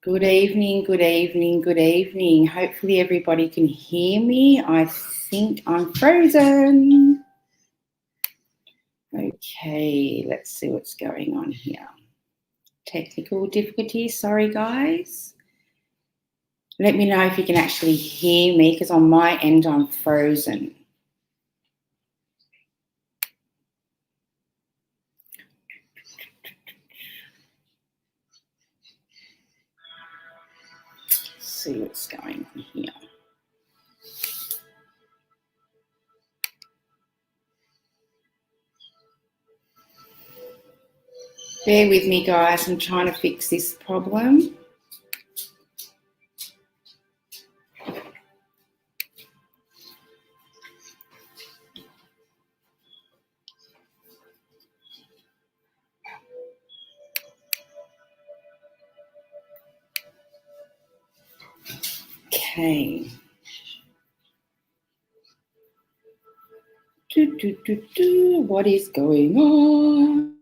Good evening, good evening, good evening. Hopefully everybody can hear me. I think I'm frozen. Okay, let's see what's going on here. Technical difficulties, sorry guys. Let me know if you can actually hear me because on my end I'm frozen. See what's going on here. Bear with me, guys. I'm trying to fix this problem. Okay. What is going on?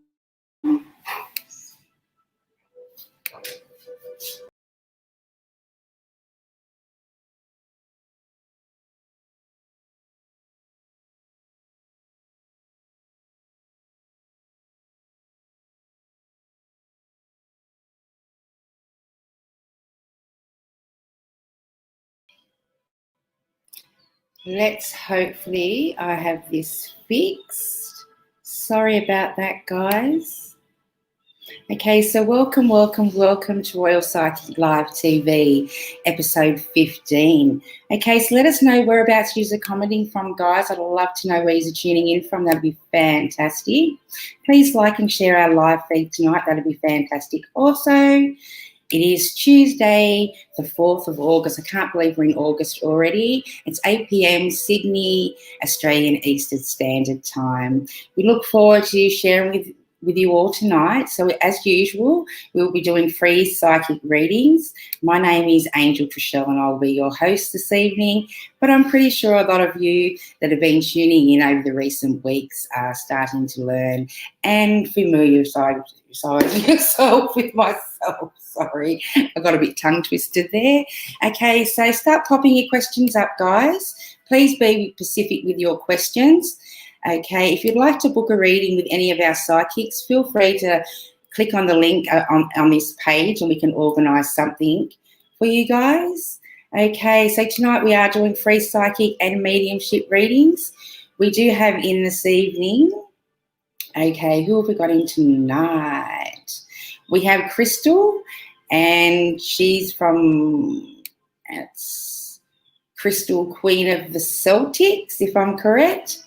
Let's hopefully I have this fixed. Sorry about that, guys. Okay, so welcome to Royale Psychic Live TV, episode 15. Okay, so let us know whereabouts you're commenting from, guys. I'd love to know where you're tuning in from. That'd be fantastic. Please like and share our live feed tonight. That'd be fantastic. Also, it is Tuesday, the 4th of August. I can't believe we're in August already. It's 8 p.m. Sydney, Australian Eastern Standard Time. We look forward to sharing with you all tonight. So as usual, we'll be doing free psychic readings. My name is Angel TraShell and I'll be your host this evening. But I'm pretty sure a lot of you that have been tuning in over the recent weeks are starting to learn and familiarise yourself with myself. Sorry, I got a bit tongue twisted there. Okay, so start popping your questions up, guys. Please be specific with your questions. Okay, if you'd like to book a reading with any of our psychics, feel free to click on the link on this page and we can organise something for you guys. Okay, so tonight we are doing free psychic and mediumship readings. We do have in this evening, okay, who have we got in tonight? We have Crystal, and she's from Crystal, Queen of the Celtics, if I'm correct.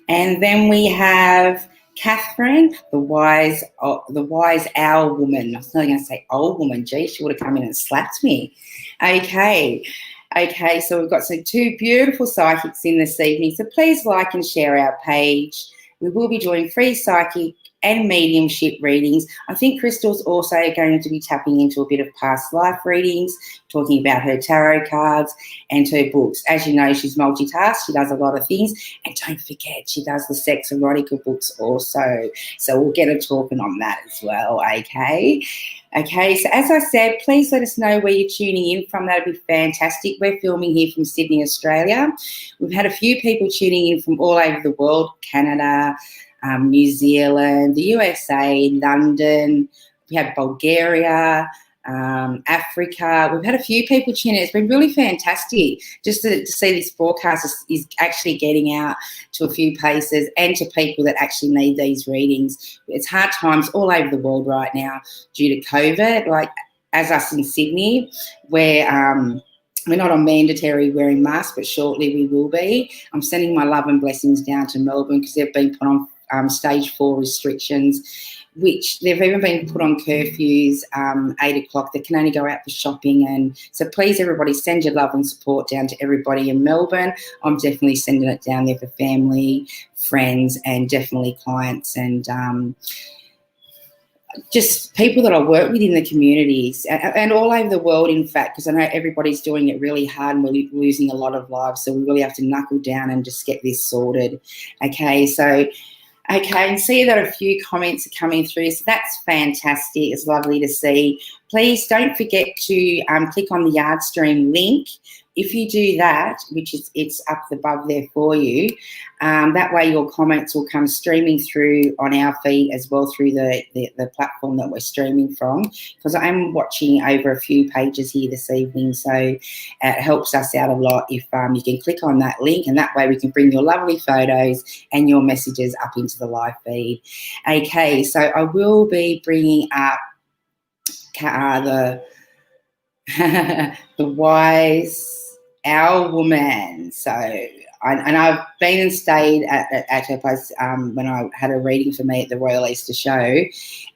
And then we have Catherine, the wise owl woman. I was not going to say old woman. Gee, she would have come in and slapped me. Okay, so we've got two beautiful psychics in this evening. So please like and share our page. We will be doing free psychic and mediumship readings. I think Crystal's also going to be tapping into a bit of past life readings, talking about her tarot cards and her books. As you know, she's multitasked. She does a lot of things. And don't forget, she does the sex erotica books also. So we'll get her talking on that as well, okay? Okay, so as I said, please let us know where you're tuning in from. That would be fantastic. We're filming here from Sydney, Australia. We've had a few people tuning in from all over the world, Canada, New Zealand, the USA, London. We have Bulgaria, Africa. We've had a few people tune in. It's been really fantastic just to see this broadcast is actually getting out to a few places and to people that actually need these readings. It's hard times all over the world right now due to COVID, like as us in Sydney, where we're not on mandatory wearing masks, but shortly we will be. I'm sending my love and blessings down to Melbourne because they've been put on stage 4 restrictions which they've even been put on curfews, 8 o'clock. They can only go out for shopping. And so please, everybody, send your love and support down to everybody in Melbourne. I'm definitely sending it down there for family, friends, and definitely clients and just people that I work with in the communities and all over the world, in fact, because I know everybody's doing it really hard and we're losing a lot of lives. So we really have to knuckle down and just get this sorted. Okay, so, and see that a few comments are coming through. So that's fantastic. It's lovely to see. Please don't forget to click on the Yardstream link. If you do that, which is it's up above there for you, that way your comments will come streaming through on our feed as well through the platform that we're streaming from, because I'm watching over a few pages here this evening, so it helps us out a lot if you can click on that link, and that way we can bring your lovely photos and your messages up into the live feed. Okay, so I will be bringing up the wise Our Woman. So I've been and stayed at her place when I had a reading for me at the Royal Easter Show,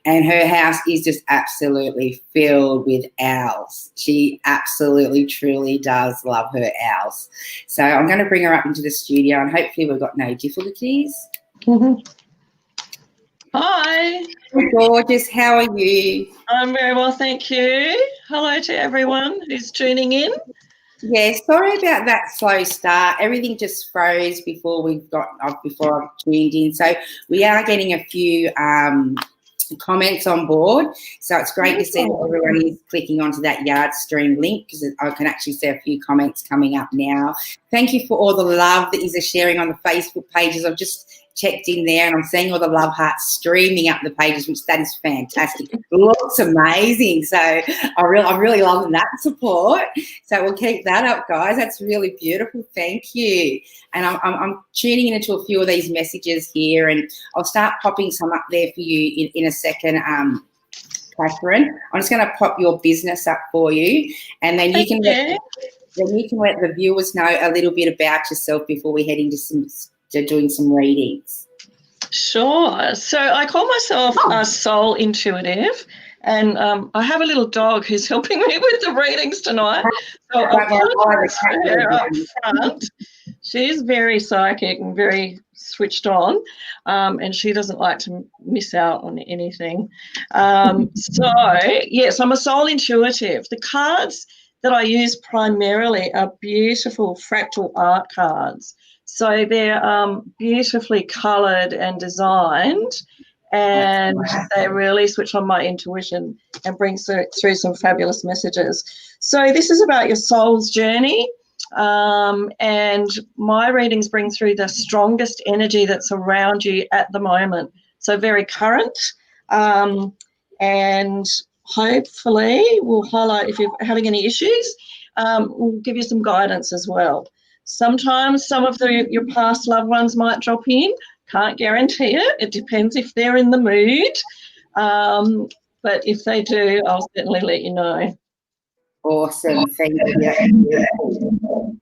and her house is just absolutely filled with owls. She absolutely, truly does love her owls. So I'm going to bring her up into the studio, and hopefully we've got no difficulties. Mm-hmm. Hi. Gorgeous. How are you? I'm very well, thank you. Hello to everyone who's tuning in. Yeah, sorry about that slow start. Everything just froze before I tuned in. So we are getting a few comments on board. So it's great to see that everyone is clicking onto that Yardstream link, because I can actually see a few comments coming up now. Thank you for all the love that you're sharing on the Facebook pages. I've just checked in there and I'm seeing all the love hearts streaming up the pages, which that is fantastic. It looks amazing. So I'm really loving that support. So we'll keep that up, guys. That's really beautiful. Thank you. And I'm tuning into a few of these messages here, and I'll start popping some up there for you in a second, Catherine. I'm just going to pop your business up for you, and then you can let the viewers know a little bit about yourself before we head into doing some readings. Sure. So I call myself a soul intuitive, and I have a little dog who's helping me with the readings tonight. So I'll put her up front. She's very psychic and very switched on, and she doesn't like to miss out on anything. So, yes, I'm a soul intuitive. The cards that I use primarily are beautiful fractal art cards. So they're beautifully coloured and designed, and they really switch on my intuition and bring through some fabulous messages. So this is about your soul's journey, and my readings bring through the strongest energy that's around you at the moment. So very current, and hopefully we'll highlight if you're having any issues. We'll give you some guidance as well. Sometimes some of your past loved ones might drop in. Can't guarantee it. It depends if they're in the mood. But if they do, I'll certainly let you know. Awesome. Thank you.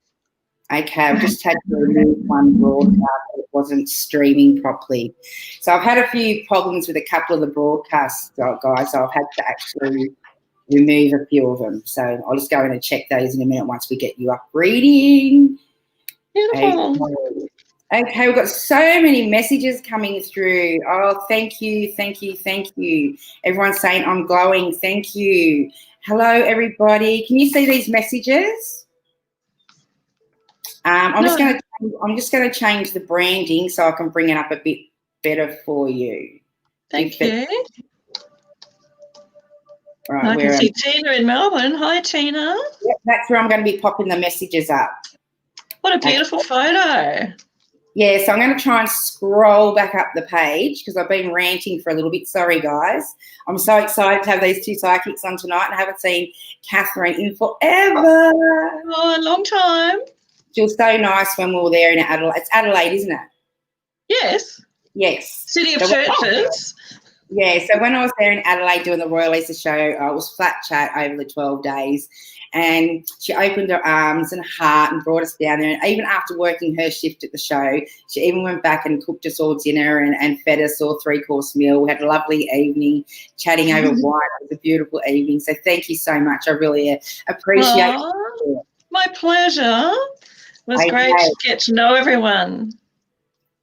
Okay, I've just had to remove one broadcast that wasn't streaming properly. So I've had a few problems with a couple of the broadcasts, guys, so I've had to actually remove a few of them. So I'll just go in and check those in a minute once we get you up reading. Beautiful. Okay, we've got so many messages coming through. Oh, thank you, thank you, thank you. Everyone's saying I'm glowing. Thank you. Hello, everybody. Can you see these messages? I'm just going to change the branding so I can bring it up a bit better for you. Thank you. Right, I can see Tina in Melbourne. Hi, Tina. Yep, that's where I'm going to be popping the messages up. What a beautiful photo. Yeah, so I'm going to try and scroll back up the page because I've been ranting for a little bit. Sorry, guys. I'm so excited to have these two psychics on tonight, and I haven't seen Catherine in forever. Oh, a long time. She was so nice when we were there in Adelaide. It's Adelaide, isn't it? Yes. Yes. City of Churches. Yeah, so when I was there in Adelaide doing the Royal Lisa show, it was flat chat over the 12 days. And she opened her arms and heart and brought us down there. And even after working her shift at the show, she even went back and cooked us all dinner and fed us all 3-course meal. We had a lovely evening chatting over wine. It was a beautiful evening. So thank you so much. I really appreciate it. My pleasure. It was great to get to know everyone.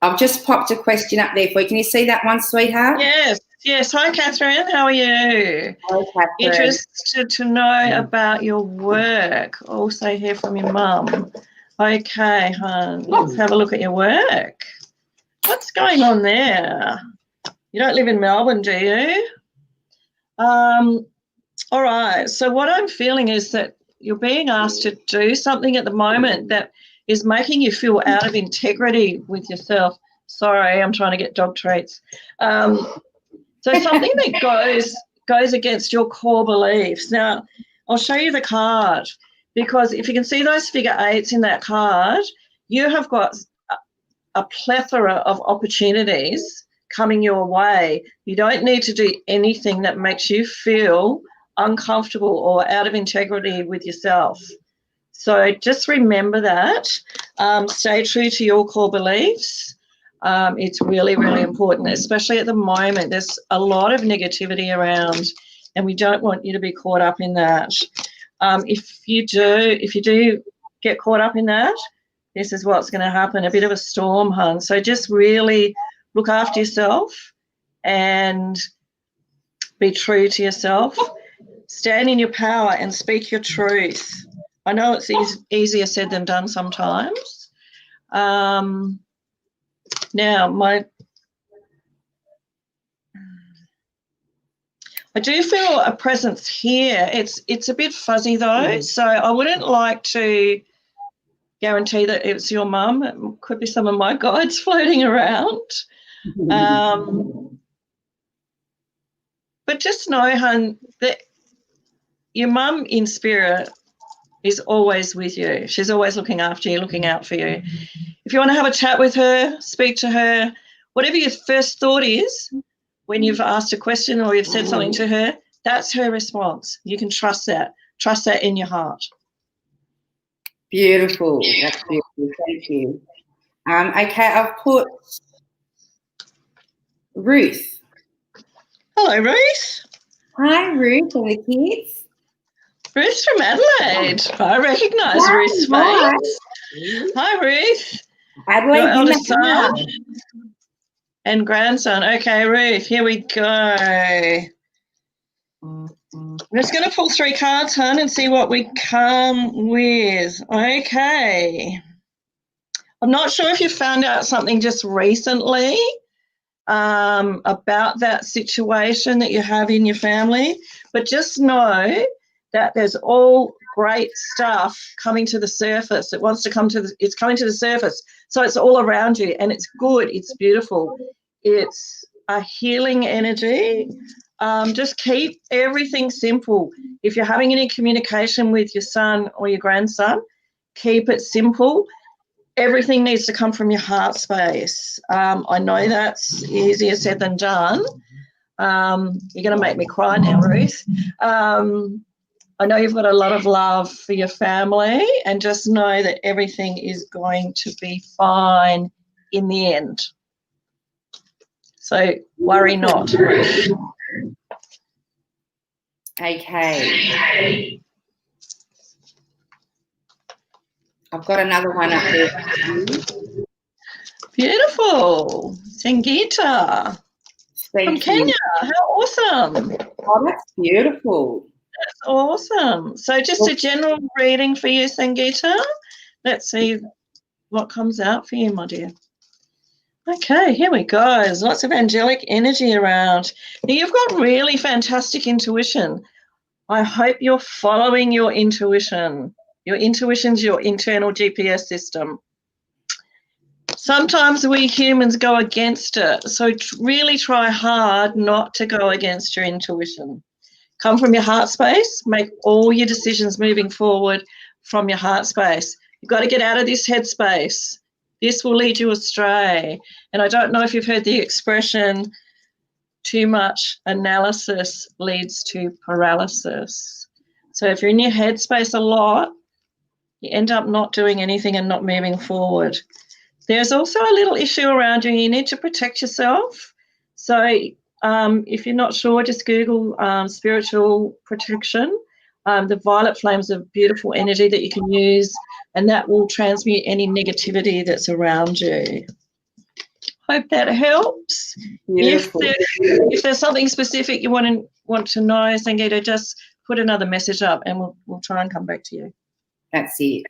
I've just popped a question up there for you. Can you see that one, sweetheart? Yes. Yes. Hi, Catherine. How are you? Hi, Catherine. Interested to know about your work. Also hear from your mum. Okay, hon. Let's have a look at your work. What's going on there? You don't live in Melbourne, do you? All right. So what I'm feeling is that you're being asked to do something at the moment that is making you feel out of integrity with yourself. Sorry, I'm trying to get dog treats. So something that goes against your core beliefs. Now, I'll show you the card, because if you can see those figure 8s in that card, you have got a plethora of opportunities coming your way. You don't need to do anything that makes you feel uncomfortable or out of integrity with yourself. So just remember that. Stay true to your core beliefs. It's really, really important, especially at the moment. There's a lot of negativity around, and we don't want you to be caught up in that. If you do get caught up in that, this is what's going to happen, a bit of a storm, hun. So just really look after yourself and be true to yourself. Stand in your power and speak your truth. I know it's easier said than done sometimes. Now, I do feel a presence here. It's a bit fuzzy though, so I wouldn't like to guarantee that it's your mum. It could be some of my guides floating around. But just know, hun, that your mum in spirit is always with you. She's always looking after you, looking out for you. If you want to have a chat with her, speak to her, whatever your first thought is when you've asked a question or you've said something to her, that's her response. You can trust that. Trust that in your heart. Beautiful. That's beautiful. Thank you. Okay, I've put Ruth. Hello, Ruth. Hi, Ruth and the kids. Ruth's from Adelaide. I recognise Ruth's face. Hi, Ruth. Adelaide, your eldest son and grandson. Okay, Ruth, here we go. I'm just going to pull 3 cards, hun, and see what we come with. Okay. I'm not sure if you found out something just recently about that situation that you have in your family, but just know that there's all great stuff coming to the surface. It's coming to the surface. So it's all around you, and it's good. It's beautiful. It's a healing energy. Just keep everything simple. If you're having any communication with your son or your grandson, keep it simple. Everything needs to come from your heart space. I know that's easier said than done. You're going to make me cry now, Ruth. I know you've got a lot of love for your family, and just know that everything is going to be fine in the end. So worry not, Ruth. Okay. I've got another one up there. Beautiful. Sangeeta from Kenya. How awesome. Oh, that's beautiful. That's awesome. So just a general reading for you, Sangeeta. Let's see what comes out for you, my dear. Okay, here we go. There's lots of angelic energy around. Now, you've got really fantastic intuition. I hope you're following your intuition. Your intuition's your internal GPS system. Sometimes we humans go against it, so really try hard not to go against your intuition. Come from your heart space. Make all your decisions moving forward from your heart space. You've got to get out of this head space. This will lead you astray. And I don't know if you've heard the expression, too much analysis leads to paralysis. So if you're in your headspace a lot, you end up not doing anything and not moving forward. There's also a little issue around you. You need to protect yourself. So if you're not sure, just Google spiritual protection. The violet flames are beautiful energy that you can use, and that will transmute any negativity that's around you. Hope that helps. If there's something specific you want to know, Sangeeta, just put another message up and we'll try and come back to you. That's it.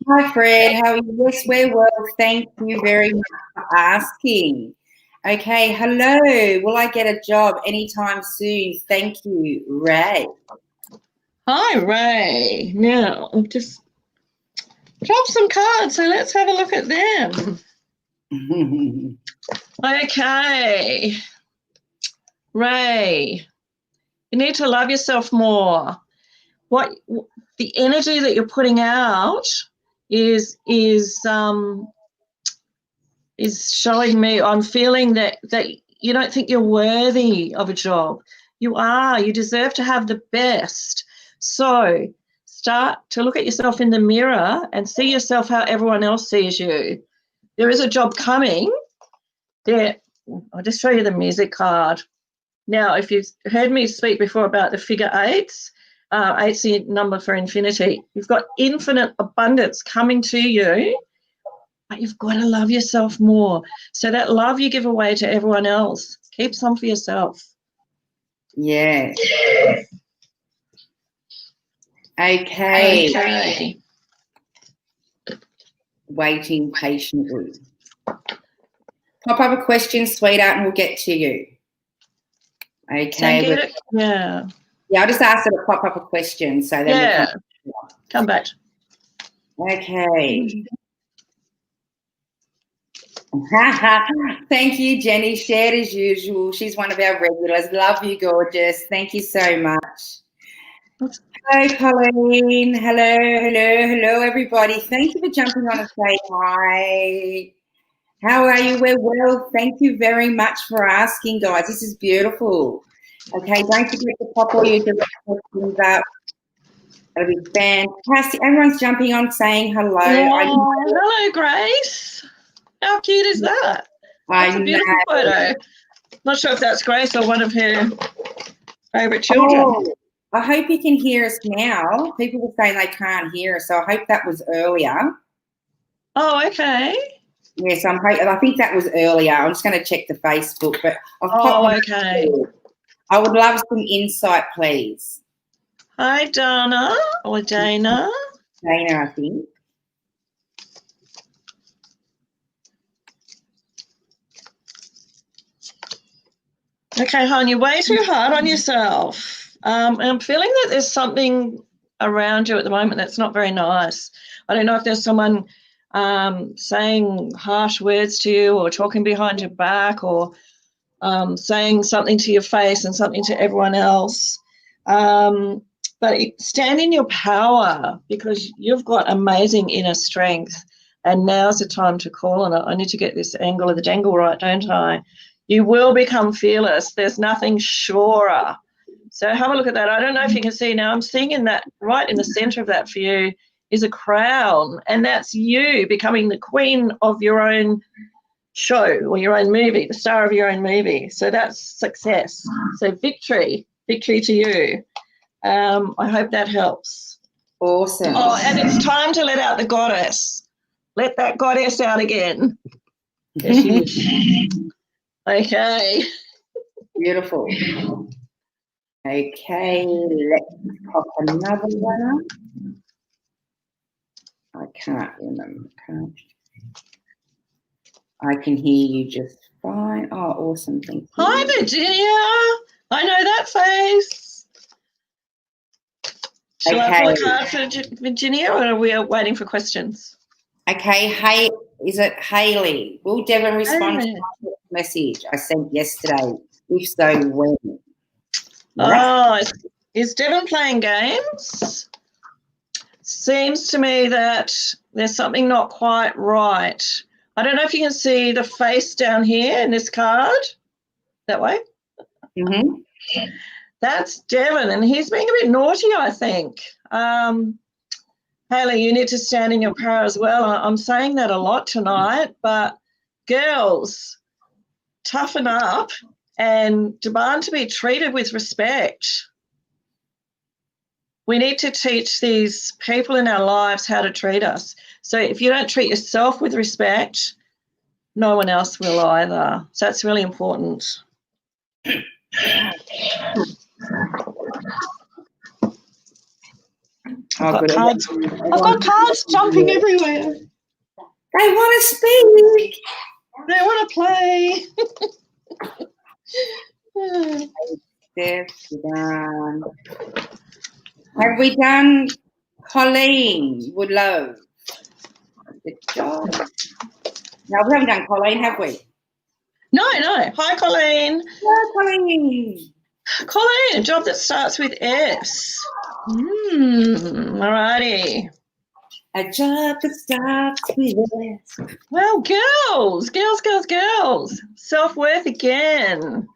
Hi, Fred. How are you? Yes, we're well. Thank you very much for asking. Okay, hello. Will I get a job anytime soon? Thank you, Ray. Hi, Ray. Now, I've just dropped some cards, so let's have a look at them. Okay. Ray, you need to love yourself more. The energy that you're putting out is showing me, I'm feeling that you don't think you're worthy of a job. You are. You deserve to have the best. So start to look at yourself in the mirror and see yourself how everyone else sees you. There is a job coming. There, I'll just show you the music card. Now, if you've heard me speak before about the figure eights, eight's the number for infinity. You've got infinite abundance coming to you, but you've got to love yourself more. So that love you give away to everyone else, keep some for yourself. Yeah. Okay. Waiting patiently. Pop up a question, sweetheart, and we'll get to you. Okay. Yeah. Yeah, I'll just ask her to pop up a question so then we'll come back. Okay. Thank you, Jenny. Shared as usual. She's one of our regulars. Love you, gorgeous. Thank you so much. Hello, Colleen. Hello, everybody. Thank you for jumping on and saying hi. How are you? We're well. Thank you very much for asking, guys. This is beautiful. Okay, don't forget to pop all your direct questions up. That'll be fantastic. Everyone's jumping on saying hello. Hello, Grace. How cute is that? That's a beautiful photo. Not sure if that's Grace or one of her favourite children. Oh, I hope you can hear us now. People were saying they can't hear us, so I hope that was earlier. Oh, okay. Yes, I think that was earlier. I'm just going to check the Facebook. But okay. I would love some insight, please. Hi, Dana or Dana. Dana, I think. Okay, hon, you're way too hard on yourself. I'm feeling that there's something around you at the moment that's not very nice. I don't know if there's someone saying harsh words to you or talking behind your back or saying something to your face and something to everyone else. But stand in your power because you've got amazing inner strength and now's the time to call on it. I need to get this angle of the dangle right, don't I? You will become fearless. There's nothing surer. So have a look at that. I don't know if you can see now. I'm seeing in that right in the center of that for you is a crown, and that's you becoming the queen of your own show or your own movie, the star of your own movie. So that's success. So victory to you. I hope that helps. Awesome. Oh, and it's time to let out the goddess. Let that goddess out again. There she is. Okay. Beautiful. Okay, let's pop another one up. I can't remember. I can hear you just fine. Oh, awesome. Thank you. Hi, Virginia. I know that face. Shall I pull a card for Virginia or are we waiting for questions? Okay. Hey, is it Hayley? Will Devon respond to my message I sent yesterday? If so, when? Oh, is Devon playing games? Seems to me that there's something not quite right. I don't know if you can see the face down here in this card. That way? Mm-hmm. That's Devon, and he's being a bit naughty, I think. Hayley, you need to stand in your power as well. I'm saying that a lot tonight, but girls, toughen up and demand to be treated with respect. We need to teach these people in our lives how to treat us. So if you don't treat yourself with respect, no one else will either. So that's really important. I've got cards jumping everywhere. They want to speak. They want to play. Have we done Colleen Woodlow? Good job. No, we haven't done Colleen, have we? No. Hi, Colleen. Hello, Colleen. Colleen, a job that starts with S. All righty. A job that starts with S. Well, girls. Self-worth again.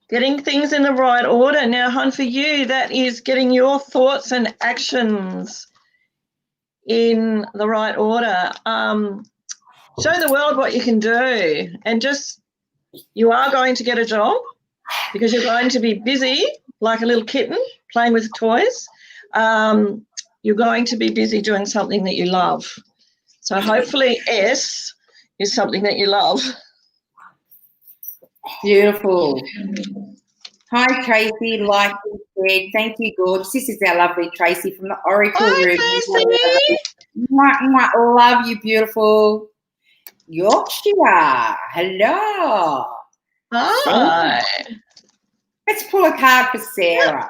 Getting things in the right order. Now, hon, for you, that is getting your thoughts and actions in the right order. Show the world what you can do, and you are going to get a job because you're going to be busy like a little kitten playing with toys. You're going to be busy doing something that you love. So hopefully S is something that you love. Beautiful. Hi, Tracy. Like you said, thank you, gorgeous. This is our lovely Tracy from the Oracle Room. Tracy. Love you, beautiful. Yorkshire. Hello. Hi. Let's pull a card for Sarah.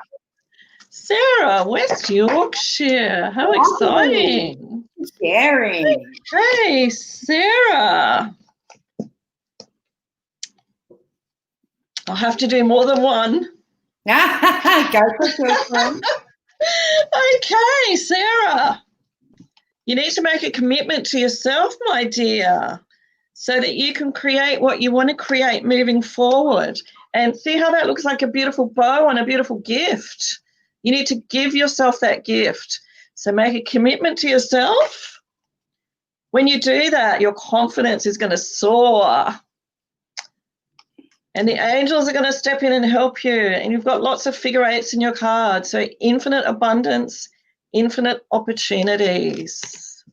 Sarah, West Yorkshire. How exciting. Sharing. Hey, Sarah. I'll have to do more than one. Go for first one. Okay, Sarah. You need to make a commitment to yourself, my dear, so that you can create what you want to create moving forward. And see how that looks like a beautiful bow on a beautiful gift. You need to give yourself that gift. So make a commitment to yourself. When you do that, your confidence is going to soar. And the angels are going to step in and help you. And you've got lots of figure eights in your card. So infinite abundance, infinite opportunities.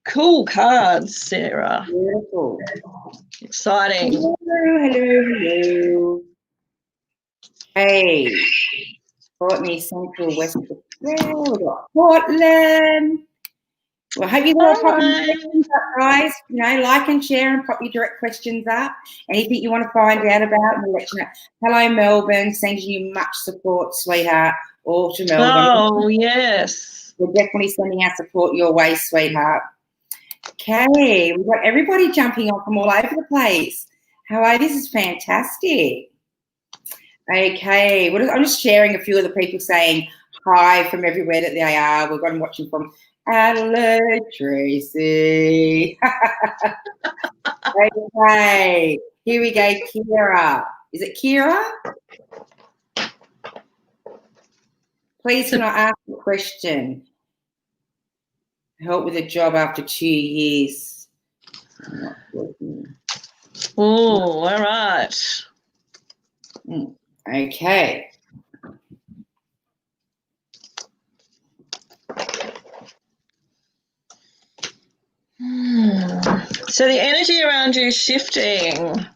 Cool cards, Sarah. Beautiful. Exciting. Hello. Hey, Courtney, Central, West Australia. We've got Portland. Well, I hope you all pop your questions up, guys. Like and share and pop your direct questions up. Anything you want to find out about, we'll let you know. Hello, Melbourne. Sending you much support, sweetheart. All to Melbourne. Oh, yes. We're definitely sending our support your way, sweetheart. Okay, we've got everybody jumping on from all over the place. How are you? This is fantastic. Okay, I'm just sharing a few of the people saying hi from everywhere that they are. We've got them watching from Adelaide, Tracy. Okay, here we go, Kira. Is it Kira? Please, can I ask a question? Help with a job after 2 years. Oh, all right. Okay. So the energy around you is shifting,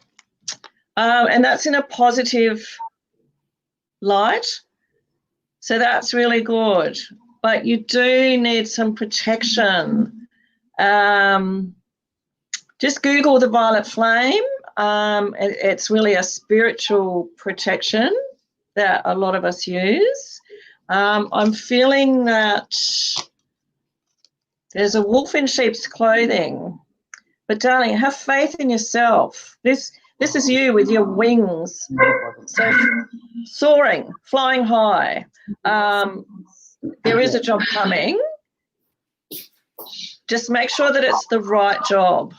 and that's in a positive light. So that's really good. But you do need some protection. Just Google the violet flame. It's really a spiritual protection that a lot of us use. I'm feeling that there's a wolf in sheep's clothing. But, darling, have faith in yourself. This is you with your wings. So soaring, flying high. There is a job coming. Just make sure that it's the right job.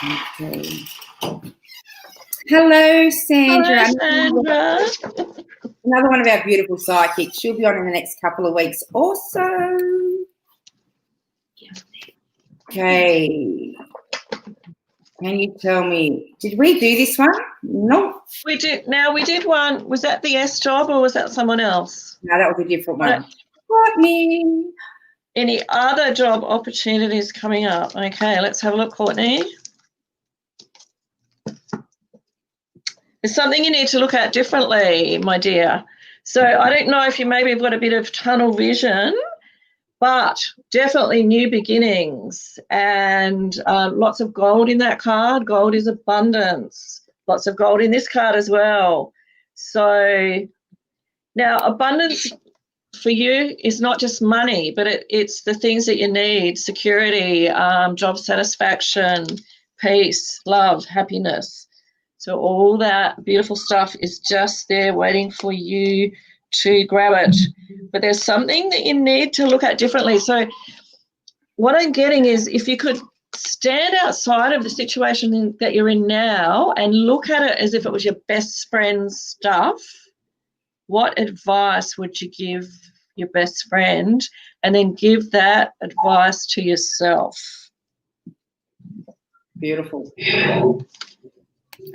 Okay. Hello, Sandra. Hello, Sandra. Another one of our beautiful psychics. She'll be on in the next couple of weeks also. Okay. Can you tell me, did we do this one? No. We did. Now, we did one. Was that the S job or was that someone else? No, that was a different one. Courtney. Any other job opportunities coming up? Okay, let's have a look, Courtney. There's something you need to look at differently, my dear. So I don't know if you maybe have got a bit of tunnel vision, but definitely new beginnings and lots of gold in that card. Gold is abundance. Lots of gold in this card as well. So now abundance for you is not just money, but it's the things that you need: security, job satisfaction, peace, love, happiness. So all that beautiful stuff is just there waiting for you to grab it. But there's something that you need to look at differently. So what I'm getting is if you could stand outside of the situation that you're in now and look at it as if it was your best friend's stuff, what advice would you give your best friend? And then give that advice to yourself. Beautiful.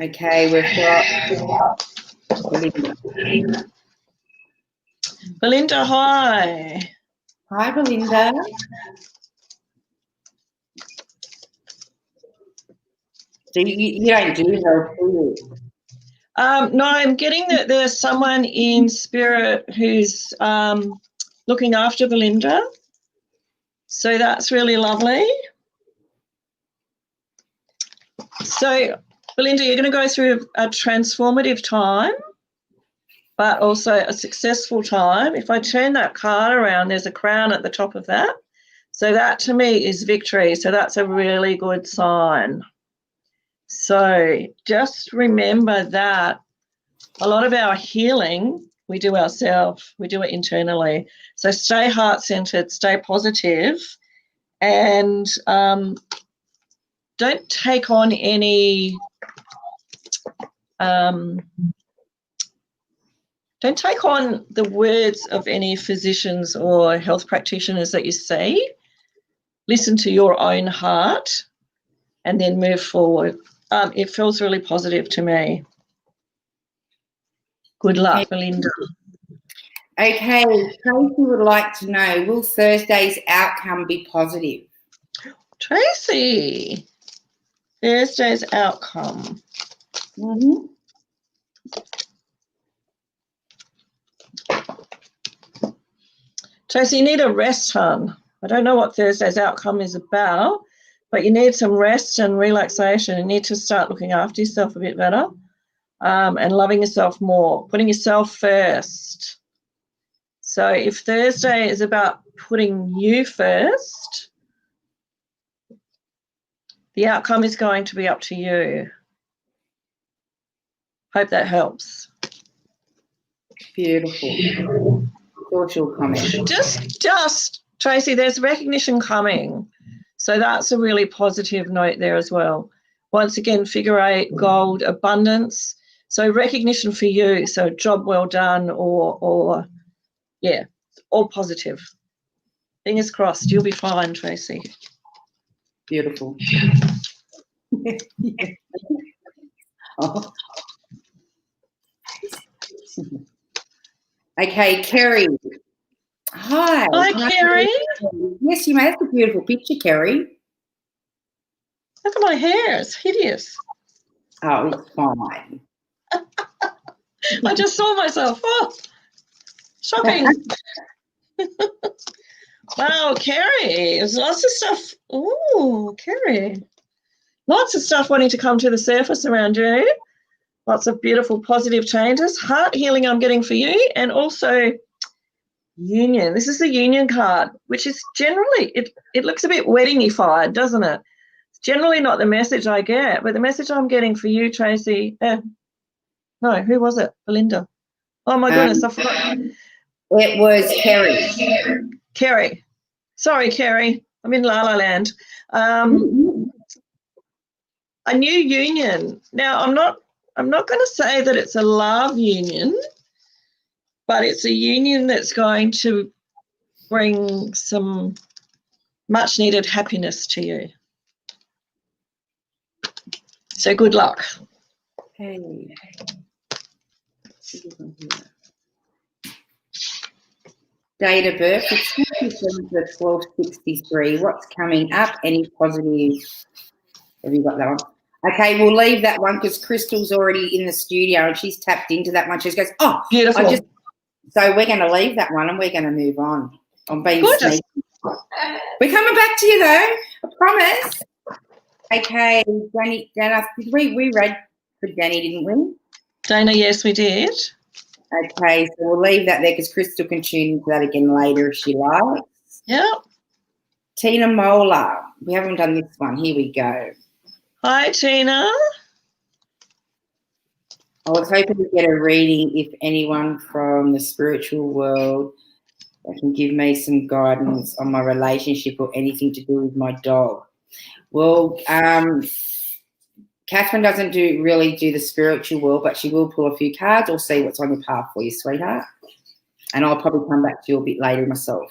Okay, we've got Belinda. Belinda, hi. Hi, Belinda. So you don't do health, do you? No, I'm getting that there's someone in spirit who's looking after Belinda. So that's really lovely. So, Belinda, you're going to go through a transformative time, but also a successful time. If I turn that card around, there's a crown at the top of that. So that to me is victory. So that's a really good sign. So just remember that a lot of our healing we do ourselves. We do it internally. So stay heart-centered, stay positive, and don't take on any don't take on the words of any physicians or health practitioners that you see. Listen to your own heart and then move forward. It feels really positive to me. Good luck, Belinda. Okay, Tracy would like to know, will Thursday's outcome be positive? Tracy, Thursday's outcome. Mm-hmm. Tracy, you need a rest, hon. I don't know what Thursday's outcome is about, but you need some rest and relaxation. You need to start looking after yourself a bit better and loving yourself more, putting yourself first. So if Thursday is about putting you first, the outcome is going to be up to you. Hope that helps. Beautiful. Social comment. Just, Tracy, there's recognition coming. So that's a really positive note there as well. Once again, figure 8, gold, abundance. So recognition for you. So job well done or yeah, all positive. Fingers crossed, you'll be fine, Tracy. Beautiful. Oh. Okay, Kerry. Hi. Hi, Kerry. Yes, you may. That's a beautiful picture, Kerry. Look at my hair. It's hideous. Oh, it's fine. I just saw myself. Oh, shocking. Wow, Kerry. There's lots of stuff. Oh, Kerry. Lots of stuff wanting to come to the surface around you. Lots of beautiful positive changes. Heart healing I'm getting for you, and also union. This is the union card, which is generally, it looks a bit weddingified, doesn't it? It's generally not the message I get, but the message I'm getting for you, Tracy, no, who was it? Belinda. Oh, my goodness, I forgot. It was Kerry. Kerry. Sorry, Kerry. I'm in La La Land. a new union. Now, I'm not going to say that it's a love union, but it's a union that's going to bring some much needed happiness to you. So good luck. Hey. Date of birth, it's 1263. What's coming up? Any positive? Have you got that one? Okay, we'll leave that one because Crystal's already in the studio and she's tapped into that one. She goes, oh, beautiful. So we're going to leave that one and we're going to move on. I'm being sneaky. We're coming back to you though, I promise. Okay, Danny, Dana, we read for Danny, didn't we? Dana, yes, we did. Okay, so we'll leave that there because Crystal can tune into that again later if she likes. Yeah. Tina Mola. We haven't done this one. Here we go. Hi, Tina. I was hoping to get a reading if anyone from the spiritual world that can give me some guidance on my relationship or anything to do with my dog. Well, Catherine doesn't really do the spiritual world, but she will pull a few cards or see what's on your path for you, sweetheart. And I'll probably come back to you a bit later myself.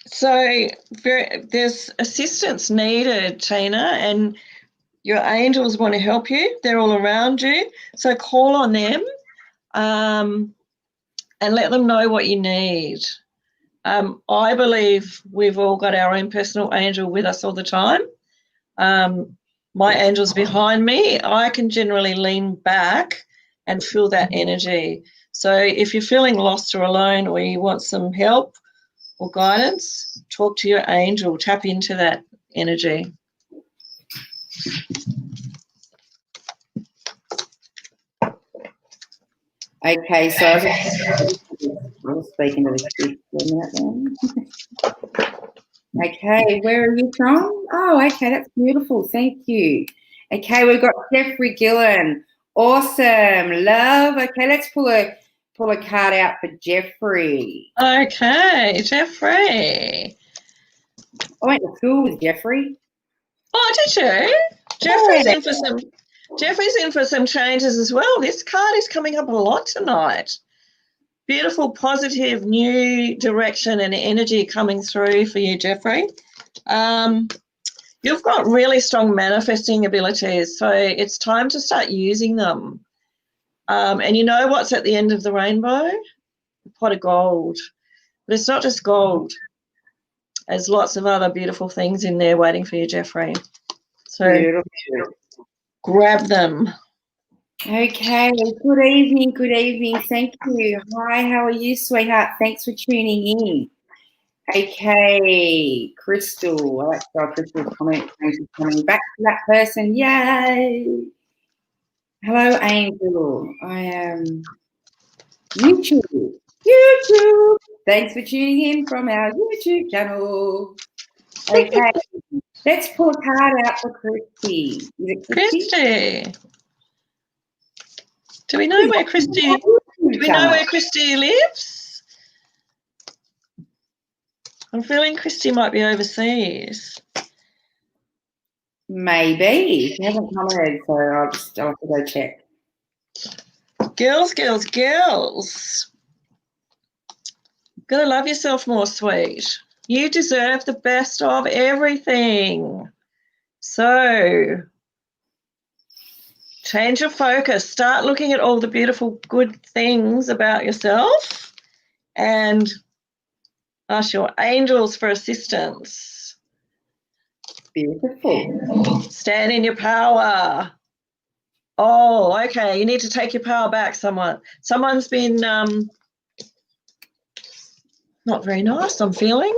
So there's assistance needed, Tina, and your angels want to help you. They're all around you. So call on them and let them know what you need. I believe we've all got our own personal angel with us all the time. My angel's behind me. I can generally lean back and feel that energy. So if you're feeling lost or alone or you want some help or guidance, talk to your angel, tap into that energy. Okay, so I was speaking to the kids for a minute then. Okay, where are you from? Oh, okay, that's beautiful. Thank you. Okay, we've got Jeffrey Gillen. Awesome, love. Okay, let's pull a card out for Jeffrey. Okay, Jeffrey. I went to school with Jeffrey. Oh, did you? Jeffrey's in for some changes as well. This card is coming up a lot tonight. Beautiful, positive, new direction and energy coming through for you, Jeffrey. You've got really strong manifesting abilities, so it's time to start using them. And you know what's at the end of the rainbow? A pot of gold. But it's not just gold. There's lots of other beautiful things in there waiting for you, Jeffrey. So grab them. Okay, good evening, good evening. Thank you. Hi, how are you, sweetheart? Thanks for tuning in. Okay, Crystal. I like to start Crystal's comment. Thanks for coming back to that person. Yay. Hello, Angel. I am YouTube. Thanks for tuning in from our YouTube channel. Okay, let's pull a card out for Christy. Is it Christy? Christy. Do we know where Christy lives? I'm feeling Christy might be overseas. Maybe. She hasn't commented, so I'll have to go check. Girls. Gotta love yourself more, sweet. You deserve the best of everything. So change your focus. Start looking at all the beautiful, good things about yourself and ask your angels for assistance. Beautiful. Stand in your power. Oh, okay. You need to take your power back, Someone's been not very nice, I'm feeling.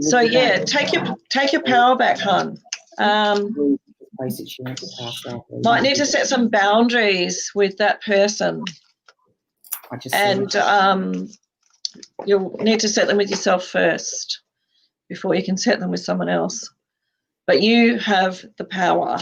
So yeah, take your power back, hon. Might need to set some boundaries with that person. And you'll need to set them with yourself first before you can set them with someone else. But you have the power.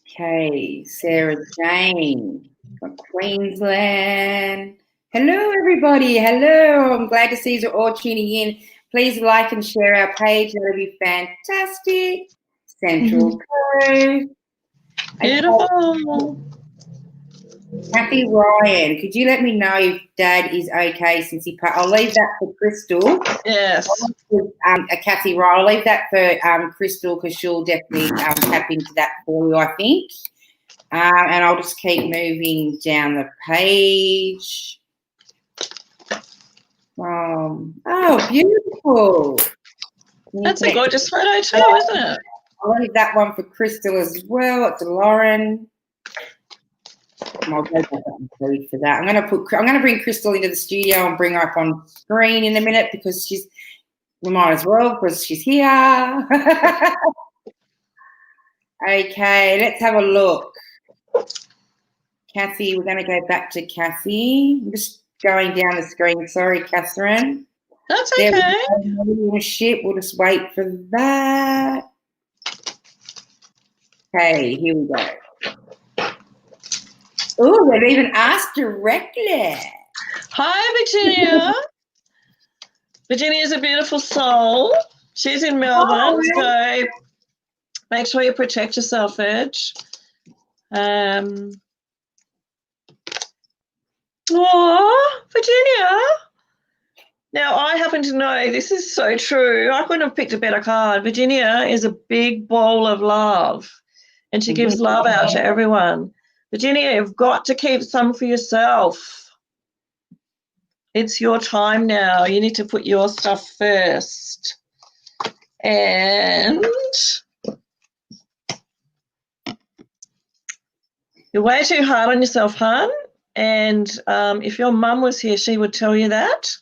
Okay, Sarah Jane from Queensland. Hello, everybody. Hello. I'm glad to see you all tuning in. Please like and share our page. That would be fantastic. Central Coast. Beautiful. Kathy Ryan, could you let me know if Dad is okay since I'll leave that for Crystal. Yes. Kathy Ryan, I'll leave that for Crystal because she'll definitely tap into that for you, I think. And I'll just keep moving down the page. Oh, beautiful. That's a gorgeous photo too, isn't it? I'll leave that one for Crystal as well. It's Lauren. I'll go back and read for that. I'm going to bring Crystal into the studio and bring her up on screen in a minute because we might as well because she's here. Okay, let's have a look. Kathy, we're going to go back to Kathy. I'm just going down the screen. Sorry, Catherine. That's okay. We'll just wait for that. Okay, here we go. Oh, they've even asked directly. Hi, Virginia. Virginia is a beautiful soul. She's in Melbourne, so make sure you protect yourself, Edge. Virginia. Now, I happen to know this is so true. I couldn't have picked a better card. Virginia is a big bowl of love, and she gives love out to everyone. Virginia, you've got to keep some for yourself. It's your time now. You need to put your stuff first. And you're way too hard on yourself, hon. And if your mum was here, she would tell you that.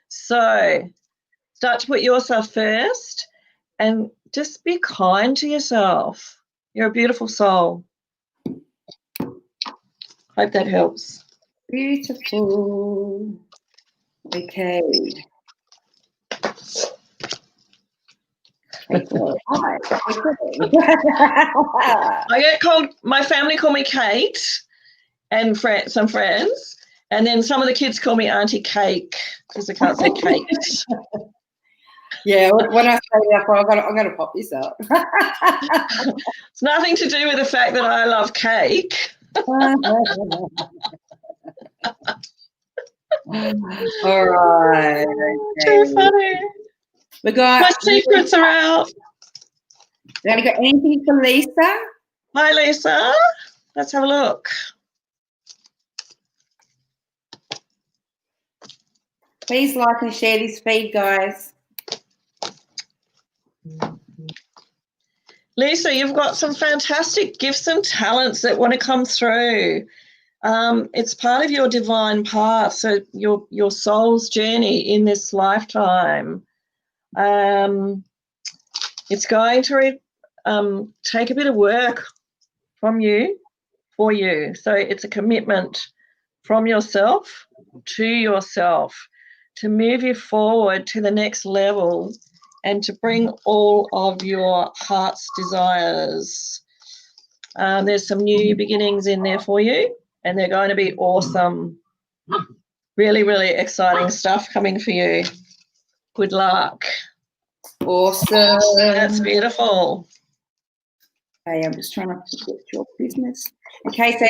So start to put yourself first and just be kind to yourself. You're a beautiful soul. Hope that helps. Beautiful. Okay. I get called, my family call me Kate and some friends, and then some of the kids call me Auntie Cake because I can't say Kate. Yeah, when I say that, I'm going to pop this up. It's nothing to do with the fact that I love cake. All right. Okay. Too funny. My secrets are out. You got anything for Lisa? Hi, Lisa. Let's have a look. Please like and share this feed, guys. Lisa, you've got some fantastic gifts and talents that want to come through. It's part of your divine path, so your soul's journey in this lifetime. It's going to take a bit of work from you, for you. So it's a commitment from yourself to move you forward to the next level and to bring all of your heart's desires. There's some new beginnings in there for you, and they're going to be awesome. Really, really exciting stuff coming for you. Good luck. Awesome. That's beautiful. Okay, I'm just trying to get your business. Okay, so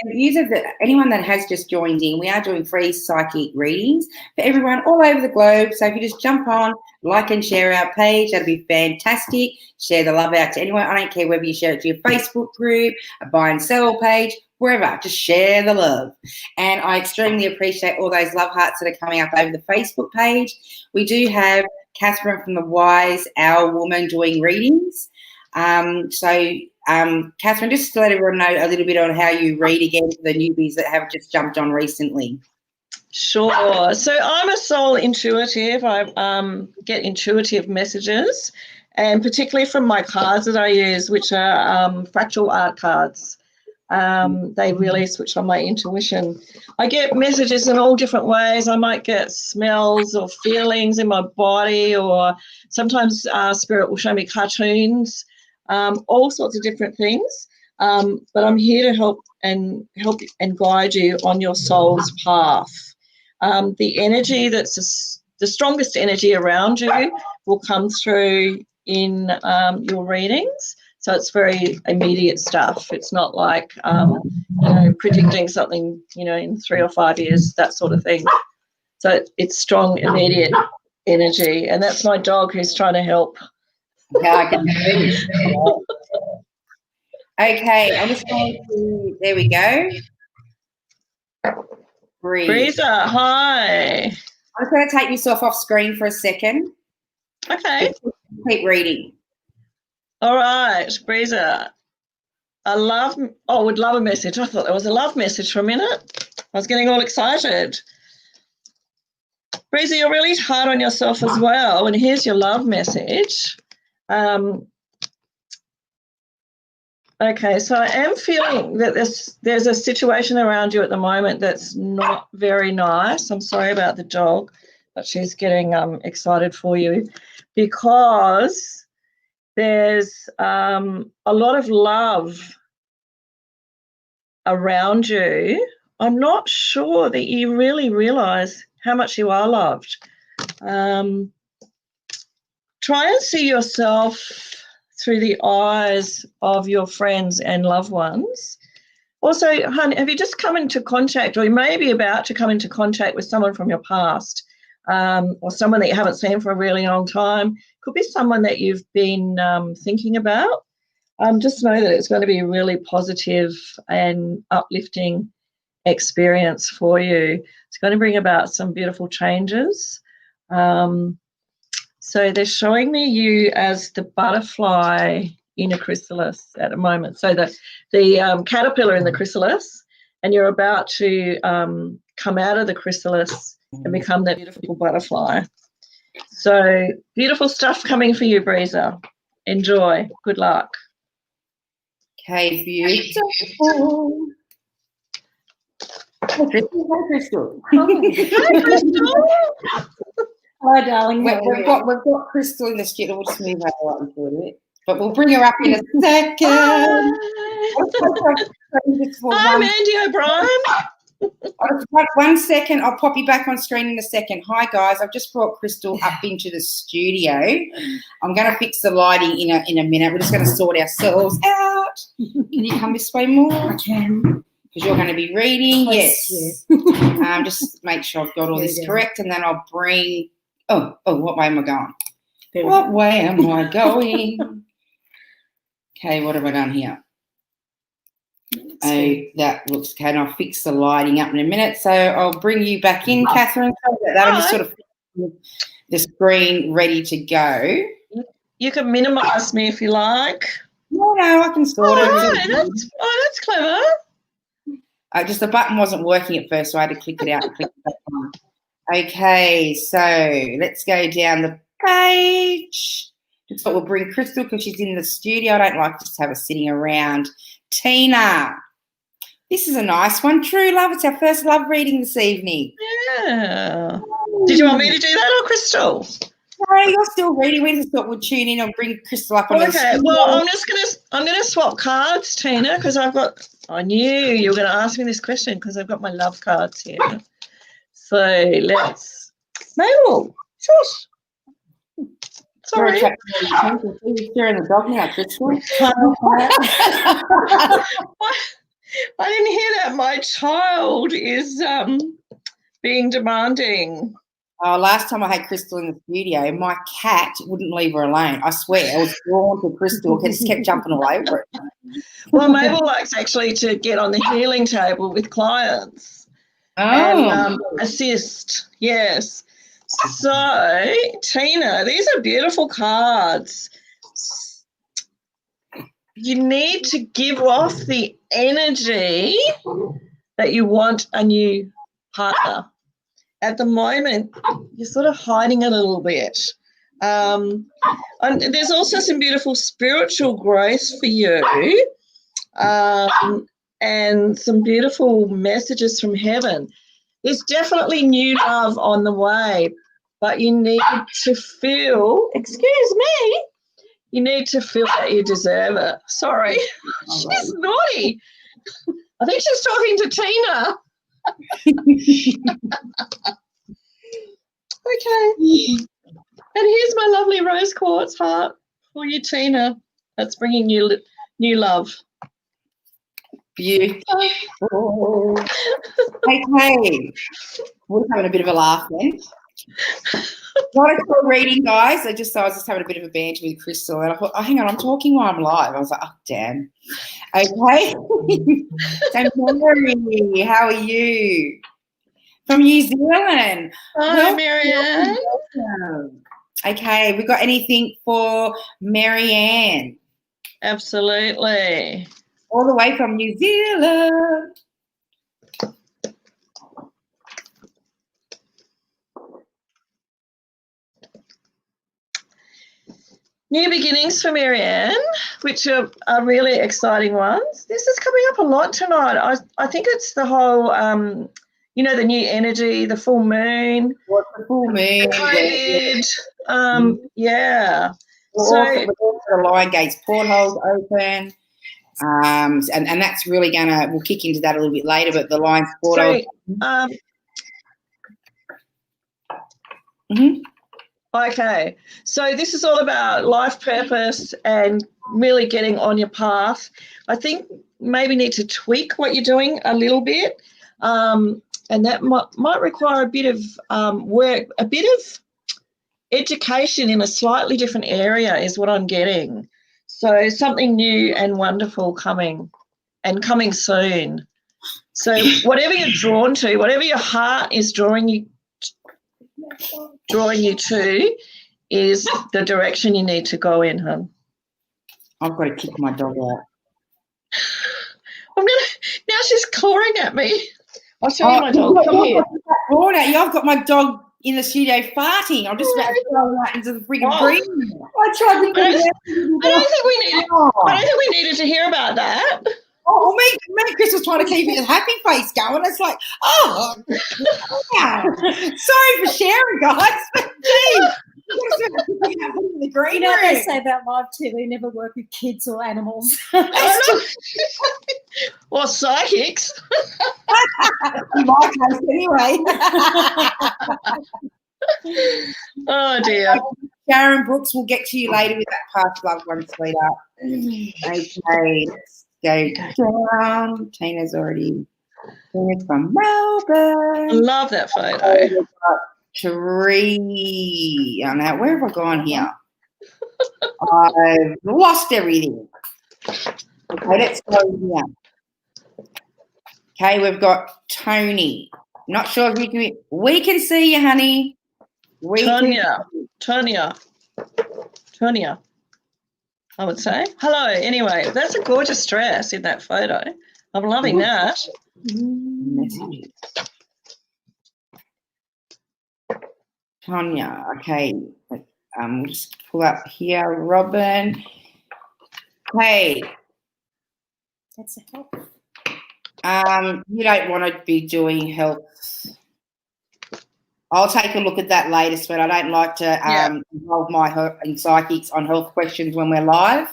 anyone that has just joined in, we are doing free psychic readings for everyone all over the globe. So if you just jump on, like and share our page, that'd be fantastic. Share the love out to anyone. I don't care whether you share it to your Facebook group, a buy and sell page, wherever. Just share the love. And I extremely appreciate all those love hearts that are coming up over the Facebook page. We do have Catherine from the Wise Our Woman doing readings. Catherine, just to let everyone know a little bit on how you read again for the newbies that have just jumped on recently. Sure. So I'm a soul intuitive. I get intuitive messages, and particularly from my cards that I use, which are fractal art cards. They really switch on my intuition. I get messages in all different ways. I might get smells or feelings in my body, or sometimes spirit will show me cartoons, all sorts of different things. But I'm here to help and guide you on your soul's path. The energy that's the strongest energy around you will come through in your readings. So it's very immediate stuff. It's not like, predicting something, in 3 or 5 years, that sort of thing. So it's strong, immediate energy. And that's my dog who's trying to help. Yeah, I can do it. Okay, I'm just going to, there we go. Breathe. Breezer, hi. I'm just going to take yourself off screen for a second. Okay. Keep reading. All right, Breezer. would love a message. I thought there was a love message for a minute. I was getting all excited. Breezer, you're really hard on yourself as well, and here's your love message. Okay, so I am feeling that there's a situation around you at the moment that's not very nice. I'm sorry about the dog, but she's getting excited for you because there's a lot of love around you. I'm not sure that you really realise how much you are loved. Try and see yourself through the eyes of your friends and loved ones. Also, honey, have you just come into contact, or you may be about to come into contact with someone from your past, or someone that you haven't seen for a really long time? Could be someone that you've been thinking about. Just know that it's going to be a really positive and uplifting experience for you. It's going to bring about some beautiful changes. So they're showing me you as the butterfly in a chrysalis at the moment. So the caterpillar in the chrysalis, and you're about to come out of the chrysalis and become that beautiful butterfly. So beautiful stuff coming for you, Breezer. Enjoy. Good luck. Okay, beautiful. Hi, Crystal. Hi, Crystal. Hi, darling. We've got Crystal in the studio. We'll just move her right into it, but we'll bring her up in a second. Hi, Mandy O'Brien. 1 second. I'll pop you back on screen in a second. Hi, guys. I've just brought Crystal up into the studio. I'm going to fix the lighting in a minute. We're just going to sort ourselves out. Can you come this way more? I can. Because you're going to be reading. Yes. Just make sure I've got all this correct, and then I'll bring. Oh, what way am I going? What way am I going? Okay, what have I done here? That looks okay, and I'll fix the lighting up in a minute. So I'll bring you back in, Catherine. I'm just sort of the screen ready to go. You can minimise me if you like. No, I can sort it. Right. That's clever. Just the button wasn't working at first, so I had to click it out and click it back on. Okay, so let's go down the page. Just thought we'll bring Crystal because she's in the studio. I don't like just to have her sitting around. Tina, this is a nice one. True love. It's our first love reading this evening. Yeah. Did you want me to do that or Crystal? No, you're still reading. We just thought we'd tune in and bring Crystal up on the studio. Well, I'm gonna swap cards, Tina, because I knew you were going to ask me this question because I've got my love cards here. So let's, Mabel, shush. Sorry. You're the dog now, Crystal. I didn't hear that. My child is being demanding. Oh, last time I had Crystal in the studio, my cat wouldn't leave her alone. I swear, I was drawn to Crystal. Just kept jumping all over it. Well, Mabel likes actually to get on the healing table with clients and assist. Yes. So, Tina, these are beautiful cards. You need to give off the energy that you want a new partner. At the moment, you're sort of hiding a little bit. And there's also some beautiful spiritual growth for you and some beautiful messages from heaven. There's definitely new love on the way, but you need to feel, excuse me, you need to feel that you deserve it. Sorry, she's naughty. I think she's talking to Tina. Okay. And here's my lovely rose quartz heart for you, Tina. That's bringing you new love. Beautiful. Okay. We're having a bit of a laugh then. Not a cool reading, guys. I was just having a bit of a banter with Crystal, and I thought, oh, hang on, I'm talking while I'm live. I was like, oh, damn. Okay. So, Mary, how are you? From New Zealand. Hi, Marianne. Welcome. Okay, we got anything for Marianne? Absolutely. All the way from New Zealand. New beginnings for Marianne, which are really exciting ones. This is coming up a lot tonight. I think it's the whole, the new energy, the full moon. What's the full moon? COVID. Yeah. So the Lion Gates portholes open. And that's really we'll kick into that a little bit later, but the Lion's portal. Okay, so this is all about life purpose and really getting on your path. I think maybe need to tweak what you're doing a little bit, and that might require a bit of work, a bit of education in a slightly different area is what I'm getting. So something new and wonderful coming soon. So whatever you're drawn to, whatever your heart is drawing you to is the direction you need to go in, hon. I've got to kick my dog out. Now she's clawing at me. I'll show you my dog. Come here. I've got my dog in the studio farting. I'm just about to throw that into the frigging breeze. I tried to I don't think we needed to hear about that. Oh, me and Chris was trying to keep a happy face going. It's like, oh, yeah. Sorry for sharing, guys. But geez, the green you know what they say about live TV, never work with kids or animals. Or psychics. In my case, anyway. Oh, dear. Sharon Brooks will get to you later with that past loved one, sweetheart. Okay, let's go down. Tina's already from Melbourne. I love that photo. Tree. Now, where have I gone here? I've lost everything. Okay, let's go here. Okay, we've got Tony. Not sure if you can. We can see you, honey. Tonya, I would say. Hello. Anyway, that's a gorgeous dress in that photo. I'm loving that. Messages. Tonya, okay. We'll just pull up here. Robin. Hey. That's a help. You don't want to be doing health. I'll take a look at that later, but I don't like to involve my psychics on health questions when we're live.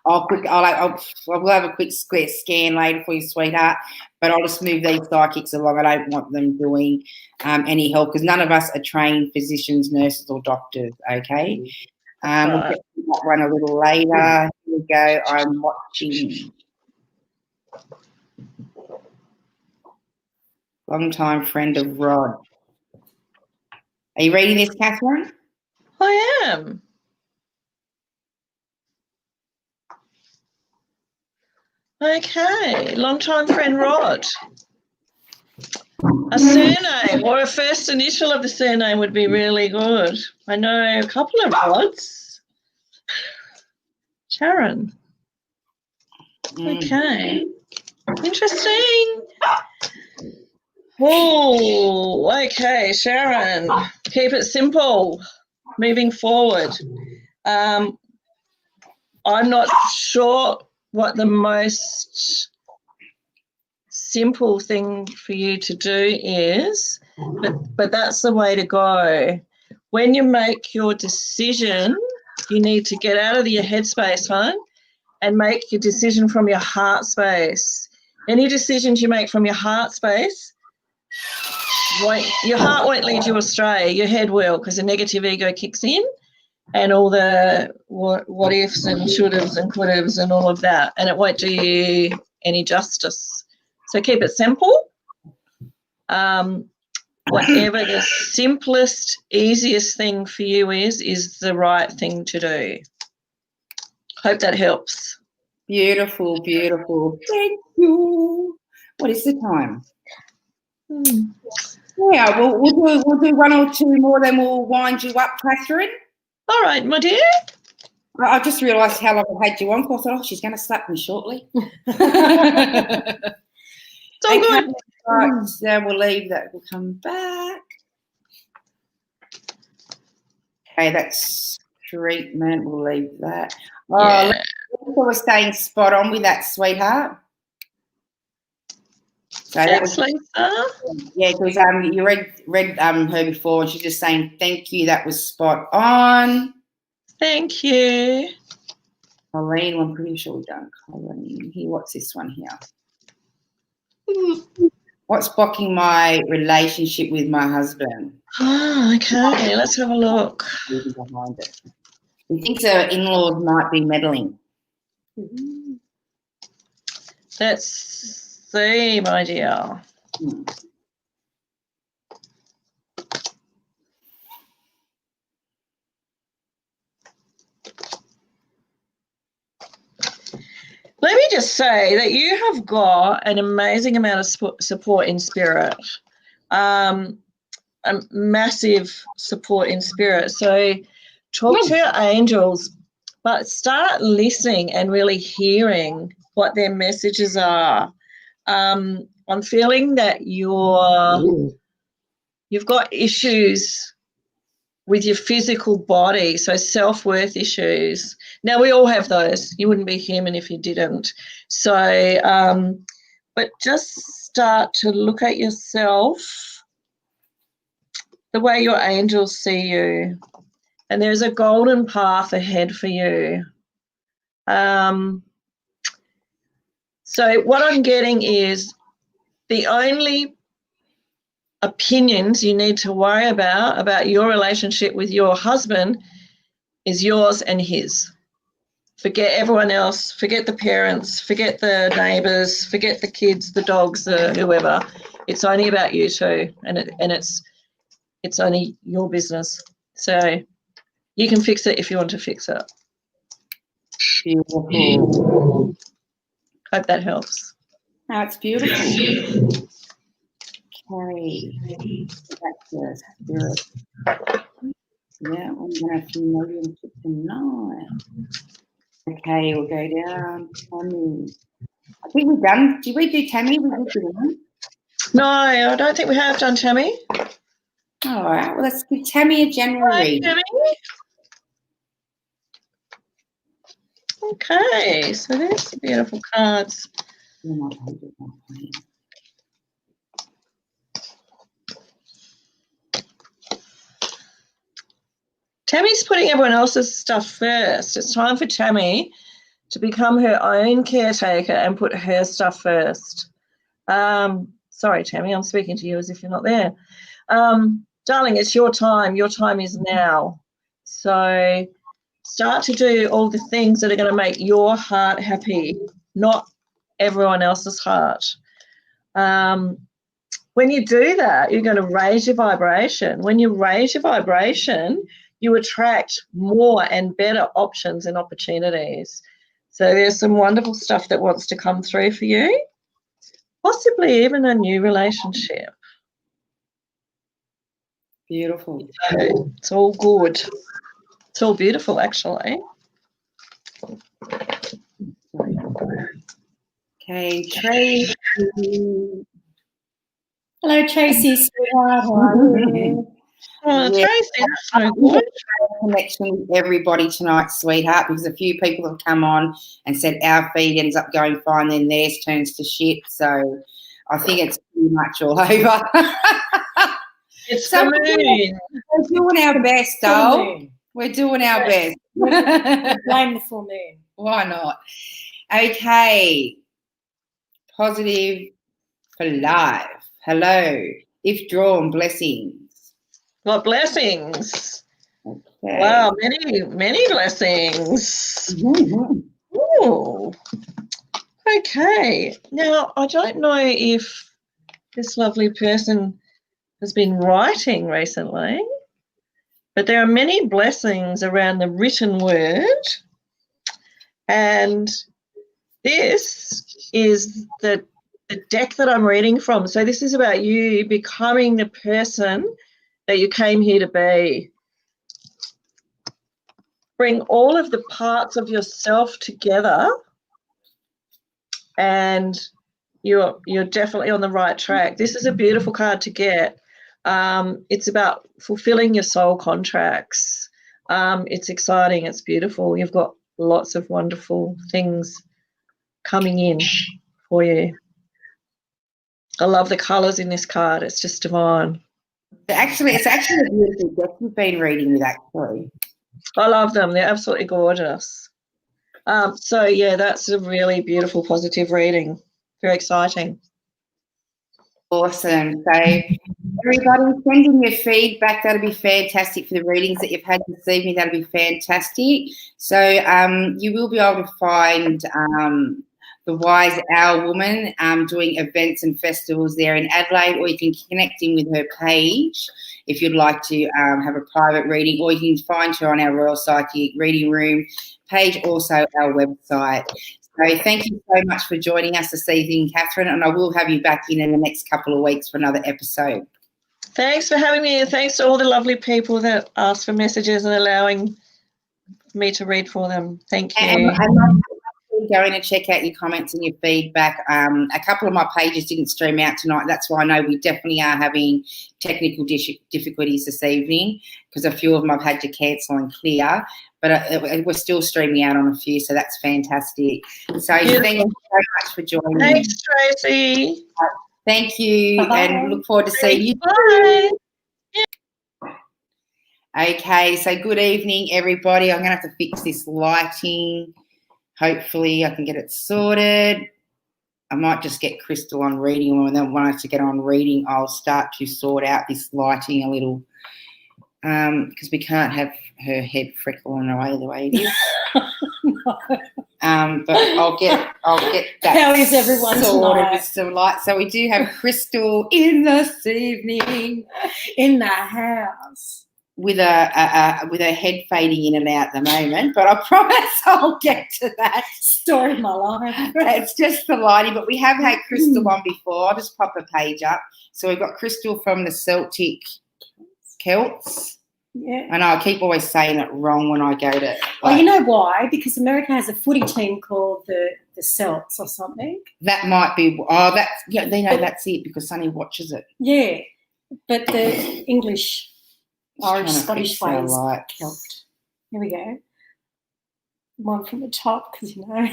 I'll have a quick scan later for you, sweetheart, but I'll just move these psychics along. I don't want them doing any help because none of us are trained physicians, nurses, or doctors, okay? We'll get to that one a little later. Here we go. I'm watching. Long-time friend of Rod. Are you reading this, Catherine? I am. Okay, long-time friend Rod. A surname or a first initial of the surname would be really good. I know a couple of Rods. Sharon. Okay. Interesting. Oh, okay, Sharon. Keep it simple. Moving forward. I'm not sure what the most simple thing for you to do is, but that's the way to go. When you make your decision, you need to get out of your headspace, hon, and make your decision from your heart space. Any decisions you make from your heart space your heart won't lead you astray. Your head will, because the negative ego kicks in, and all the what ifs and should haves and could haves and all of that, and it won't do you any justice. So keep it simple. Whatever the simplest, easiest thing for you is the right thing to do. Hope that helps. Beautiful, beautiful. Thank you. What is the time? Yeah, we'll do one or two more, then we'll wind you up, Catherine. All right, my dear. I just realised how long I've had you on for. I thought, oh, she's going to slap me shortly. So good. Right, then we'll leave that. We'll come back. Okay, that's treatment. We'll leave that. Oh, Yeah. we're staying spot on with that, sweetheart. So Thanks, Lisa. Yeah, because you read her before, and she's just saying thank you. That was spot on. Thank you. Colleen, I'm pretty sure we've done Colleen. Here, what's this one here? What's blocking my relationship with my husband? Oh, okay. Let's have a look. Behind it. He thinks her in-laws might be meddling. Let's see, my dear. Let me just say that you have got an amazing amount of support in spirit, a massive support in spirit. So talk to your angels, but start listening and really hearing what their messages are. I'm feeling that you've got issues with your physical body, so self-worth issues. Now, we all have those. You wouldn't be human if you didn't. So, but just start to look at yourself the way your angels see you. And there's a golden path ahead for you. So what I'm getting is the only opinions you need to worry about your relationship with your husband is yours and his. Forget everyone else, forget the parents, forget the neighbours, forget the kids, the dogs, whoever. It's only about you two, and it's only your business. So you can fix it if you want to fix it. Beautiful. Hope that helps. No, it's beautiful. Okay. That's the spirit. Yeah, I'm going to have to million to tonight. Okay, we'll go down. Tammy. I think we're done. Did we do Tammy? No, I don't think we have done Tammy. All right, well, let's give Tammy a general read. Tammy. Okay, so there's the beautiful cards. Tammy's putting everyone else's stuff first. It's time for Tammy to become her own caretaker and put her stuff first. Sorry, Tammy, I'm speaking to you as if you're not there. Darling, it's your time. Your time is now. So start to do all the things that are going to make your heart happy, not everyone else's heart. When you do that, you're going to raise your vibration. When you raise your vibration, you attract more and better options and opportunities. So there's some wonderful stuff that wants to come through for you, possibly even a new relationship. Beautiful. So it's all good. It's all beautiful, actually. Okay, Tracy. Hello, Tracy. Sweetheart. How are you? Oh, Yeah. Tracy, that's so good. Connection with everybody tonight, sweetheart, because a few people have come on and said our feed ends up going fine, then theirs turns to shit. So I think it's pretty much all over. It's the moon. We're doing our best, doll. We're doing our best. Blame the full moon. Why not? Okay. Positive for life. Hello. If drawn, blessings. What blessings? Okay. Wow, many blessings. Mm-hmm. Ooh. Okay. Now, I don't know if this lovely person has been writing recently, but there are many blessings around the written word. And this is the deck that I'm reading from. So this is about you becoming the person that you came here to be. Bring all of the parts of yourself together, and you're definitely on the right track. This is a beautiful card to get. It's about fulfilling your soul contracts. It's exciting. It's beautiful. You've got lots of wonderful things coming in for you. I love the colours in this card. It's just divine. It's actually a beautiful deck you've been reading with, actually. I love them. They're absolutely gorgeous. So, yeah, that's a really beautiful, positive reading. Very exciting. Awesome. So, everybody, send in your feedback. That'll be fantastic for the readings that you've had this evening. That'll be fantastic. So, you will be able to find the Wise Owl Woman doing events and festivals there in Adelaide, or you can connect in with her page if you'd like to have a private reading, or you can find her on our Royal Psychic Reading Room page, also our website. So thank you so much for joining us this evening, Catherine, and I will have you back in the next couple of weeks for another episode. Thanks for having me, and thanks to all the lovely people that asked for messages and allowing me to read for them. Thank you. And I'm going to check out your comments and your feedback. A couple of my pages didn't stream out tonight. That's why I know we definitely are having technical difficulties this evening, because a few of them I've had to cancel and clear. But we're still streaming out on a few, so that's fantastic. So Beautiful. Thank you so much for joining. Thanks, Tracy. Thank you. Bye. And look forward to seeing you. Bye. Okay, so good evening, everybody. I'm going to have to fix this lighting. Hopefully I can get it sorted. I might just get Crystal on reading, and then when I get on reading, I'll start to sort out this lighting a little, because we can't have her head freckling away the way it is. No. But I'll get that. How is everyone sorted with some light? So we do have Crystal in this evening in the house. With her head fading in and out at the moment, but I promise I'll get to that. Story of my life. It's just the lighting, but we have had Crystal on before. I'll just pop a page up. So we've got Crystal from the Celtic Celts. Yeah. I know I keep always saying it wrong when I go to. Well, you know why? Because America has a footy team called the Celts or something. That might be. Oh, that's that's it, because Sonny watches it. Yeah, but the English. Irish, Scottish ways. Celt. Here we go. One from the top, because there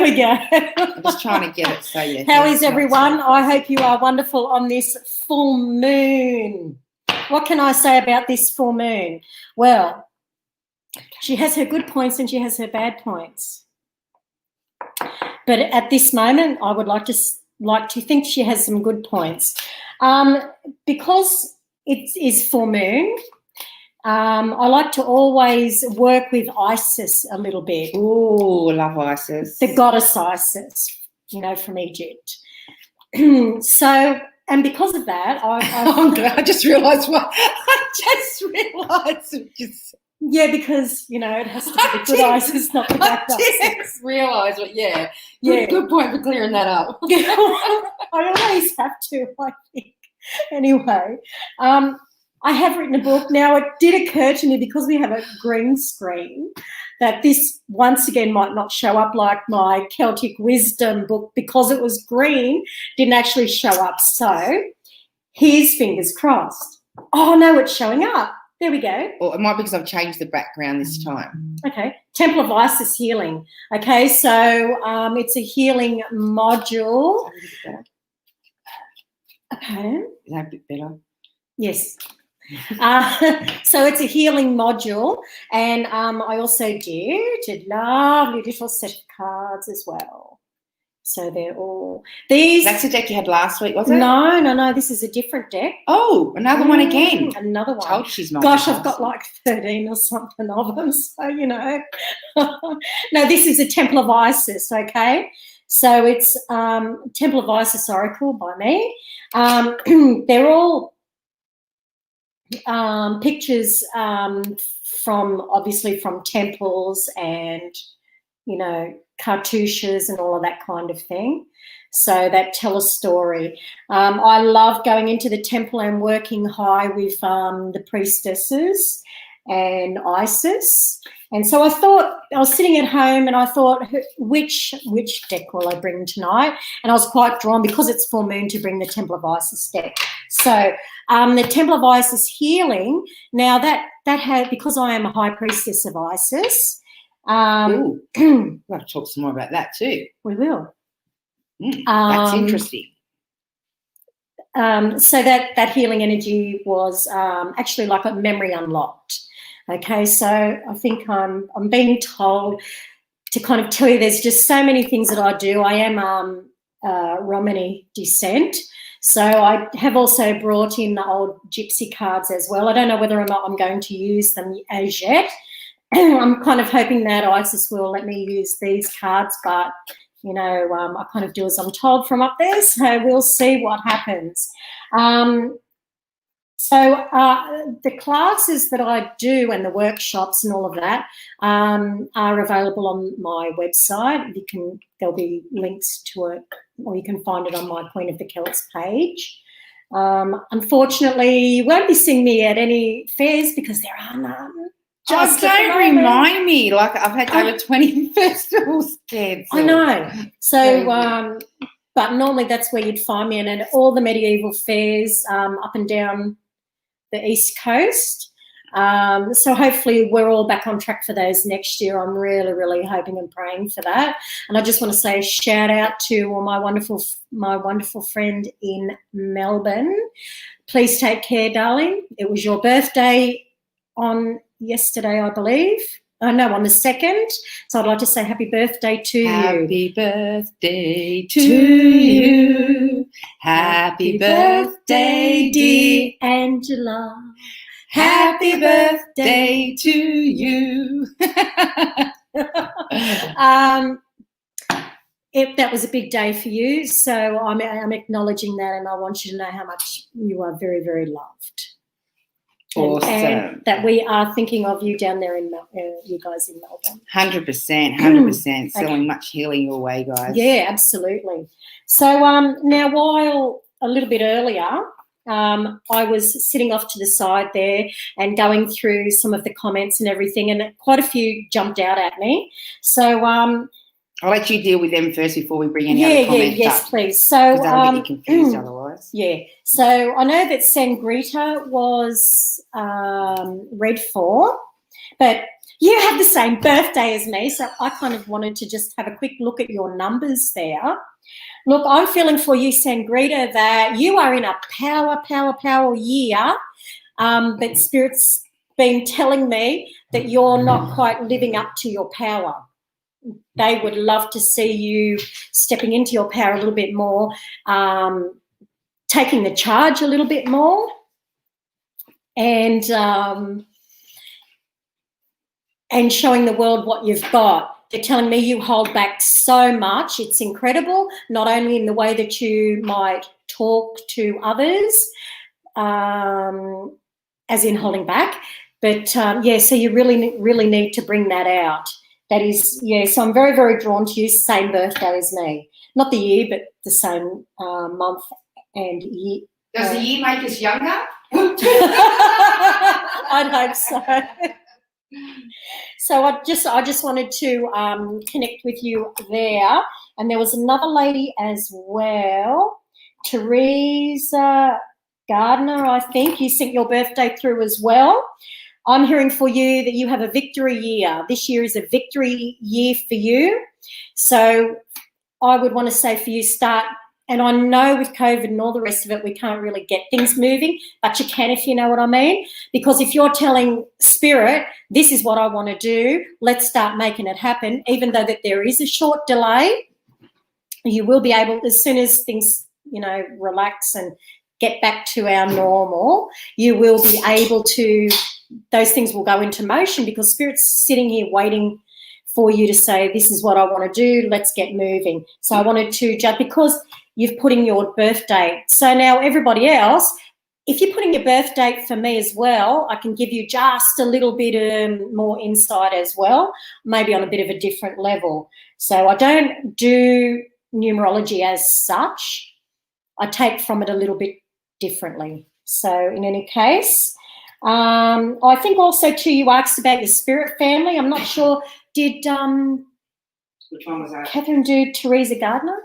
we go. I'm just trying to get it so you. How is everyone? I hope you are wonderful on this full moon. What can I say about this full moon? Well, she has her good points and she has her bad points. But at this moment, I would like to think she has some good points, because it is full moon. I like to always work with Isis a little bit. Oh, love Isis. The goddess Isis, from Egypt. So, and because of that, I just realised what. Yeah, because, it has to be the good Isis, not the bad Isis. I just realised what, yeah. Good point for clearing that up. I always have to, I think. Anyway, I have written a book. Now, it did occur to me, because we have a green screen, that this once again might not show up like my Celtic Wisdom book, because it was green, didn't actually show up. So here's fingers crossed. Oh, no, it's showing up. There we go. Or it might be because I've changed the background this time. Okay. Temple of Isis healing. Okay, so it's a healing module. Okay. Is that a bit better? Yes. So it's a healing module, and I also did lovely little set of cards as well. So they're all these. That's the deck you had last week, wasn't it? No. This is a different deck. Oh, another one again. Another one. Told she's not. Gosh, I've got like 13 or something of them. So, you know. No, this is a Temple of Isis, okay? So it's Temple of Isis Oracle by me. They're all pictures from, obviously, from temples and, you know, cartouches and all of that kind of thing. So that tell a story. I love going into the temple and working high with the priestesses and Isis. And so I thought, I was sitting at home and I thought, which deck will I bring tonight? And I was quite drawn, because it's full moon, to bring the Temple of Isis deck. So the Temple of Isis Healing, now that had, because I am a high priestess of Isis. We'll have to talk some more about that too. We will. That's interesting. So that healing energy was actually like a memory unlocked. Okay, so I think I'm being told to kind of tell you there's just so many things that I do. I am Romani descent, so I have also brought in the old gypsy cards as well. I don't know whether or not I'm going to use them as yet. I'm kind of hoping that Isis will let me use these cards, but, you know, I kind of do as I'm told from up there, so we'll see what happens. So the classes that I do and the workshops and all of that are available on my website. There'll be links to it, or you can find it on my Queen of the Celts page. Unfortunately, you won't be seeing me at any fairs because there are none. Just don't remind me. Like, I've had over 20 festivals cancelled. I know. So, but normally that's where you'd find me, and at all the medieval fairs up and down the East Coast. So hopefully we're all back on track for those next year. I'm really, really hoping and praying for that. And I just want to say a shout out to all my wonderful friend in Melbourne. Please take care, darling. It was your birthday on yesterday, I believe. No, on the 2nd. So I'd like to say happy birthday to you. Happy birthday to you. Happy birthday, dear Angela. Happy birthday to you. That was a big day for you, so I'm acknowledging that, and I want you to know how much you are very, very loved. Awesome. And that we are thinking of you down there in you guys in Melbourne. 100%. Sending much healing your way, guys. Yeah, absolutely. So now, while a little bit earlier, I was sitting off to the side there and going through some of the comments and everything, and quite a few jumped out at me. So I'll let you deal with them first before we bring any other comments yes, up. please. So that'll get you confused otherwise. Yeah. So I know that Sangrita was read for, but you have the same birthday as me, so I kind of wanted to just have a quick look at your numbers there. Look, I'm feeling for you, Sangrita, that you are in a power year, but Spirit's been telling me that you're not quite living up to your power. They would love to see you stepping into your power a little bit more, taking the charge a little bit more, and showing the world what you've got. They're telling me you hold back so much. It's incredible, not only in the way that you might talk to others, as in holding back, but, so you really need to bring that out. That is, so I'm very, very drawn to you, same birthday as me. Not the year, but the same month and year. Does the year make us younger? I'd hope so. So I just wanted to connect with you there. And there was another lady as well, Teresa Gardner, I think. You sent your birthday through as well. I'm hearing for you that you have a victory year. This year is a victory year for you. So I would want to say for you, start, and I know with COVID and all the rest of it, we can't really get things moving, but you can, if you know what I mean. Because if you're telling Spirit, this is what I want to do, let's start making it happen, even though that there is a short delay, you will be able, as soon as things, you know, relax and get back to our normal, you will be able to, those things will go into motion, because Spirit's sitting here waiting for you to say, this is what I want to do, let's get moving. So I wanted to judge, because you've put in your birth date. So now everybody else, if you put in your birth date for me as well, I can give you just a little bit more insight as well, maybe on a bit of a different level. So I don't do numerology as such. I take from it a little bit differently. So in any case, I think also too, you asked about your spirit family. I'm not sure, did which one was that? Catherine do Teresa Gardner?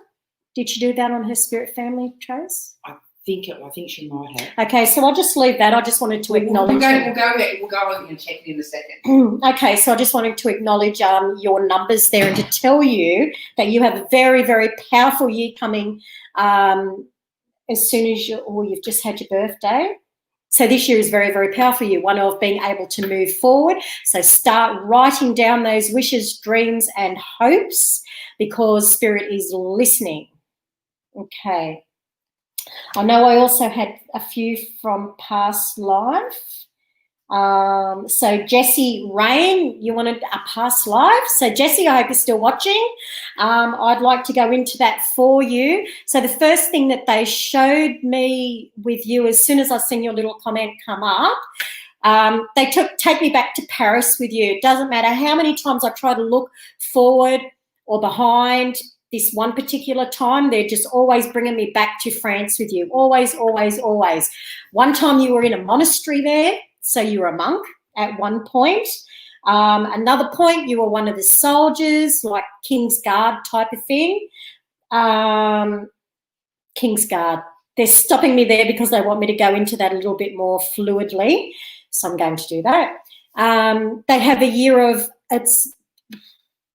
Did she do that on her spirit family, Trace? I think she might have. Okay, so I'll just leave that. I just wanted to acknowledge. We'll go on and check it in a second. Okay, so I just wanted to acknowledge your numbers there, and to tell you that you have a very, very powerful year coming as soon as you've just had your birthday. So this year is very, very powerful for you, one of being able to move forward. So start writing down those wishes, dreams, and hopes, because Spirit is listening. Okay. I know I also had a few from past life. So Jessie Rain, you wanted a past life. So Jessie, I hope you're still watching. I'd like to go into that for you. So the first thing that they showed me with you, as soon as I seen your little comment come up, they take me back to Paris with you. It doesn't matter how many times I try to look forward or behind this one particular time, they're just always bringing me back to France with you. Always, always, always. One time you were in a monastery there, so you were a monk at one point. Another point, you were one of the soldiers, like King's Guard type of thing. King's Guard. They're stopping me there because they want me to go into that a little bit more fluidly, so I'm going to do that. They have a year of,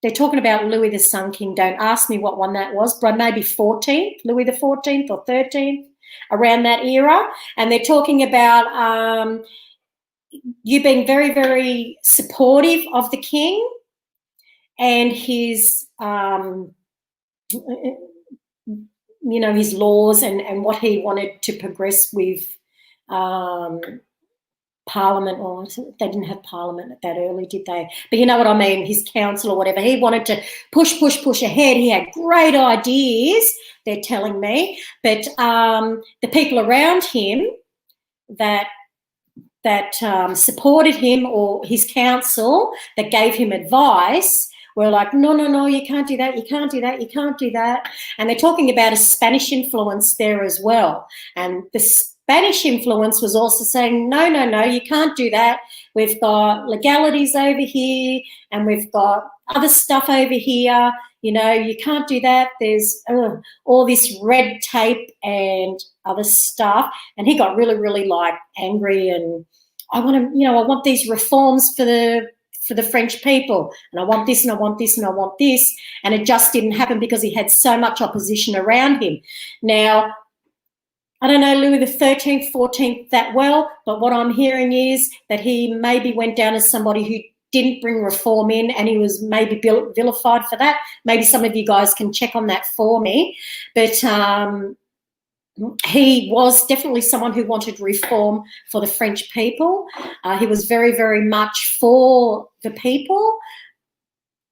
they're talking about Louis the Sun King. Don't ask me what one that was, but maybe 14th, Louis the 14th or 13th, around that era. And they're talking about you being very, very supportive of the king and his, you know, his laws and what he wanted to progress with Parliament. Or they didn't have Parliament that early, did they? But you know what I mean, his council or whatever. He wanted to push ahead. He had great ideas, they're telling me. But the people around him that supported him, or his council that gave him advice, were like, no, you can't do that, you can't do that, you can't do that. And they're talking about a Spanish influence there as well. And the Spanish influence was also saying, no, you can't do that. We've got legalities over here and we've got other stuff over here. You know, you can't do that. There's all this red tape and other stuff. And he got really, really like angry, and I want these reforms for the French people, and I want this and I want this and I want this. And it just didn't happen because he had so much opposition around him. Now, I don't know Louis the 13th, 14th that well, but what I'm hearing is that he maybe went down as somebody who didn't bring reform in, and he was maybe vilified for that. Maybe some of you guys can check on that for me. But he was definitely someone who wanted reform for the French people. He was very, very much for the people,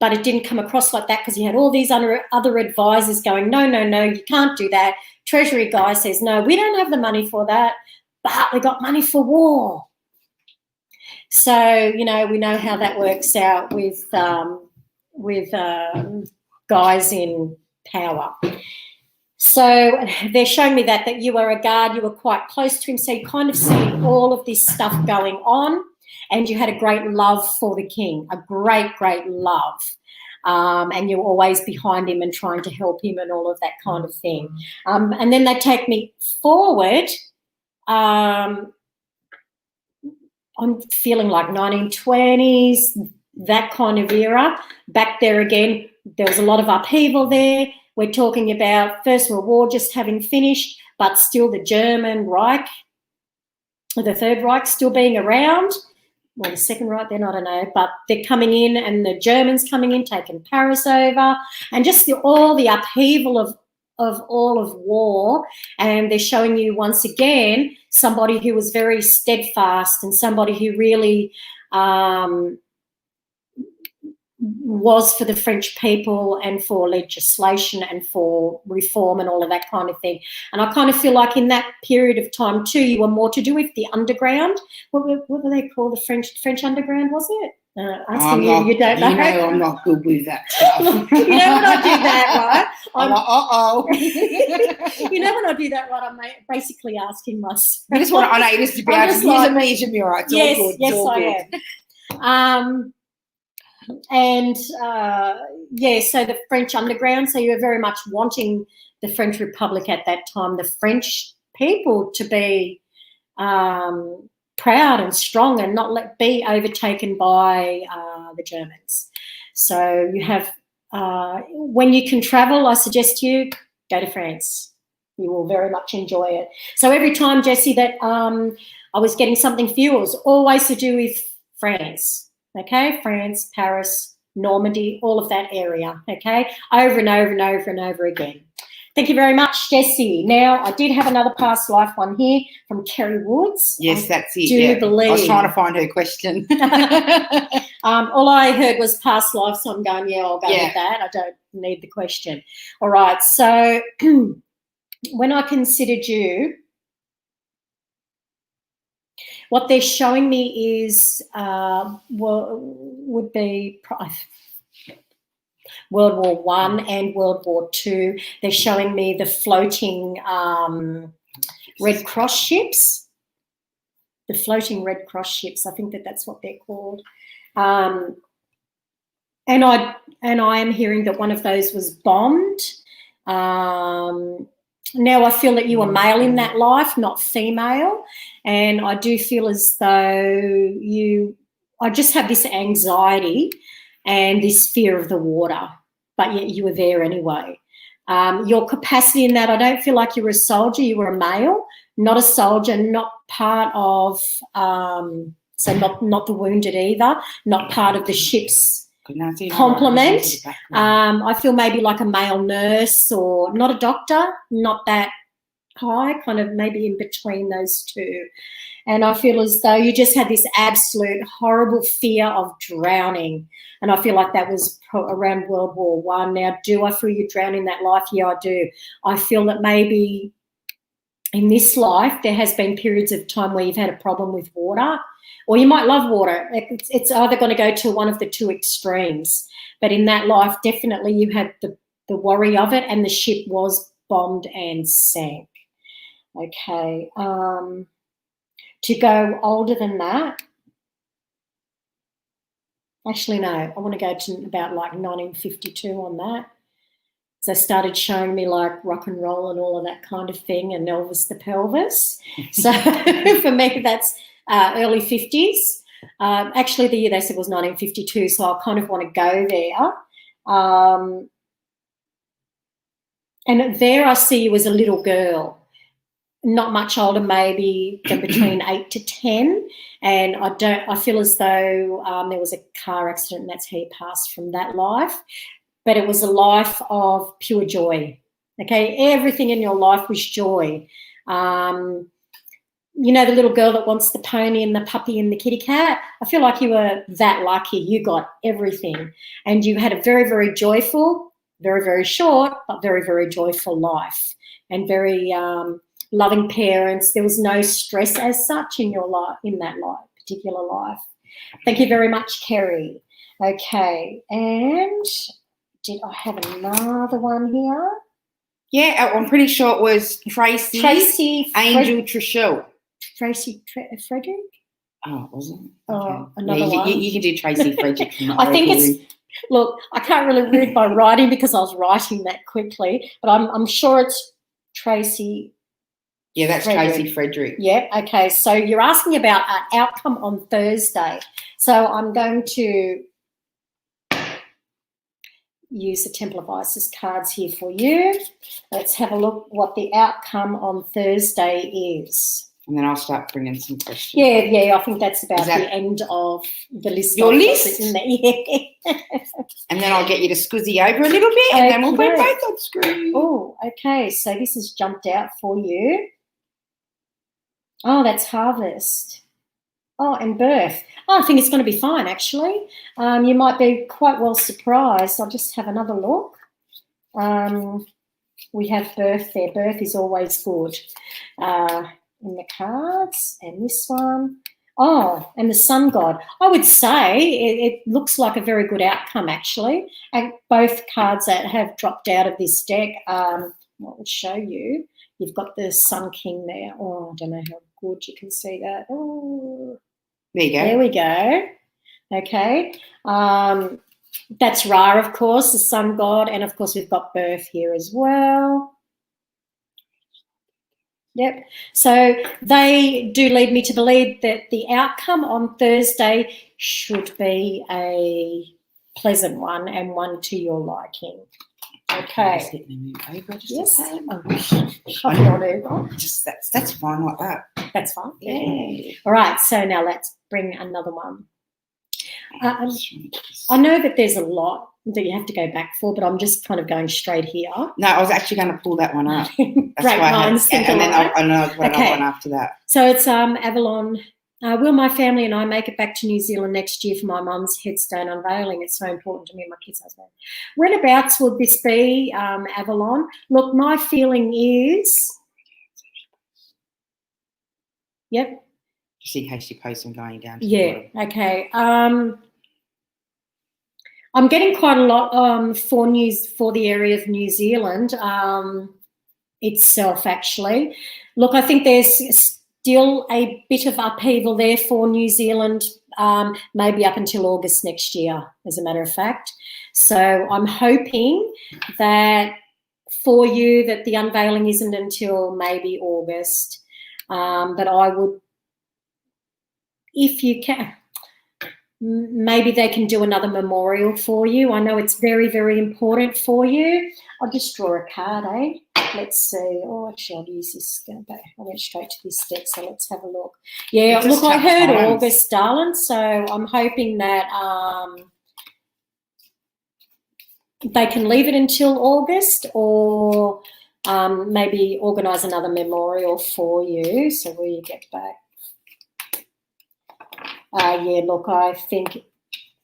but it didn't come across like that because he had all these other advisors going, no, you can't do that. Treasury guy says, no, we don't have the money for that, but we got money for war. So, you know, we know how that works out with guys in power. So they're showing me that you were a guard, you were quite close to him, so you kind of see all of this stuff going on, and you had a great love for the king, a great, great love. And you were always behind him and trying to help him and all of that kind of thing. And then they take me forward. I'm feeling like 1920s, that kind of era. Back there again, there was a lot of upheaval there. We're talking about First World War just having finished, but still the German Reich, the Third Reich still being around. the second right then, I don't know, but they're coming in, and the Germans coming in, taking Paris over, and just all the upheaval of all of war. And they're showing you once again somebody who was very steadfast and somebody who really was for the French people and for legislation and for reform and all of that kind of thing. And I kind of feel like in that period of time too, you were more to do with the underground. What were they called? The French underground, was it? Asking you don't know. You know I'm not good with that stuff. Look, you know when I do that, right? I'm like, uh-oh. You know when I do that, right? I'm basically asking myself. You just want to, I know, you just to be able to use a measure mirror. It's yes, all good. Yes, all I good. am. And so the French underground, so you were very much wanting the French Republic at that time, the French people to be proud and strong and not be overtaken by the Germans. So you have, when you can travel, I suggest you go to France. You will very much enjoy it. So every time, Jessie, that I was getting something for you, it was always to do with France. Okay, France, Paris, Normandy, all of that area, okay, over and over and over and over again. Thank you very much, Jessie. Now, I did have another past life one here from Kerry Woods. Yes, that's it. Believe. I was trying to find her question. All I heard was past life, so I'm going, I'll go with that. I don't need the question. All right, so when I considered you, what they're showing me is would be World War I and World War II. They're showing me the floating Red Cross ships. The floating Red Cross ships. I think that's what they're called. And I am hearing that one of those was bombed. Now I feel that you were male in that life, not female, and I do feel as though I just have this anxiety and this fear of the water, but yet you were there anyway. Your capacity in that, I don't feel like you were a soldier, you were a male, not a soldier, not part of, so not the wounded either, not part of the ship's complement. I feel maybe like a male nurse or not a doctor, not that high, kind of maybe in between those two. And I feel as though you just had this absolute horrible fear of drowning. And I feel like that was around World War I. Now, do I feel you drown in that life? Yeah, I do. I feel that maybe in this life there has been periods of time where you've had a problem with water, or you might love water. It's either going to go to one of the two extremes. But in that life, definitely you had the worry of it, and the ship was bombed and sank. Okay. To go older than that, actually, no, I want to go to about like 1952 on that. So they started showing me like rock and roll and all of that kind of thing, and Elvis the Pelvis. So for me, that's early 50s. Actually, the year they said was 1952, so I kind of want to go there. And there I see you as a little girl, not much older, maybe than between 8 to 10. And I feel as though there was a car accident, and that's how you passed from that life. But it was a life of pure joy. Okay, everything in your life was joy. You know, the little girl that wants the pony and the puppy and the kitty cat? I feel like you were that lucky. You got everything. And you had a very, very joyful, very, very short, but very, very joyful life. And very loving parents. There was no stress as such in your life, in that life, particular life. Thank you very much, Kerry. Okay, and did I have another one here? Yeah, I'm pretty sure it was Tracy Angel TraShell. Tracy Frederick? Oh, it wasn't? Oh, another one. You can do Tracy Frederick. I think it's, look, I can't really read my writing because I was writing that quickly, but I'm sure it's Tracy. Yeah, that's Frederick. Tracy Frederick. Yeah, okay. So you're asking about an outcome on Thursday. So I'm going to use the Temple of Isis cards here for you. Let's have a look what the outcome on Thursday is. And then I'll start bringing some questions. Yeah, I think that's about the end of the list. Your list? Yeah. And then I'll get you to scuzzy over a little bit, and then we'll put both on screen. Oh, okay. So this has jumped out for you. Oh, that's harvest. Oh, and birth. Oh, I think it's going to be fine, actually. You might be quite well surprised. I'll just have another look. We have birth there. Birth is always good. In the cards, and this one. Oh, and the sun god. I would say it looks like a very good outcome, actually. And both cards that have dropped out of this deck, what would show you, you've got the Sun King there. Oh, I don't know how good you can see that. Oh, there you go. There we go. Okay. That's Ra, of course, the sun god, and of course we've got birth here as well. Yep. So they do lead me to believe that the outcome on Thursday should be a pleasant one and one to your liking. Okay. Yes. That's fine like that. That's fine. Yeah. All right. So now let's bring another one. I know that there's a lot that you have to go back for, but I'm just kind of going straight here. No, I was actually going to pull that one up. Great minds think alike. And then I've got another one after that. So it's Avalon. Will my family and I make it back to New Zealand next year for my mum's headstone unveiling? It's so important to me and my kids' husband. Whereabouts would this be, Avalon? Look, my feeling is... Yep. Just in case you post them going down to the bottom. Okay. I'm getting quite a lot for the area of New Zealand itself, actually. Look, I think there's still a bit of upheaval there for New Zealand, maybe up until August next year, as a matter of fact. So I'm hoping that for you that the unveiling isn't until maybe August. But I would, if you can, maybe they can do another memorial for you. I know it's very, very important for you. I'll just draw a card, eh? Let's see. Oh, actually, I'll use this. I went straight to this deck, so let's have a look. Yeah, look, I heard August, darling, so I'm hoping that they can leave it until August, or maybe organise another memorial for you. So will you get back? Yeah, look, I think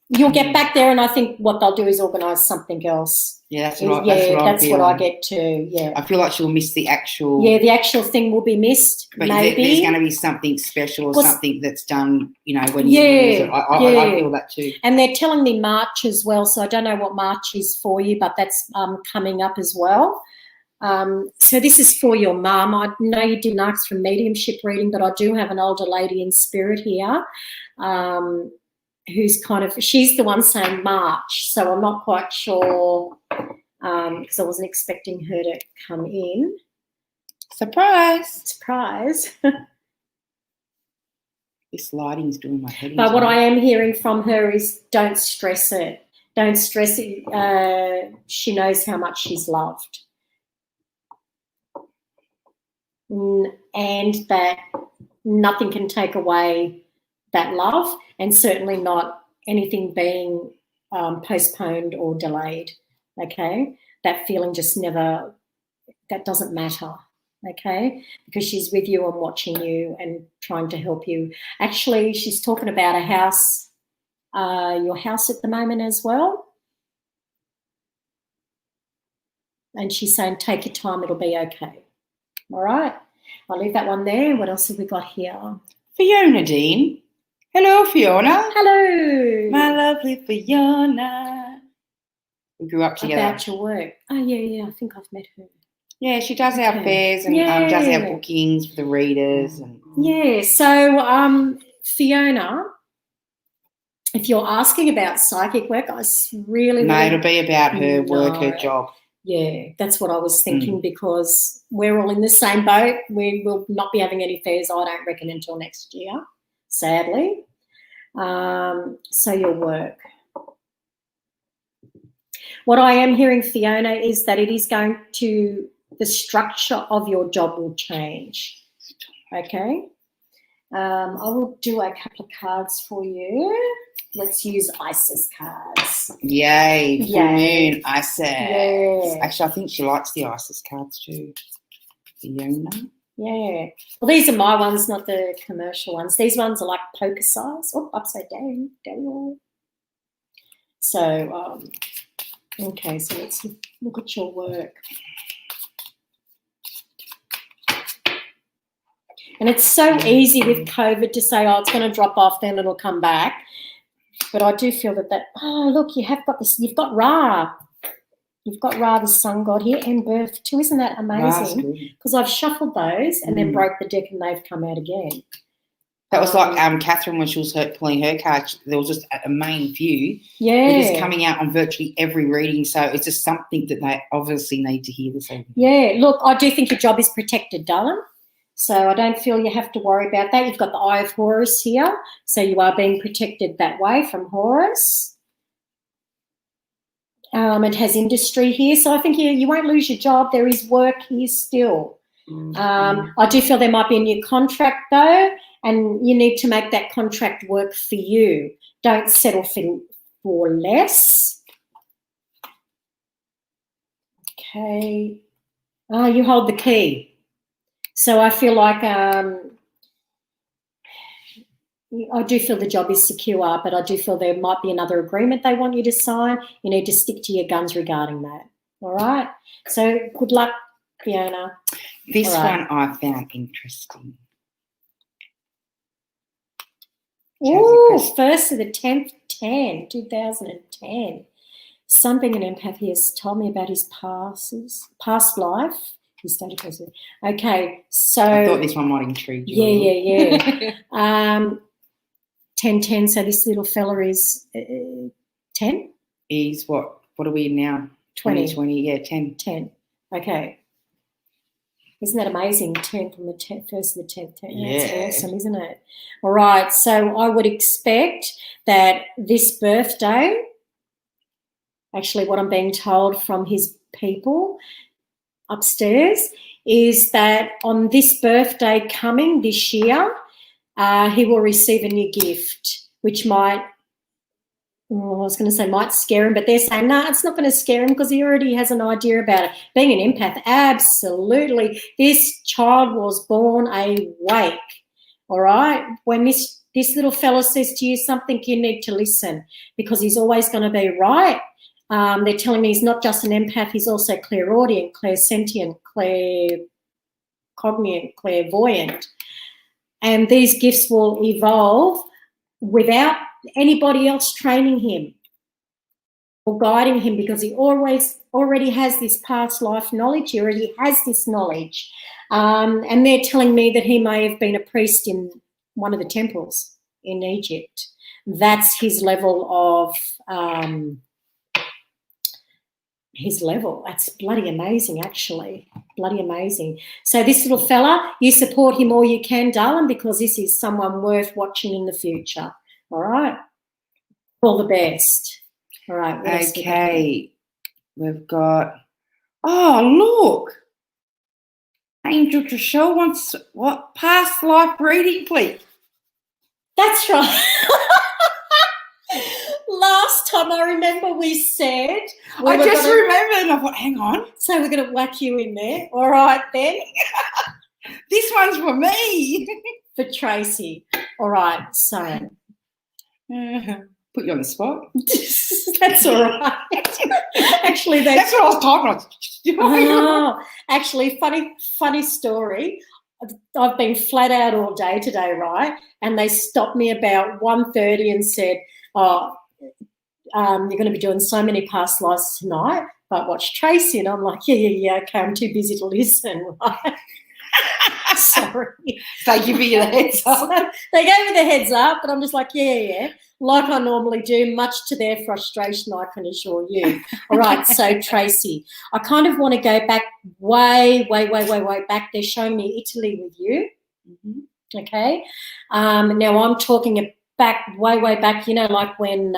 you'll get back there, and I think what they'll do is organise something else. Yeah, that's what I get too. Yeah, I feel like she'll miss the actual. Yeah, the actual thing will be missed. But maybe there's going to be something special or something that's done. You know, when you use it. I feel that too. And they're telling me March as well, so I don't know what March is for you, but that's coming up as well. So this is for your mum. I know you didn't ask for mediumship reading, but I do have an older lady in spirit here who's kind of, she's the one saying March, so I'm not quite sure because I wasn't expecting her to come in. Surprise. This lighting's doing my head in. But what I am hearing from her is don't stress it. Don't stress it. She knows how much she's loved. And that nothing can take away that love, and certainly not anything being postponed or delayed, okay? That feeling just never, that doesn't matter, okay? Because she's with you and watching you and trying to help you. Actually, she's talking about a house, your house at the moment as well. And she's saying, take your time, it'll be okay. All right, I'll leave that one there. What else have we got here? Fiona Dean. Hello, Fiona. Hello. My lovely Fiona. We grew up together. About your work. Oh, yeah, I think I've met her. Yeah, she does our fairs and does our bookings for the readers. And yeah, so Fiona, if you're asking about psychic work, I really... No, it'll be about her work, her job. Yeah, that's what I was thinking because we're all in the same boat. We will not be having any fairs, I don't reckon, until next year, sadly. So your work. What I am hearing, Fiona, is that it is going to, the structure of your job will change, okay? I will do a couple of cards for you. Let's use Isis cards. Yay, full Yay. moon, Isis. Yeah. Actually, I think she likes the Isis cards too. Fiona. Yeah. Well, these are my ones, not the commercial ones. These ones are like poker size. Oh, upside down. So, okay, so let's look at your work. And it's so easy with COVID to say, oh, it's going to drop off, then it'll come back. But I do feel that, oh, look, you have got this, you've got Ra. You've got Ra, the sun god here, and birth too. Isn't that amazing? Because I've shuffled those and then broke the deck and they've come out again. That was like Catherine when she was pulling her cards. There was just a main few. Yeah. It is coming out on virtually every reading. So it's just something that they obviously need to hear this evening. Yeah. Look, I do think your job is protected, darling. So I don't feel you have to worry about that. You've got the Eye of Horus here. So you are being protected that way from Horus. It has industry here. So I think you won't lose your job. There is work here still. I do feel there might be a new contract though, and you need to make that contract work for you. Don't settle for less. Okay. Oh, you hold the key. So I feel like I do feel the job is secure, but I do feel there might be another agreement they want you to sign. You need to stick to your guns regarding that. All right? So good luck, Fiona. This one I found interesting. Ooh, 1st of the 10th, 2010. Sun being an empath, he has told me about his past life. Okay, so I thought this one might intrigue you. Yeah. 10. So this little fella is 10. He's what are we now? 2020. Yeah, 10. 10. Okay. Isn't that amazing? 10th on the 1st of the 10th. That's awesome, isn't it? All right. So I would expect that this birthday, actually what I'm being told from his people upstairs is that on this birthday coming this year, he will receive a new gift, which might scare him, but they're saying, no, it's not going to scare him because he already has an idea about it. Being an empath, absolutely. This child was born awake, all right? When this little fella says to you something, you need to listen because he's always going to be right. They're telling me he's not just an empath, he's also clairaudient, clairsentient, claircognient, clairvoyant. And these gifts will evolve without anybody else training him or guiding him because he already has this past life knowledge. He already has this knowledge. And they're telling me that he may have been a priest in one of the temples in Egypt. That's his level of... That's bloody amazing, actually. Bloody amazing. So this little fella, you support him all you can, darling, because this is someone worth watching in the future. All right? All the best. All right. Okay. We've got... Oh, look. Angel TraShell wants what? Past life reading, please. That's right. Last time I remember we said... I just remembered and I thought, hang on. So we're going to whack you in there. All right, then. This one's for me. For Tracy. All right, so... Put you on the spot. That's all right. Actually, that's what I was talking about. Actually, funny story. I've been flat out all day today, right? And they stopped me about 1:30 and said, you're going to be doing so many past lives tonight, but watch Tracy. And I'm like, yeah, okay, I'm too busy to listen, right? Sorry. They give you the heads up. So they gave me the heads up, but I'm just like, yeah, like I normally do, much to their frustration, I can assure you. All right, so Tracy, I kind of want to go back way back. They're showing me Italy with you, okay? Now I'm talking back, way back, like when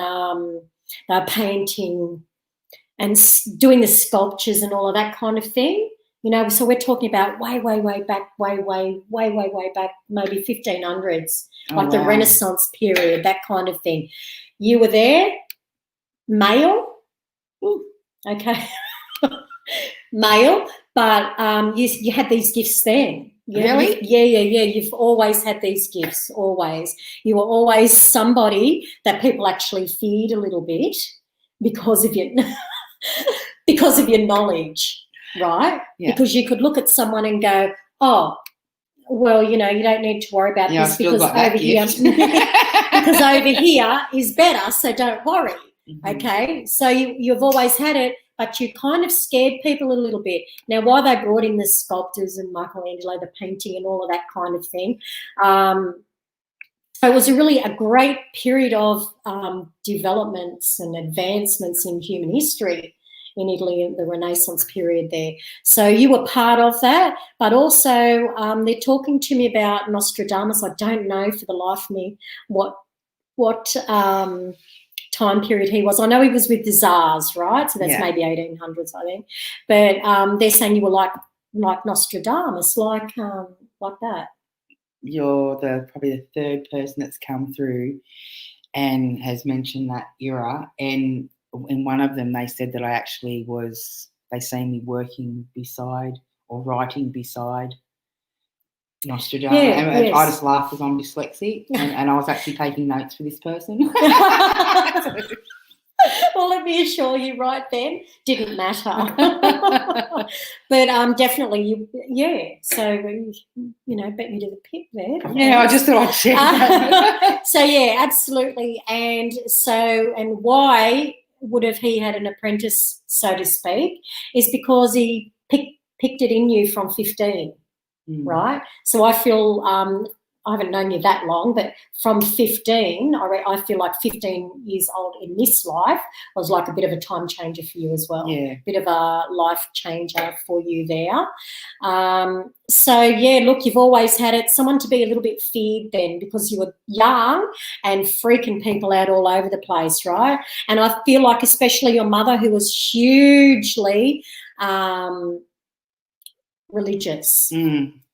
they're painting and doing the sculptures and all of that kind of thing, You know, so we're talking about way back, way back, maybe 1500s, like the Renaissance period, that kind of thing. You were there, male, okay, male, but you had these gifts then. Really? Yeah. You've always had these gifts, always. You were always somebody that people actually feared a little bit because of your knowledge, right? Yeah. Because you could look at someone and go, oh, well, you know, you don't need to worry about this because over here, because over here is better, so don't worry. Okay, so you've always had it, but you kind of scared people a little bit. Now, why they brought in the sculptors and Michelangelo, the painting and all of that kind of thing, it was a great period of developments and advancements in human history in Italy in the Renaissance period there. So you were part of that, but also they're talking to me about Nostradamus. I don't know for the life of me what time period he was. I know he was with the Tsars, right? So that's maybe 1800s, I think. But they're saying you were like Nostradamus, like that. You're probably the third person that's come through and has mentioned that era. And in one of them, they said that I actually they seen me working beside or writing beside Nostradamus. And I just laughed because I'm dyslexic and I was actually taking notes for this person. Well, let me assure you right then, didn't matter. But definitely, so, you know, bet me to the pit there. Yeah, I just thought I'd check. So, yeah, absolutely. And why would have he had an apprentice, so to speak, is because he picked it in you from 15, right? So I feel I haven't known you that long, but from 15, I feel like 15 years old in this life was like a bit of a time changer for you as well. Yeah. Bit of a life changer for you there. So, yeah, look, you've always had it. Someone to be a little bit feared then because you were young and freaking people out all over the place, right? And I feel like especially your mother, who was hugely religious,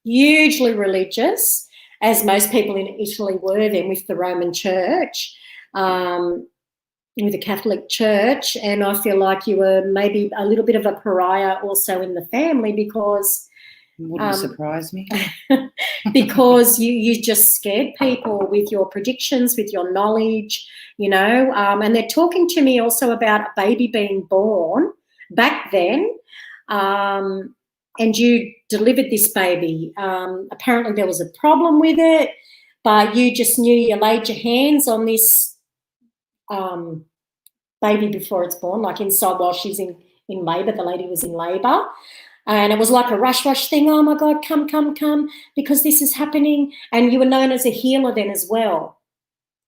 hugely religious, as most people in Italy were then with the Roman Church, with the Catholic Church. And I feel like you were maybe a little bit of a pariah also in the family because... Wouldn't surprise me. Because you just scared people with your predictions, with your knowledge, you know. And they're talking to me also about a baby being born back then. And you delivered this baby. Apparently there was a problem with it, but you just knew you laid your hands on this baby before it's born, like inside while she's in labour. The lady was in labour. And it was like a rush thing. Oh, my God, come, because this is happening. And you were known as a healer then as well.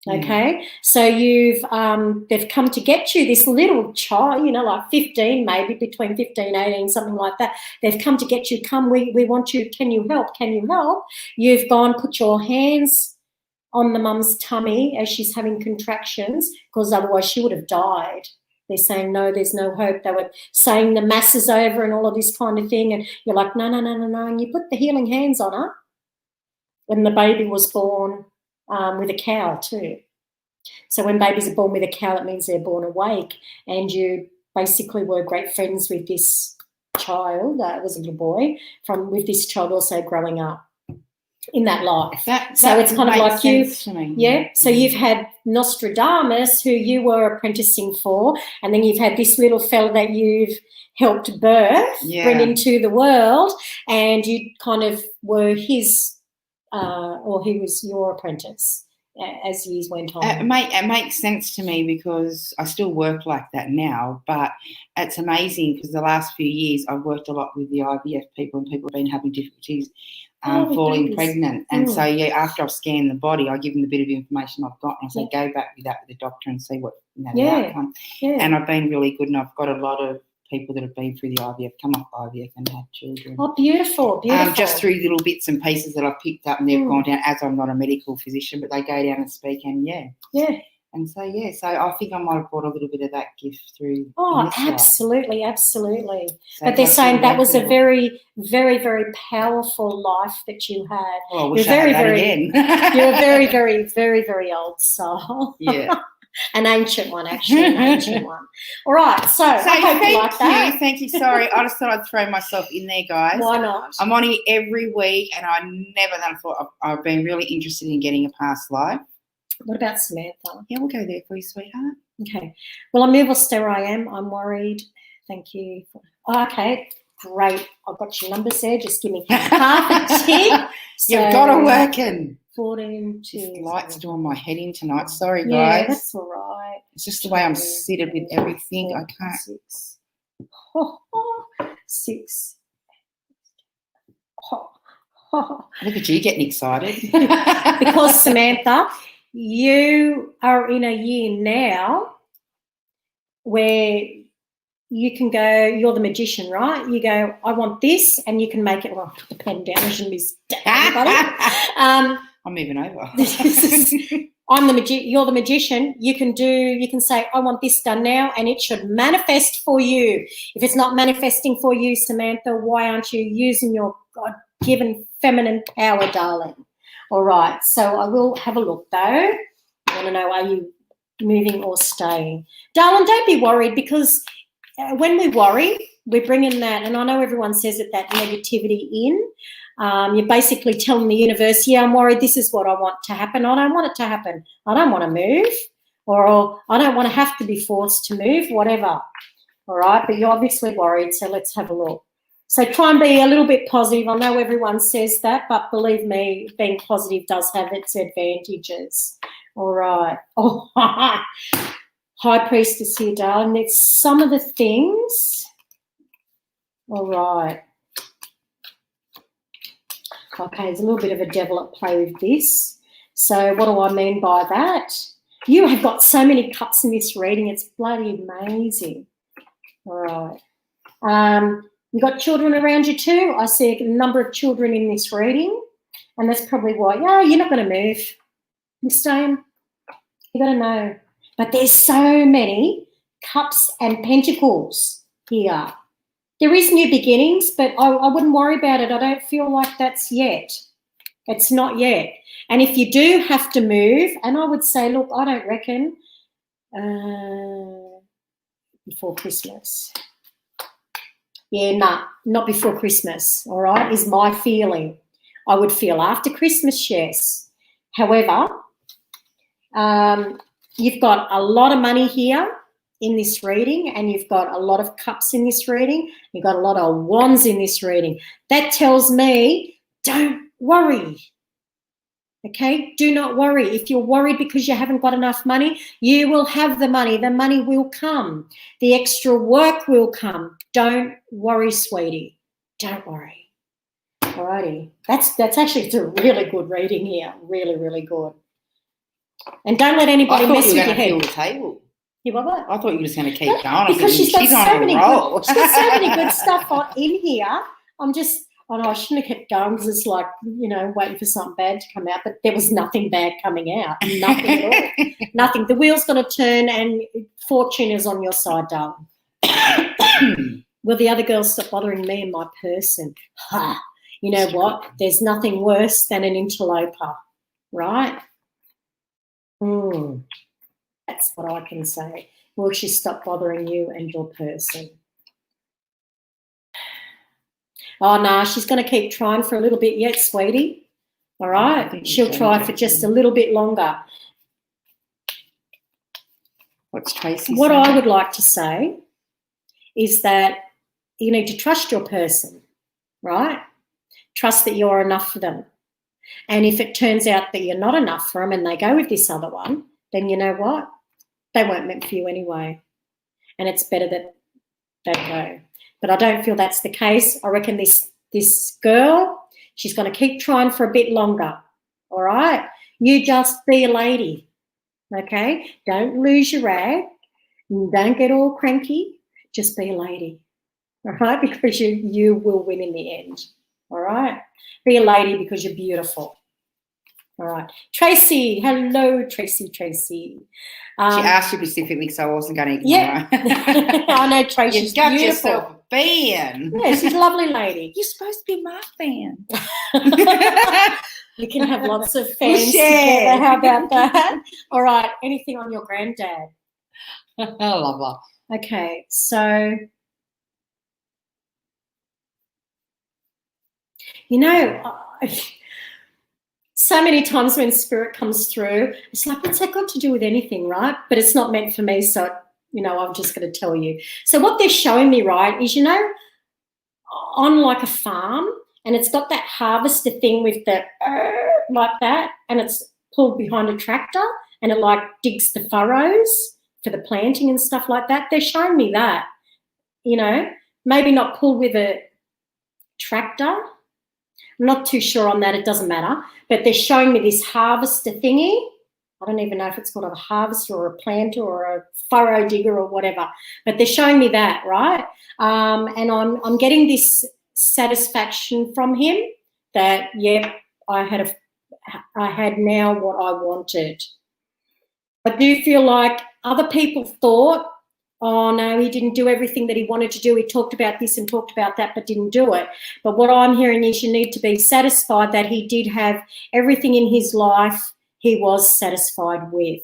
Okay, so they've come to get you, this little child, you know, like 15, maybe between 15, 18, something like that. They've come to get you. Come, we want you. Can you help? You've gone, put your hands on the mum's tummy as she's having contractions, because otherwise she would have died. They're saying, no, there's no hope. They were saying the masses over and all of this kind of thing. And you're like, no. And you put the healing hands on her. And the baby was born with a cow too. So when babies are born with a cow, it means they're born awake. And you basically were great friends with this child. It was a little boy with this child also growing up in that life. So it's kind of like you, So you've had Nostradamus, who you were apprenticing for, and then you've had this little fella that you've helped birth, bring into the world, and you kind of were his, or he was your apprentice as years went on. It makes sense to me because I still work like that now, but it's amazing because the last few years I've worked a lot with the IVF people, and people have been having difficulties falling pregnant. And so, after I've scanned the body, I give them the bit of information I've got and I say, go back with that with the doctor and see what the outcome. And I've been really good, and I've got a lot of people that have been through the IVF, come off IVF and had children. Oh, beautiful. Just through little bits and pieces that I've picked up, and they've gone down, as I'm not a medical physician, but they go down and speak, and And so, yeah, so I think I might have brought a little bit of that gift through. Oh, in this life. absolutely, absolutely. So but they're saying that was a it. very, very, very powerful life that you had. Well, I wish I had that again. You're a very, very, very, very old soul. Yeah. An ancient one, actually, an ancient one. All right, so I hope you like that. Thank you. Sorry, I just thought I'd throw myself in there, guys. Why not? I'm on here every week, and I never thought I've been really interested in getting a past life. What about Samantha? Yeah, we'll go there for you, sweetheart. Okay. Well, I'm nervous. There I am. I'm worried. Thank you. Okay, great. I've got your numbers there. Just give me half a tip. So, you've got to work in. 14, 2. This light's doing my head in tonight. Sorry, guys. Yeah, that's all right. It's just the way I'm seated with everything. I can't. 6. 6. Look at you getting excited. Because, Samantha, you are in a year now where you can go, you're the magician, right? You go, I want this, and you can make it. Well, put the pen down. I shouldn't be everybody. I'm moving over. You're the magician. You can say, I want this done now, and it should manifest for you. If it's not manifesting for you, Samantha, why aren't you using your God-given feminine power, darling? All right, so I will have a look, though. I want to know, are you moving or staying? Darling, don't be worried, because when we worry, we're bringing that, and I know everyone says it, that negativity in. You're basically telling the universe, yeah, I'm worried, this is what I want to happen. I don't want it to happen. I don't want to move, or I don't want to have to be forced to move, whatever. All right, but you're obviously worried, so let's have a look. So try and be a little bit positive. I know everyone says that, but believe me, being positive does have its advantages. All right. Oh, High Priestess here, darling. It's some of the things. All right. Okay, there's a little bit of a devil at play with this. So what do I mean by that? You have got so many cups in this reading. It's bloody amazing. All right. You got children around you too. I see a number of children in this reading, and that's probably why. Yeah, you're not going to move. You're staying. You got to know. But there's so many cups and pentacles here. There is new beginnings, but I wouldn't worry about it. I don't feel like that's yet. It's not yet. And if you do have to move, and I would say, look, I don't reckon before Christmas. Yeah, not before Christmas, all right, is my feeling. I would feel after Christmas, yes. However, you've got a lot of money here in this reading, and you've got a lot of cups in this reading. You've got a lot of wands in this reading. That tells me don't worry, okay? Do not worry. If you're worried because you haven't got enough money, you will have the money. The money will come. The extra work will come. Don't worry, sweetie. Don't worry. All righty. That's actually, it's a really good reading here. Really, really good. And don't let anybody mess with your head. Fill the table. You what? I thought you were just going to keep going. Because she's got so many good, she's got so many good stuff in here. I'm just, I know I shouldn't have kept going because it's like, you know, waiting for something bad to come out, but there was nothing bad coming out. Nothing at all. Nothing. The wheel's going to turn and fortune is on your side, darling. Will the other girls stop bothering me and my person? Ha! You know what? There's nothing worse than an interloper, right? That's what I can say. Will she stop bothering you and your person? Oh, no, she's going to keep trying for a little bit yet, sweetie. All right? She'll try for just a little bit longer. What's Tracy What saying? I would like to say is that you need to trust your person, right? Trust that you're enough for them. And if it turns out that you're not enough for them and they go with this other one, then you know what? They weren't meant for you anyway. And it's better that they go. But I don't feel that's the case. I reckon this girl, she's going to keep trying for a bit longer, all right? You just be a lady, okay? Don't lose your rag. Don't get all cranky. Just be a lady, all right? Because you will win in the end, all right? Be a lady because you're beautiful. All right. Tracy. Hello, Tracy. She asked you specifically, so I wasn't going to ignore her. I know Tracy's You've got beautiful. yourself a fan. Yeah, she's a lovely lady. You're supposed to be my fan. We can have lots of fans together. How about that? All right. Anything on your granddad? I love her. Okay. So, you know, so many times when spirit comes through, it's like, what's that got to do with anything, right? But it's not meant for me, so, you know, I'm just going to tell you. So what they're showing me, right, is, you know, on like a farm, and it's got that harvester thing with the like that, and it's pulled behind a tractor, and it like digs the furrows for the planting and stuff like that. They're showing me that, you know, maybe not pulled with a tractor. I'm not too sure on that. It doesn't matter. But they're showing me this harvester thingy. I don't even know if it's called a harvester or a planter or a furrow digger or whatever. But they're showing me that, right? And I'm getting this satisfaction from him that, yep, I had now what I wanted. I do feel like other people thought, oh, no, he didn't do everything that he wanted to do. He talked about this and talked about that, but didn't do it. But what I'm hearing is you need to be satisfied that he did have everything in his life he was satisfied with.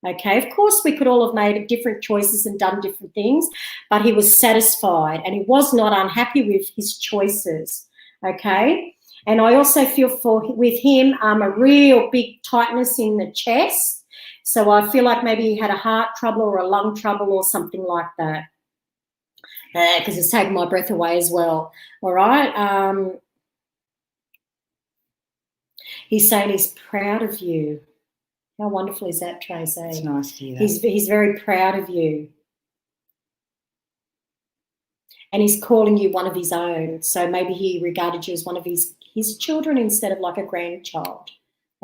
Okay, of course, we could all have made different choices and done different things, but he was satisfied and he was not unhappy with his choices. Okay, and I also feel with him a real big tightness in the chest. So I feel like maybe he had a heart trouble or a lung trouble or something like that, because it's taken my breath away as well. All right. He's saying he's proud of you. How wonderful is that, Tracy? It's nice to hear that. He's very proud of you. And he's calling you one of his own. So maybe he regarded you as one of his children instead of like a grandchild.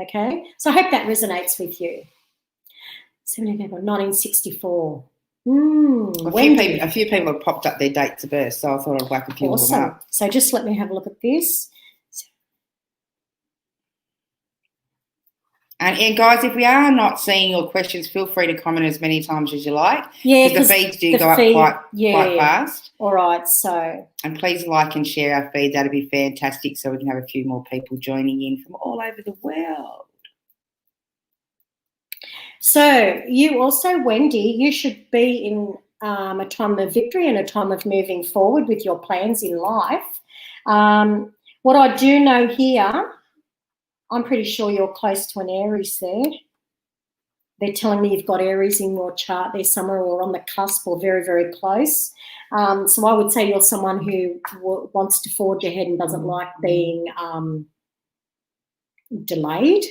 Okay? So I hope that resonates with you. 1964. A few people have popped up their dates of birth, so I thought I'd whack a few of them up. So just let me have a look at this. And guys, if we are not seeing your questions, feel free to comment as many times as you like. Yeah, because the feeds do go up quite fast. All right, so. And please like and share our feed. That'd be fantastic, so we can have a few more people joining in from all over the world. So you also, Wendy, you should be in a time of victory and a time of moving forward with your plans in life. What I do know here, I'm pretty sure you're close to an Aries there. They're telling me you've got Aries in your chart there somewhere or on the cusp or very, very close. So I would say you're someone who wants to forge ahead and doesn't like being delayed.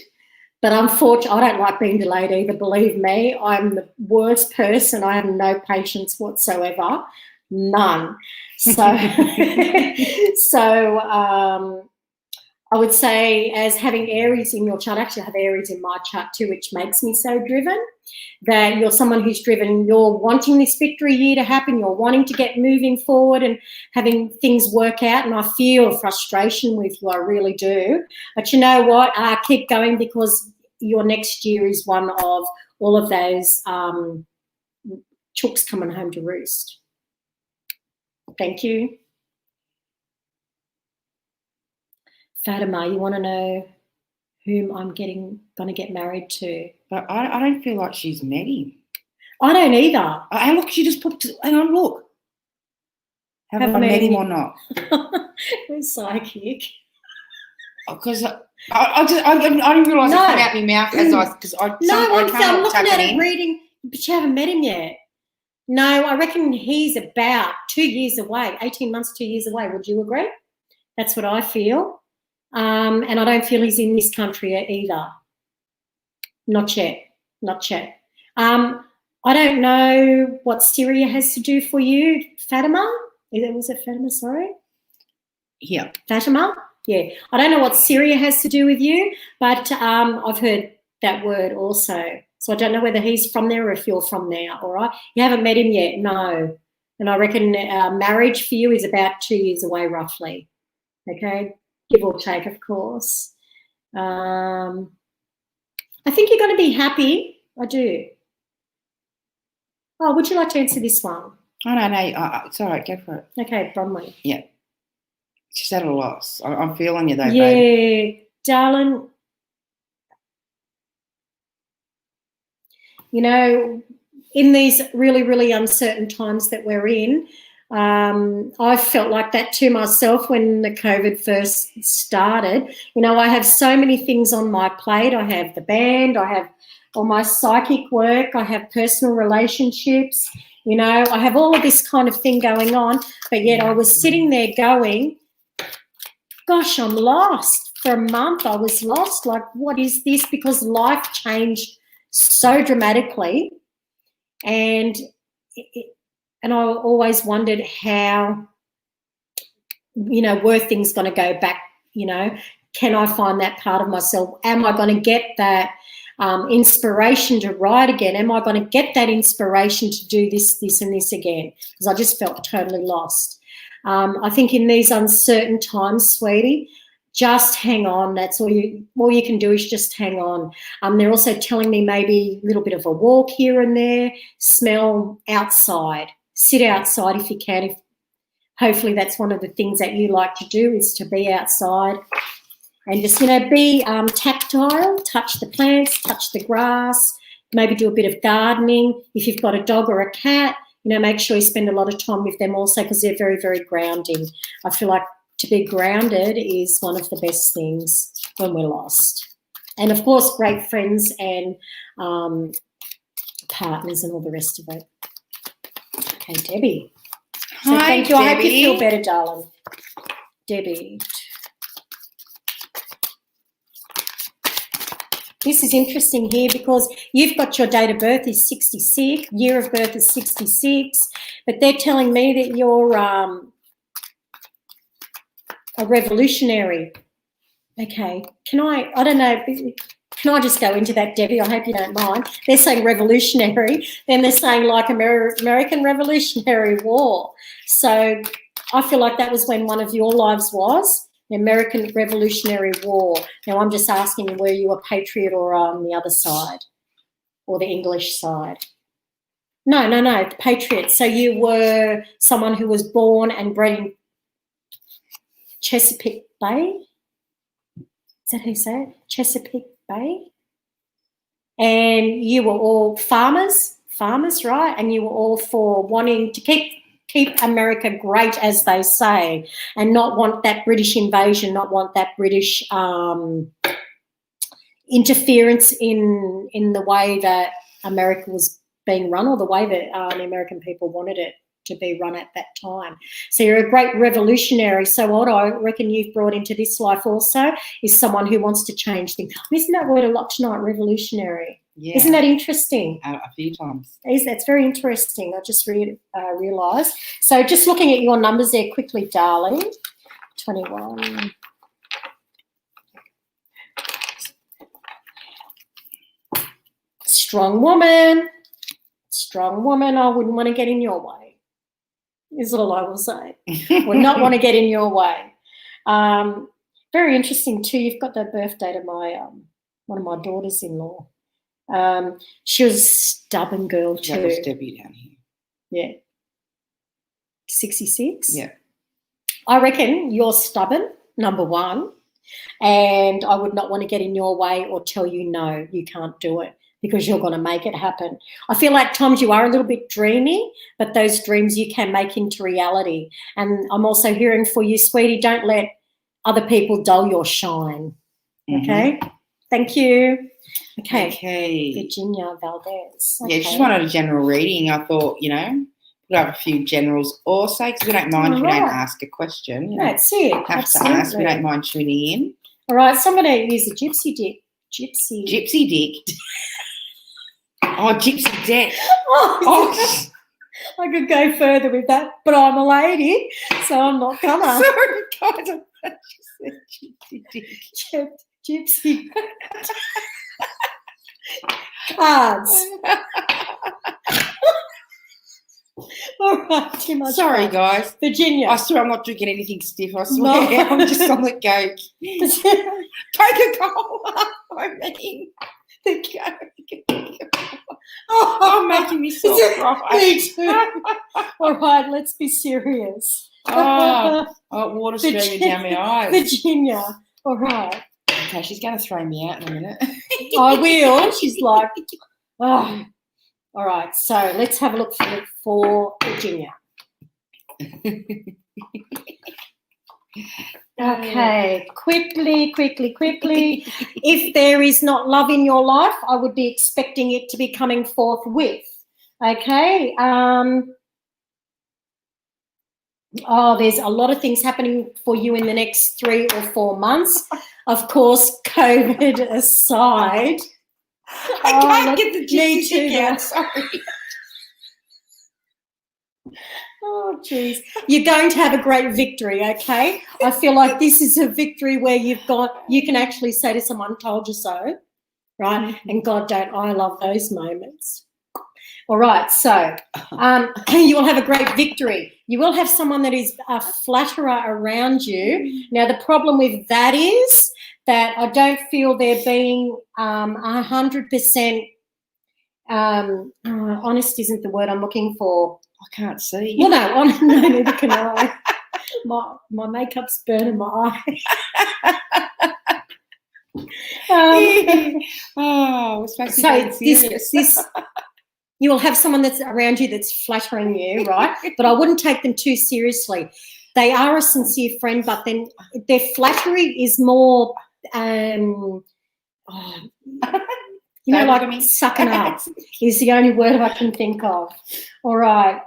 But unfortunately, I don't like being delayed either, believe me. I'm the worst person. I have no patience whatsoever, none. So, I would say as having Aries in your chart, actually I have Aries in my chart too, which makes me so driven, that you're someone who's driven, you're wanting this victory year to happen, you're wanting to get moving forward and having things work out, and I feel frustration with you, I really do. But you know what, keep going, because your next year is one of all of those chooks coming home to roost. Thank you. Fatima, you want to know whom I'm going to get married to? But I don't feel like she's met him. I don't either. And look, she just put. Hang on, look. Have I met him or not? We're psychic. Because I didn't realise it came out my mouth I'm looking at it reading, but you haven't met him yet. No, I reckon he's about 2 years away, 18 months, 2 years away. Would you agree? That's what I feel. And I don't feel he's in this country either. Not yet. I don't know what Syria has to do for you, Fatima. Was it Fatima, sorry? Yeah. Fatima? Yeah. I don't know what Syria has to do with you, but I've heard that word also. So I don't know whether he's from there or if you're from there, all right? You haven't met him yet, no. And I reckon marriage for you is about 2 years away roughly, okay? Give or take, of course. I think you're going to be happy. I do. Oh, would you like to answer this one? Oh, no, it's all right. Go for it. Okay, Bronwyn. Yeah. She's at a loss. I'm feeling you, though, Yeah, babe. darling. You know, in these really, really uncertain times that we're in, I felt like that too myself when the COVID first started. You know, I have so many things on my plate. I have the band, I have all my psychic work, I have personal relationships, you know, I have all of this kind of thing going on, but yet I was sitting there going, gosh, I'm lost. For a month I was lost, like, what is this? Because life changed so dramatically, and I always wondered how, you know, were things going to go back, you know, can I find that part of myself? Am I going to get that inspiration to write again? Am I going to get that inspiration to do this, this and this again? Because I just felt totally lost. I think in these uncertain times, sweetie, just hang on. That's all you can do is just hang on. They're also telling me maybe a little bit of a walk here and there, smell outside, sit outside if you can. Hopefully that's one of the things that you like to do, is to be outside and just, you know, be tactile, touch the plants, touch the grass, maybe do a bit of gardening. If you've got a dog or a cat, you know, make sure you spend a lot of time with them also, because they're very, very grounding. I feel like to be grounded is one of the best things when we're lost. And, of course, great friends and partners and all the rest of it. Okay, Debbie. So Hi, thank you. Debbie. I hope you feel better, darling. Debbie. This is interesting here because you've got your date of birth is 66, year of birth is 66, but they're telling me that you're a revolutionary. Okay, I don't know, can I just go into that, Debbie? I hope you don't mind. They're saying revolutionary, then they're saying like American Revolutionary War. So I feel like that was when one of your lives was, the American Revolutionary War. Now I'm just asking, were you a patriot or on the other side, or the English side? No, the patriot. So you were someone who was born and bred in Chesapeake Bay? Is that how you say it? Chesapeake Bay? And you were all farmers, right? And you were all for wanting to keep America great, as they say, and not want that British invasion, not want that British interference in the way that America was being run, or the way that the American people wanted it to be run at that time. So you're a great revolutionary. So what I reckon you've brought into this life also is someone who wants to change things. Isn't that word a lot tonight, revolutionary? Yeah. Isn't that interesting? A few times. That's very interesting. I just realised. So just looking at your numbers there quickly, darling. 21. Strong woman. Strong woman. I wouldn't want to get in your way, is all I will say. Would not want to get in your way. Very interesting too. You've got the birth date of my one of my daughters-in-law. She was a stubborn girl too. That was Debbie down here. Yeah. 66? Yeah. I reckon you're stubborn, number one, and I would not want to get in your way or tell you no, you can't do it, because you're going to make it happen. I feel like times you are a little bit dreamy, but those dreams you can make into reality. And I'm also hearing for you, sweetie, don't let other people dull your shine. Okay? Mm-hmm. Thank you. Okay. Virginia Valdez. Okay. Yeah, just wanted a general reading. I thought, you know, put up a few generals also, because we don't mind if we don't ask a question. That's it. Have Absolutely. To ask. We don't mind tuning in. All right, so I'm going to use a gypsy dick. Gypsy dick. Oh, gypsy dick. Oh. I could go further with that, but I'm a lady, so I'm not gonna. Sorry, guys, I just said gypsy dick. Gypsy cards. All right, too much. Sorry, guys. Virginia. I swear I'm not drinking anything stiff. I swear. No. I'm just on the Coke. Coca-Cola. I mean. Oh, making me so cry. Me too. All right, let's be serious. Water's streaming down my eyes. Virginia. All right. Okay, she's going to throw me out in a minute. I will. She's like, oh. All right, so let's have a look for Virginia. Okay, quickly. If there is not love in your life, I would be expecting it to be coming forth with. Okay. There's a lot of things happening for you in the next 3 or 4 months. Of course, COVID aside. I can't get the gypsy out. Sorry. Oh, geez. You're going to have a great victory, okay? I feel like this is a victory where you can actually say to someone, told you so, right? And God, don't I love those moments. All right, so you will have a great victory. You will have someone that is a flatterer around you. Now, the problem with that is that I don't feel they're being 100% honest isn't the word I'm looking for. I can't see. Well, no, neither can I. My makeup's burning my eye. We're supposed to be serious. You will have someone that's around you that's flattering you, right? But I wouldn't take them too seriously. They are a sincere friend, but then their flattery is more, like sucking up is the only word I can think of. All right.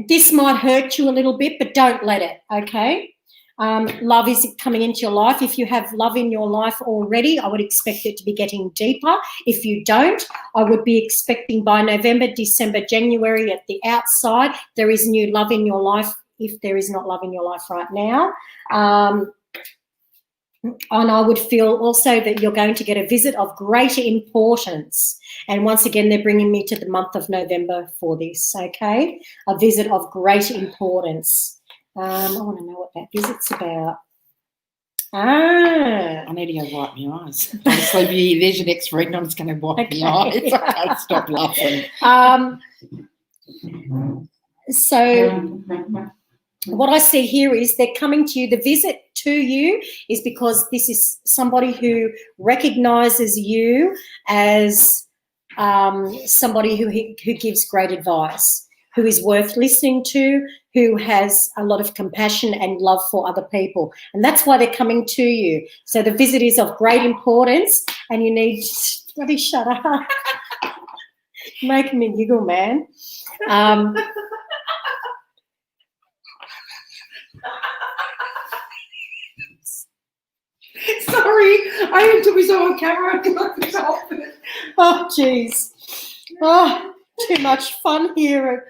This might hurt you a little bit, but don't let it, okay? Love is coming into your life. If you have love in your life already, I would expect it to be getting deeper. If you don't, I would be expecting by November, December, January at the outside, there is new love in your life if there is not love in your life right now. And I would feel also that you're going to get a visit of greater importance. And once again, they're bringing me to the month of November for this, okay? A visit of great importance. I want to know what that visit's about. I need to go wipe my eyes. Honestly, there's your next reading. I'm just going to wipe my eyes. I can't stop laughing. So what I see here is they're coming to you. The visit to you is because this is somebody who recognises you as somebody who gives great advice, who is worth listening to, who has a lot of compassion and love for other people. And that's why they're coming to you. So the visit is of great importance and you need to bloody shut up. Making me giggle, man. Sorry, I even took myself on camera. Oh, jeez. Oh, too much fun here.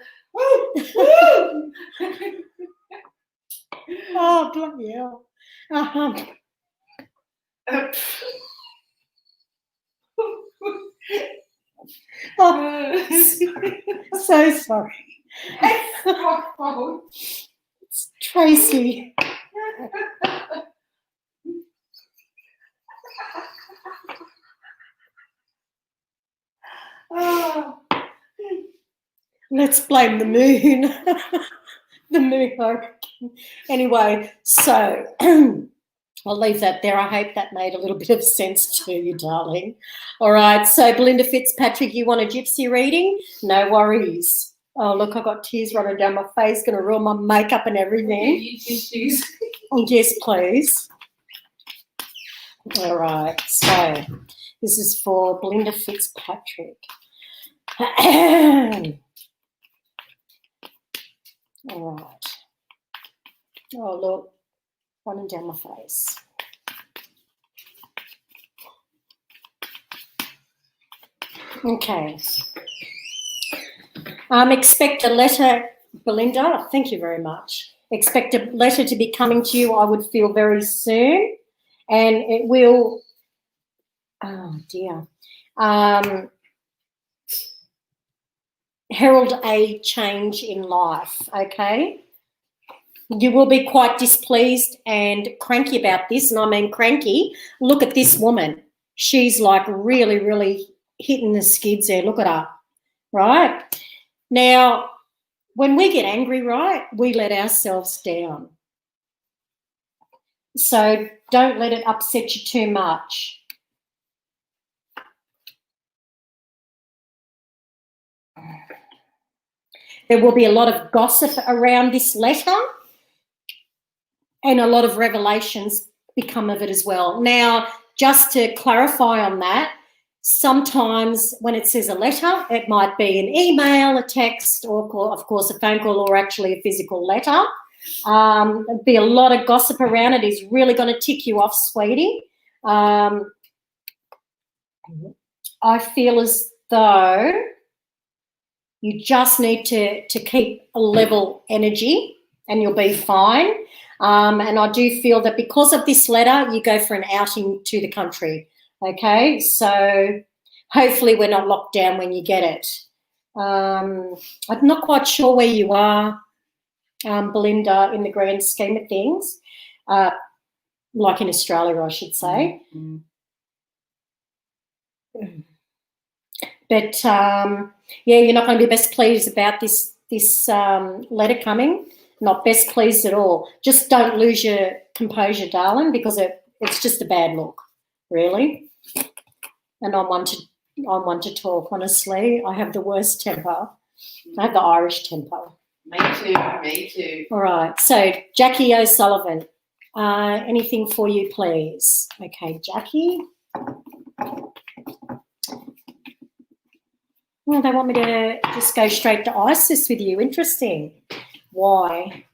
Oh, bloody hell. So sorry. It's Tracy. Let's blame the moon. The moon hurricane. Anyway, so I'll leave that there. I hope that made a little bit of sense to you, darling. All right, so Belinda Fitzpatrick, you want a gypsy reading? No worries. Oh, look, I've got tears running down my face, going to ruin my makeup and everything. Yes, please. All right, so this is for Belinda Fitzpatrick. All right. Oh, look, running down my face. Okay. Expect a letter, Belinda. Thank you very much. Expect a letter to be coming to you, I would feel, very soon. And it will, oh dear, herald a change in life, okay? You will be quite displeased and cranky about this, and I mean cranky. Look at this woman. She's like really, really hitting the skids there. Look at her, right? Now, when we get angry, right, we let ourselves down. So don't let it upset you too much. There will be a lot of gossip around this letter and a lot of revelations become of it as well. Now, just to clarify on that, sometimes when it says a letter, it might be an email, a text, or of course a phone call, or actually a physical letter. There'll be a lot of gossip around it. Is really going to tick you off, sweetie. I feel as though you just need to keep a level energy and you'll be fine. And I do feel that because of this letter, you go for an outing to the country. Okay, so hopefully we're not locked down when you get it. I'm not quite sure where you are, Belinda, in the grand scheme of things, like in Australia, I should say. Mm-hmm. But, yeah, you're not going to be best pleased about this letter coming. Not best pleased at all. Just don't lose your composure, darling, because it's just a bad look, really. And I'm one to talk, honestly. I have the worst temper. I have the Irish temper. Me too. All right. So, Jackie O'Sullivan, anything for you, please? Okay, Jackie. Well, they want me to just go straight to Isis with you. Interesting. Why?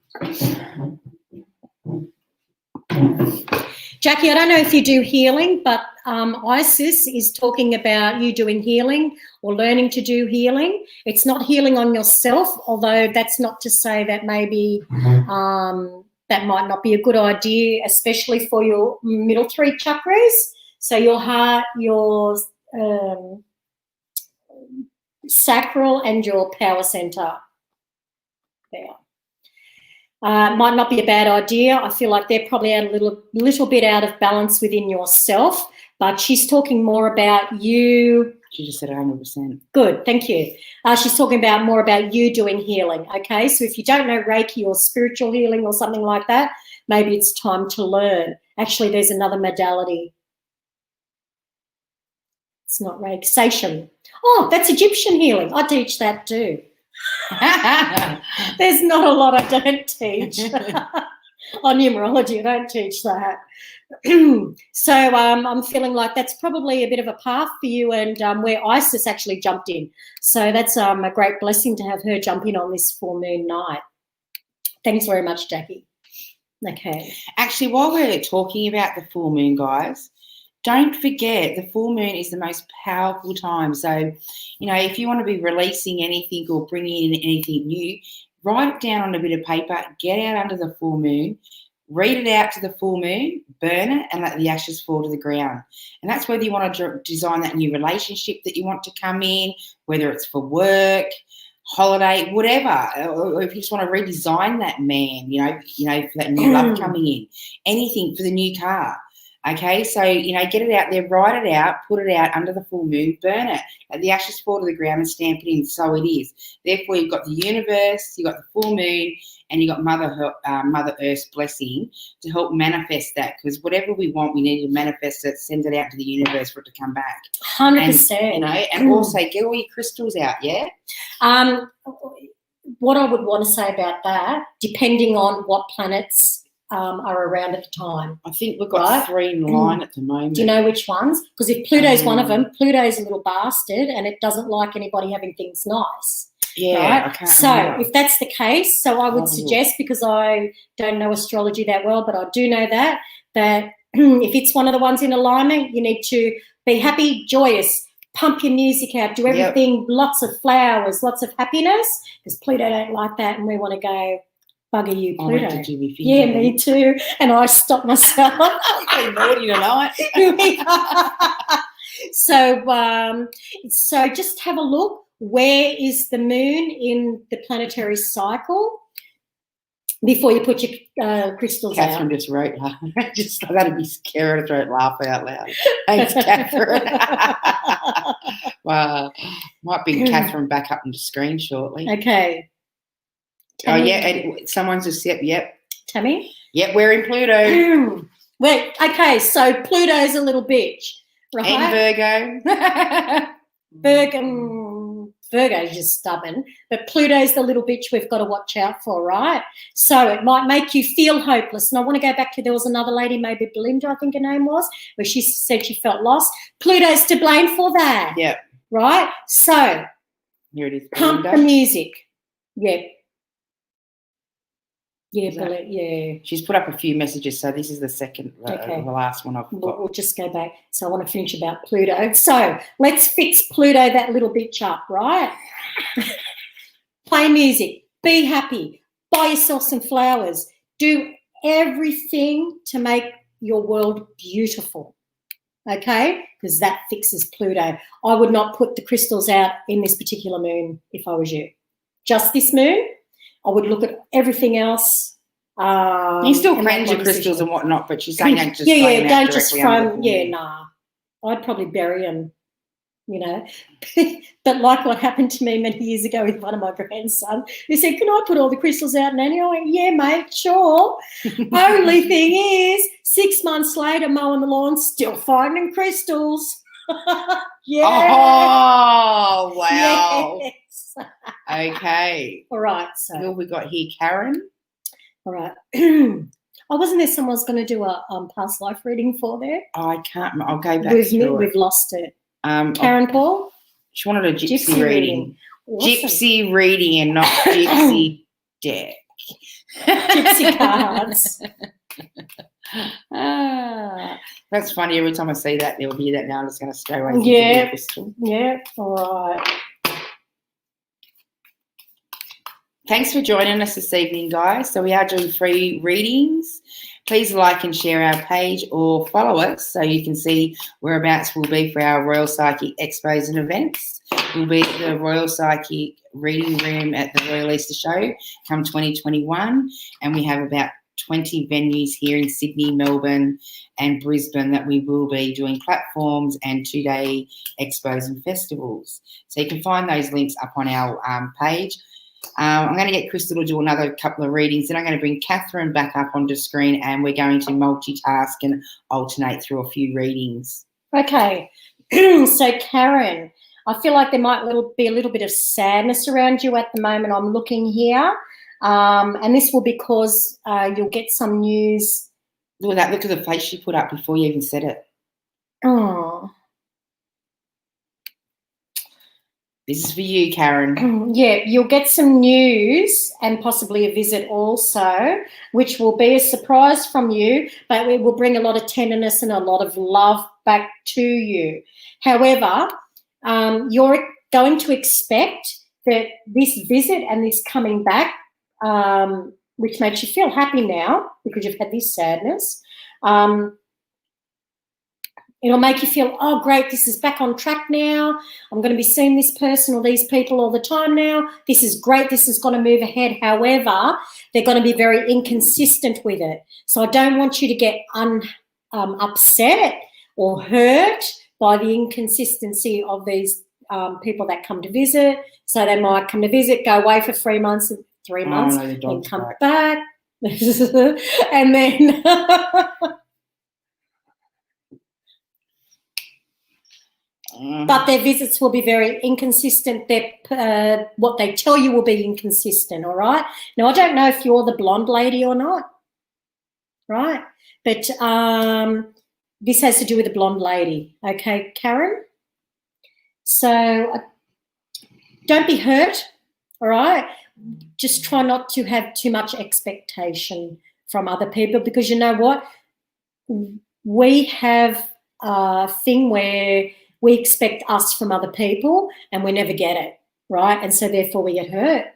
Jackie, I don't know if you do healing, but Isis is talking about you doing healing or learning to do healing. It's not healing on yourself, although that's not to say that maybe that might not be a good idea, especially for your middle three chakras. So your heart, your sacral and your power center. There. Might not be a bad idea. I feel like they're probably a little bit out of balance within yourself, but she's talking more about you. She just said 100%. Good, thank you. She's talking about more about you doing healing, okay? So if you don't know Reiki or spiritual healing or something like that, maybe it's time to learn. Actually, there's another modality. It's not Reiki, Seisham. Oh, that's Egyptian healing. I teach that too. There's not a lot I don't teach. On numerology, I don't teach that. So I'm feeling like that's probably a bit of a path for you, and where Isis actually jumped in. So that's a great blessing to have her jump in on this full moon night. Thanks very much, Jackie. Okay. Actually, while we're talking about the full moon, guys, don't forget the full moon is the most powerful time. So, if you want to be releasing anything or bringing in anything new, write it down on a bit of paper, get out under the full moon, read it out to the full moon, burn it, and let the ashes fall to the ground. And that's whether you want to design that new relationship that you want to come in, whether it's for work, holiday, whatever, or if you just want to redesign that man, for that new love coming in, anything for the new car. Okay, so, get it out there, write it out, put it out under the full moon, burn it, let the ashes fall to the ground and stamp it in. So it is. Therefore, you've got the universe, you've got the full moon, and you've got Mother Earth's blessing to help manifest that, because whatever we want, we need to manifest it, send it out to the universe for it to come back. 100%. And also get all your crystals out, yeah? What I would want to say about that, depending on what planets are around at the time. I think we've got 3 in line at the moment. Do you know which ones? Because if Pluto's one of them, Pluto's a little bastard and it doesn't like anybody having things nice. Yeah, right? I can't So remember. if that's the case, so I would suggest, because I don't know astrology that well, but I do know that if it's one of the ones in alignment, you need to be happy, joyous, pump your music out, do everything, lots of flowers, lots of happiness, because Pluto don't like that and we want to go, bugger you, Pluto. Yeah, me too. And I stopped myself. I'm naughty tonight. So just have a look. Where is the moon in the planetary cycle? before you put your crystals Catherine out. just wrote, just I got to be scared to laugh out loud. Thanks, Catherine. Well, might bring Catherine back up on the screen shortly. Okay. Tammy. Oh, yeah, and someone's just, yep. Tammy? Yep, we're in Pluto. Wait, okay, so Pluto's a little bitch, right? And Virgo. Virgo's just stubborn, but Pluto's the little bitch we've got to watch out for, right? So it might make you feel hopeless. And I want to go back to, there was another lady, maybe Belinda, I think her name was, where she said she felt lost. Pluto's to blame for that. Yep. Right? So here it is. Pump the music. Yep. Yeah. She's put up a few messages, so this is the second, okay. The last one I've got. We'll just go back. So I want to finish about Pluto. So let's fix Pluto, that little bitch, up, right? Play music. Be happy. Buy yourself some flowers. Do everything to make your world beautiful, okay? Because that fixes Pluto. I would not put the crystals out in this particular moon if I was you. Just this moon. I would look at everything else. You still cleanse your crystals and whatnot, but she's saying don't just don't just from nah. I'd probably bury them, you know. But like what happened to me many years ago with one of my grandsons, who said, "Can I put all the crystals out?" And I went, "Yeah, mate, sure." Only thing is, 6 months later, mowing the lawn, still finding crystals. Yeah. Oh wow. Yes. Okay. All right. So who have we got here? Karen. All right. Oh, wasn't there someone was going to do a past life reading for there? Oh, I can't. I'll go back through We've lost it. Karen Paul? She wanted a gypsy reading. Awesome. Gypsy reading and not gypsy deck. Gypsy cards. That's funny. Every time I see that, there will be that now. I'm just going to stay away. Yeah. All right. Thanks for joining us this evening, guys. So we are doing free readings. Please like and share our page or follow us so you can see whereabouts we'll be for our Royal Psychic expos and events. We'll be at the Royal Psychic Reading Room at the Royal Easter Show come 2021, and we have about 20 venues here in Sydney, Melbourne and Brisbane that we will be doing platforms and 2-day expos and festivals. So you can find those links up on our page. I'm going to get Crystal to do another couple of readings. Then I'm going to bring Catherine back up onto screen, and we're going to multitask and alternate through a few readings. Okay. So, Karen, I feel like there might be a little bit of sadness around you at the moment. I'm looking here. And this will be because you'll get some news. Look at the face she put up before you even said it. Oh. This is for you, Karen. Yeah, you'll get some news and possibly a visit also, which will be a surprise from you, but it will bring a lot of tenderness and a lot of love back to you. However, you're going to expect that this visit and this coming back, which makes you feel happy now because you've had this sadness, it'll make you feel, oh, great, this is back on track now. I'm going to be seeing this person or these people all the time now. This is great. This is going to move ahead. However, they're going to be very inconsistent with it. So I don't want you to get upset or hurt by the inconsistency of these people that come to visit. So they might come to visit, go away for 3 months, and come back. And then... But their visits will be very inconsistent. What they tell you will be inconsistent, all right? Now, I don't know if you're the blonde lady or not, right? But this has to do with the blonde lady, okay, Karen? So don't be hurt, all right? Just try not to have too much expectation from other people because you know what? We have a thing where we expect us from other people and we never get it, right? And so therefore we get hurt.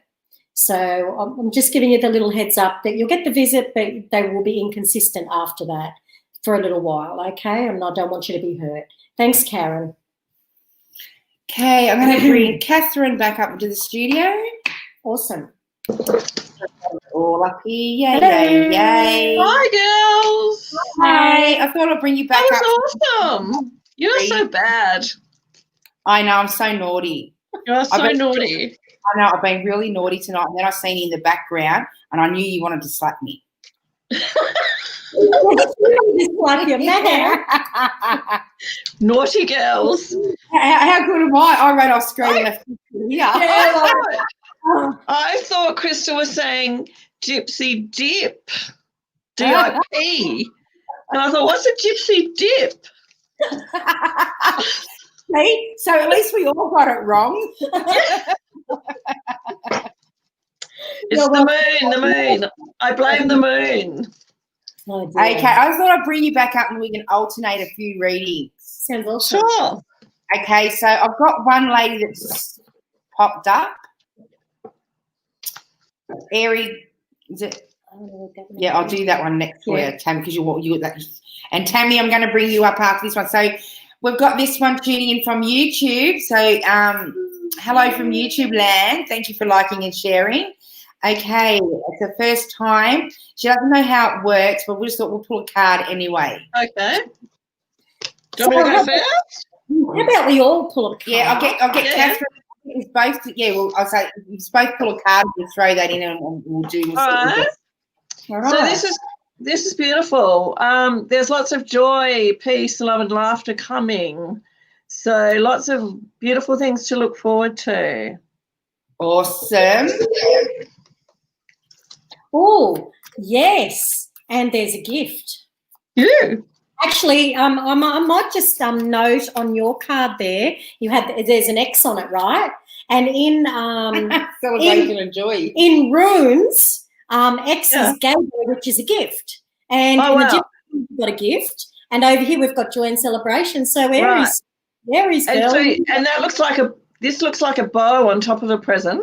So I'm just giving you the little heads up that you'll get the visit, but they will be inconsistent after that for a little while, okay? And I don't want you to be hurt. Thanks, Karen. Okay, I'm going to bring Catherine back up into the studio. Awesome. all up here. Yay, yay, yay. Hi, girls. Hi. I thought I'd bring you back That up. was awesome. You're so bad. I know, I'm so naughty. You're so naughty. I know, I've been really naughty tonight. And then I seen you in the background and I knew you wanted to slap me. Naughty girls. How good am I? I ran off screen left here. I thought Krista was saying gypsy dip. D-I-P. And I thought, what's a gypsy dip? See? So at least we all got it wrong. It's the moon. I blame the moon. Oh, dear. Okay, I thought I'd bring you back up and we can alternate a few readings. Sounds awesome. Sure. Okay, so I've got one lady that's popped up. Airy, is it? Yeah, I'll do that one next for you, Tammy, because you that. And Tammy, I'm going to bring you up after this one. So we've got this one tuning in from YouTube. So hello from YouTube land. Thank you for liking and sharing. Okay, it's the first time. She doesn't know how it works, but we just thought we'll pull a card anyway. Okay. Do you want me to go first? How about we all pull a card? Yeah, I'll get Catherine. It's both. Yeah, well, I'll say it's both pull a card. We'll throw that in, and we'll do. All right. So this is beautiful. There's lots of joy, peace, love, and laughter coming. So lots of beautiful things to look forward to. Awesome. Oh, yes. And there's a gift. Yeah. Actually, I might just note on your card there, there's an X on it, right? And in celebration and joy. In runes, X is gateway, which is a gift. And in the gypsy, we've got a gift. And over here we've got joy and celebration. So Aries girl. And that looks like this looks like a bow on top of a present.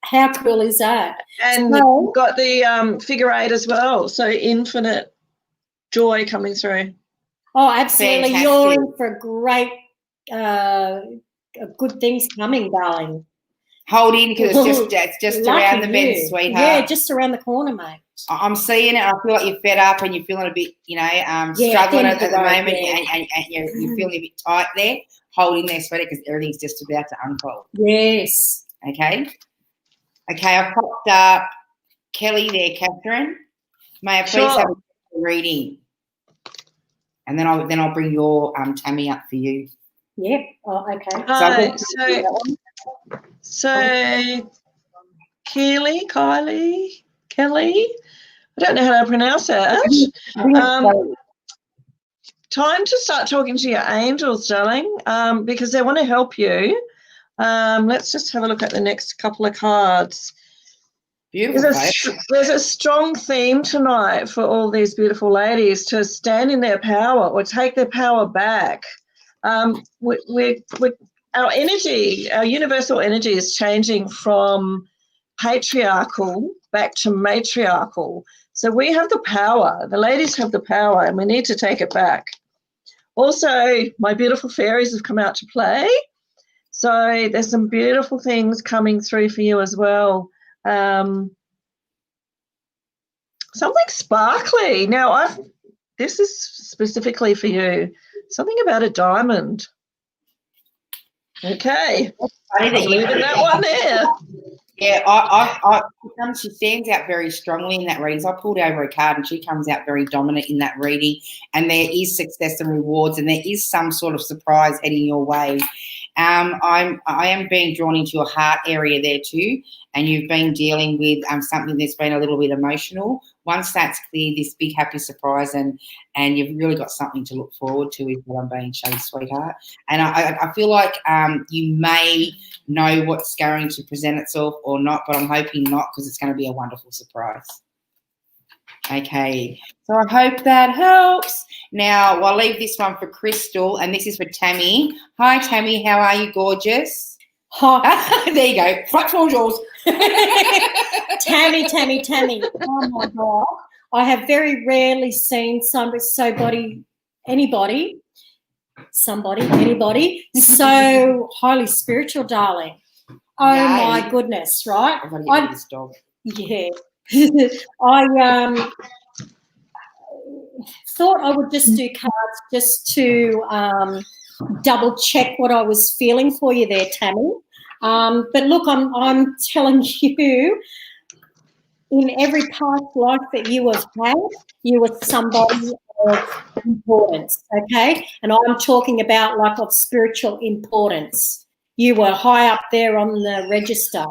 How cool is that? And you've got the figure 8 as well. So infinite joy coming through. Oh, absolutely. Fantastic. You're in for great good things coming, darling. Hold in because it's just around the bend, sweetheart. Yeah, just around the corner, mate. I'm seeing it. I feel like you're fed up and you're feeling a bit, struggling at the moment, and you're feeling a bit tight there. Hold in there, sweetie, because everything's just about to unfold. Yes. Okay. I've popped up Kelly there, Catherine. May I please have a reading? And then I'll bring your Tammy up for you. Yep. Oh, okay. So Kelly, I don't know how to pronounce that. Time to start talking to your angels, darling, because they want to help you. Let's just have a look at the next couple of cards. Beautiful. There's a strong theme tonight for all these beautiful ladies to stand in their power or take their power back. Our energy, our universal energy is changing from patriarchal back to matriarchal. So we have the power. The ladies have the power, and we need to take it back. Also, my beautiful fairies have come out to play. So there's some beautiful things coming through for you as well. Something sparkly. Now, this is specifically for you. Something about a diamond. Okay. I'm leaving that one there. Yeah, she stands out very strongly in that reading. So I pulled over a card and she comes out very dominant in that reading, and there is success and rewards, and there is some sort of surprise heading your way. I am being drawn into your heart area there too, and you've been dealing with something that's been a little bit emotional. Once that's clear, this big happy surprise, and you've really got something to look forward to, is what I'm being shown, sweetheart. And I feel like you may know what's going to present itself or not, but I'm hoping not, because it's going to be a wonderful surprise. Okay, so I hope that helps. Now, I'll leave this one for Crystal, and this is for Tammy. Hi, Tammy. How are you, gorgeous? Hi. There you go. Platform's yours. Tammy. Oh, my God. I have very rarely seen anybody so highly spiritual, darling. Oh, my goodness, right? I'm going to get this dog. Yeah. I thought I would just do cards just to double check what I was feeling for you there, Tammy. But look, I'm telling you, in every past life that you have had, you were somebody of importance, okay? And I'm talking about like of spiritual importance. You were high up there on the register.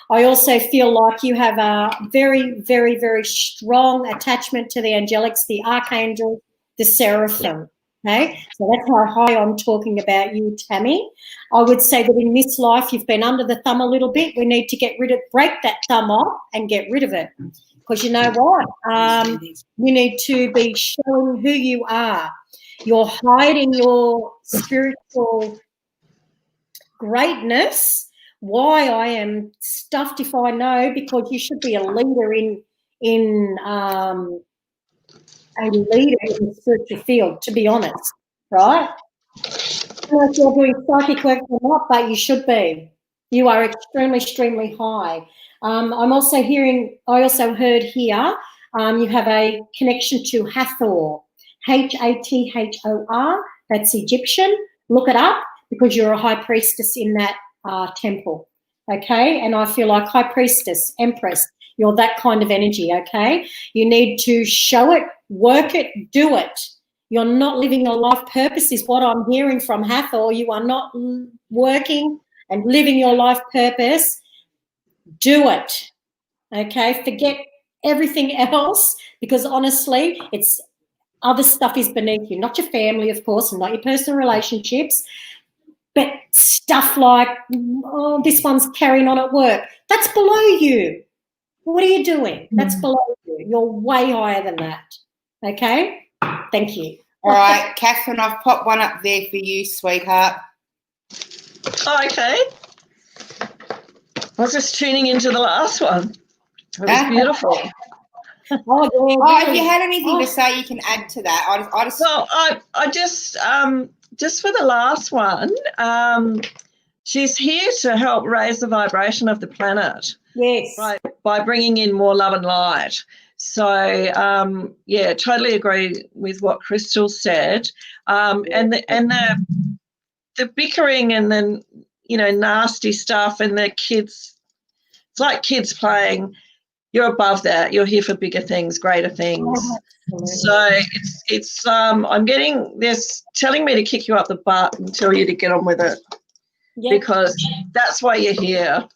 I also feel like you have a very, very, very strong attachment to the angelics, the archangel, the seraphim, okay? So that's how high I'm talking about you, Tammy. I would say that in this life, you've been under the thumb a little bit. We need to break that thumb off and get rid of it. Because you know what? You need to be showing who you are. You're hiding your spiritual greatness. Why I am stuffed if I know, because you should be a leader in the spiritual field, to be honest, right? I don't know if you're doing psychic work or not, but you should be. You are extremely, extremely high. I also heard here you have a connection to Hathor, Hathor. That's Egyptian. Look it up because you're a high priestess in that temple, okay? And I feel like high priestess, empress, you're that kind of energy, okay? You need to show it, work it, do it. You're not living your life purpose is what I'm hearing from Hathor. You are not working and living your life purpose. Do it, okay? Forget everything else, because honestly, it's other stuff is beneath you, not your family, of course, and not your personal relationships, but stuff like, oh, this one's carrying on at work. That's below you. What are you doing? That's below you. You're way higher than that, okay? Thank you. All right, Catherine, I've popped one up there for you, sweetheart. Oh, okay. I was just tuning into the last one. It was beautiful. If you had anything to say, you can add to that. Well, I just for the last one, she's here to help raise the vibration of the planet. Yes. By bringing in more love and light. So, yeah, totally agree with what Crystal said. And the bickering and then, nasty stuff and the kids, it's like kids playing. You're above that. You're here for bigger things, greater things. So it's I'm getting this telling me to kick you up the butt and tell you to get on with it. Yep. Because that's why you're here.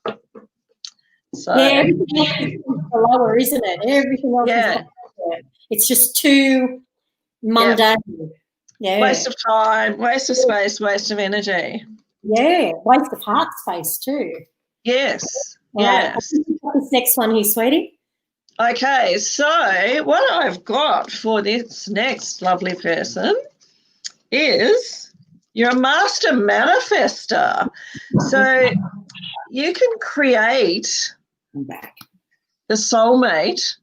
So yeah, everything else is lower, isn't it? Everything else is lower. It's just too mundane. Yeah. Waste of time, waste of space, waste of energy. Yeah, waste of heart space too. Yes. Yes. This next one here, sweetie. Okay, so what I've got for this next lovely person is you're a master manifester. So you can create the soulmate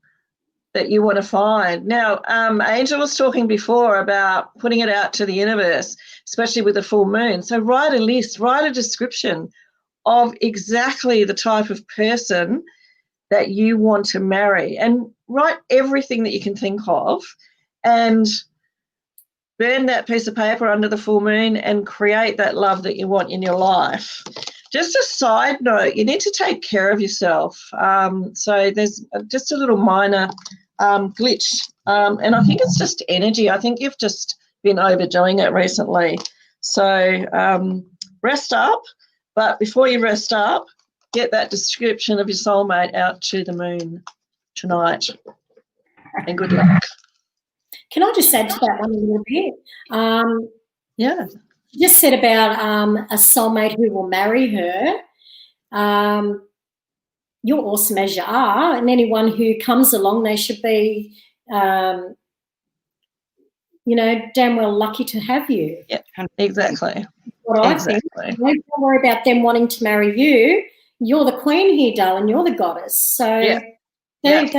that you want to find. Now, Angel was talking before about putting it out to the universe, especially with the full moon. So write a list, write a description of exactly the type of person that you want to marry, and write everything that you can think of and burn that piece of paper under the full moon and create that love that you want in your life. Just a side note, you need to take care of yourself. So there's just a little minor glitch, and I think it's just energy. I think you've just been overdoing it recently. So rest up, but before you rest up, get that description of your soulmate out to the moon tonight, and good luck. Can I just add to that one a little bit? Yeah. You just said about a soulmate who will marry her. You're awesome as you are, and anyone who comes along, they should be, damn well lucky to have you. Yeah, exactly. What I think. Don't worry about them wanting to marry you. You're the queen here, darling. You're the goddess. So don't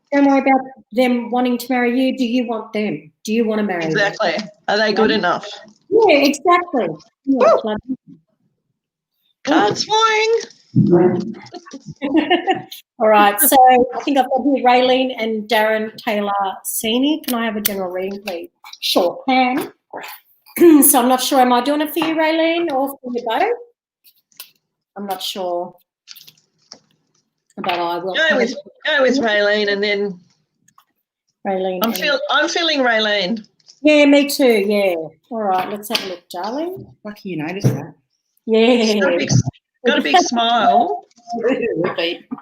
worry about them wanting to marry you. Do you want them? Do you want to marry them? Exactly. Are they good enough? Yeah, exactly. Yeah, cards flying. All right, so I think I've got here Raylene and Darren Taylor Senior. Can I have a general reading, please? Sure can. So I'm not sure, am I doing it for you, Raylene, or for you both? I'm not sure, but I will. Go with Raylene, and then Raylene. I'm feeling Raylene. Yeah, me too. Yeah. All right, let's have a look, darling. Lucky you noticed that. Yeah. Got a big smile.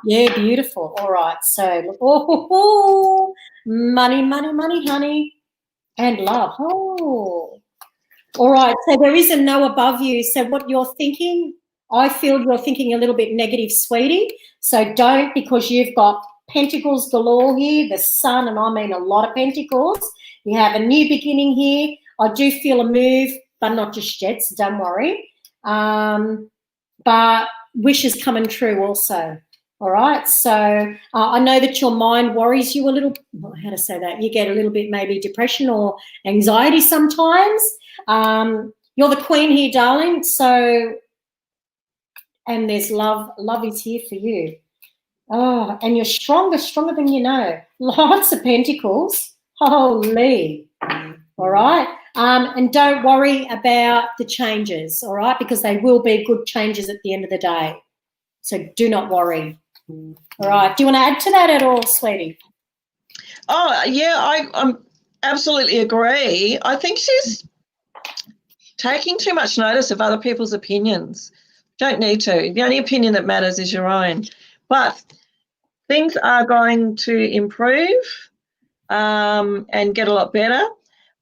Yeah, beautiful. All right, so look, money, money, money, honey, and love. Oh. All right, so there is a no above you. So what you're thinking, I feel you're thinking a little bit negative, sweetie. So don't, because you've got pentacles galore here, the sun, and I mean a lot of pentacles. You have a new beginning here. I do feel a move, but not just yet, so don't worry. But wishes coming true also. All right, so I know that your mind worries you a little, how to say that, you get a little bit maybe depression or anxiety sometimes. You're the queen here, darling, so, and there's love. Love is here for you. Oh, and you're stronger than you know. Lots of pentacles. Holy. All right, and don't worry about the changes, all right, because they will be good changes at the end of the day. So do not worry. All right. Do you want to add to that at all, sweetie? Oh, yeah, I absolutely agree. I think she's taking too much notice of other people's opinions. Don't need to. The only opinion that matters is your own. But things are going to improve and get a lot better.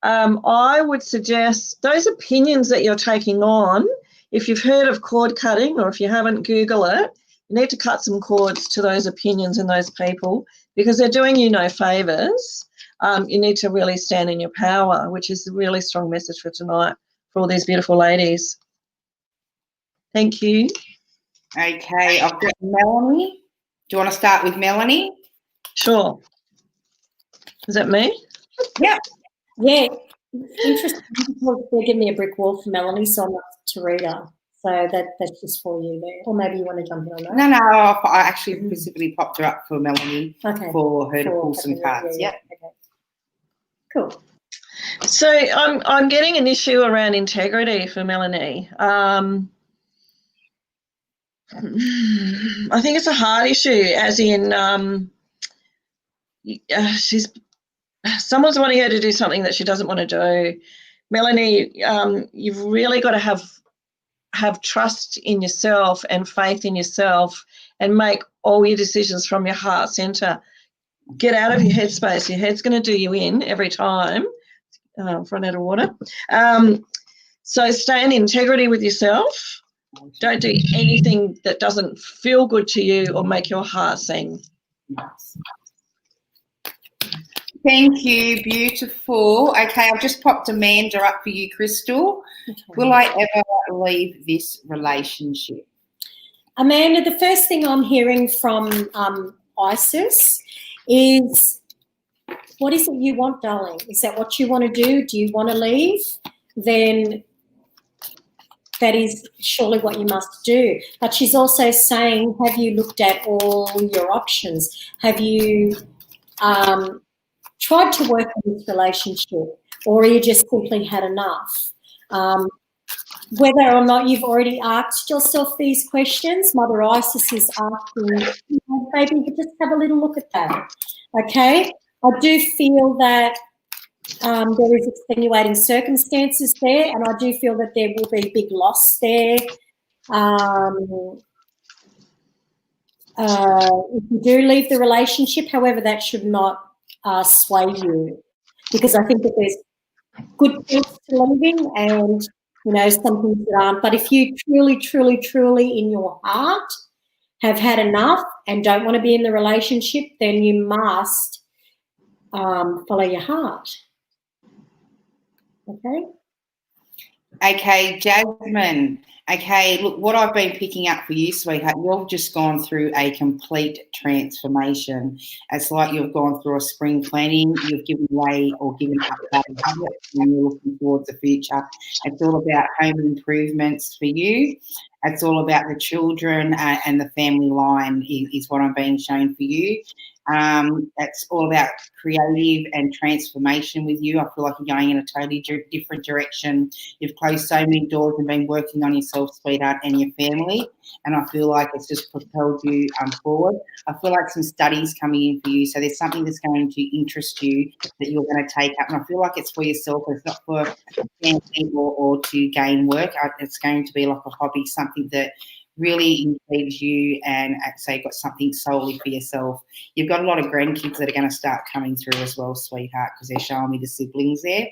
I would suggest those opinions that you're taking on, if you've heard of cord cutting or if you haven't, Google it. You need to cut some cords to those opinions and those people because they're doing you no favours. You need to really stand in your power, which is a really strong message for tonight for all these beautiful ladies. Thank you. Okay, I've got Melanie. Do you want to start with Melanie? Sure. Is that me? Yeah. Yeah. Interesting. They're giving me a brick wall for Melanie, so I'm not to read her. So that's just for you there. Or maybe you want to jump in on that. No, I actually specifically popped her up for Melanie for her to pull some cards. Yeah. Okay. Cool. So I'm getting an issue around integrity for Melanie. I think it's a hard issue, as in someone's wanting her to do something that she doesn't want to do. Melanie, you've really got to have trust in yourself and faith in yourself and make all your decisions from your heart centre. Get out of your headspace. Your head's going to do you in every time. Run out of water. So stay in integrity with yourself. Don't do anything that doesn't feel good to you or make your heart sing. Thank you, beautiful. Okay, I've just popped Amanda up for you, Crystal. Okay. Will I ever leave this relationship? Amanda, the first thing I'm hearing from Isis is, what is it you want, darling? Is that what you want to do? Do you want to leave? Then that is surely what you must do. But she's also saying, have you looked at all your options? Have you tried to work on this relationship, or you just simply had enough? Whether or not you've already asked yourself these questions, Mother Isis is asking, maybe just have a little look at that, okay? I do feel that there is extenuating circumstances there, and I do feel that there will be big loss there. If you do leave the relationship, however, that should not sway you, because I think that there's good things to leaving and, you know, some things that aren't. But if you truly, truly, truly in your heart have had enough and don't want to be in the relationship, then you must follow your heart. Okay? Okay, Jasmine. Okay, look, what I've been picking up for you, sweetheart, you've just gone through a complete transformation. It's like you've gone through a spring cleaning, you've given way or given up that habit, and you're looking towards the future. It's all about home improvements for you. It's all about the children and the family line is what I'm being shown for you. It's all about creative and transformation with you. I feel like you're going in a totally different direction. You've closed so many doors and been working on yourself, sweetheart, and your family. And I feel like it's just propelled you forward. I feel like some studies coming in for you. So there's something that's going to interest you that you're going to take up. And I feel like it's for yourself. It's not for family or to gain work. It's going to be like a hobby, something that really intrigues you, and so you've got something solely for yourself. You've got a lot of grandkids that are going to start coming through as well, sweetheart, because they're showing me the siblings there.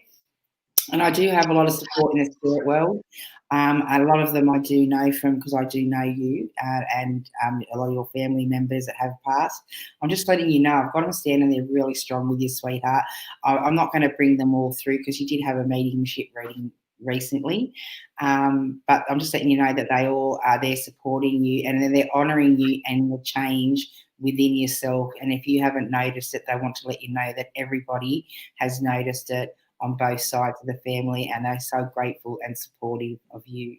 And I do have a lot of support in the spirit world. A lot of them I do know from, because I do know you and a lot of your family members that have passed. I'm just letting you know I've got them standing there really strong with you, sweetheart. I'm not going to bring them all through because you did have a mediumship reading recently, but I'm just letting you know that they all are there supporting you, and they're honouring you and the change within yourself. And if you haven't noticed it, they want to let you know that everybody has noticed it on both sides of the family, and they're so grateful and supportive of you,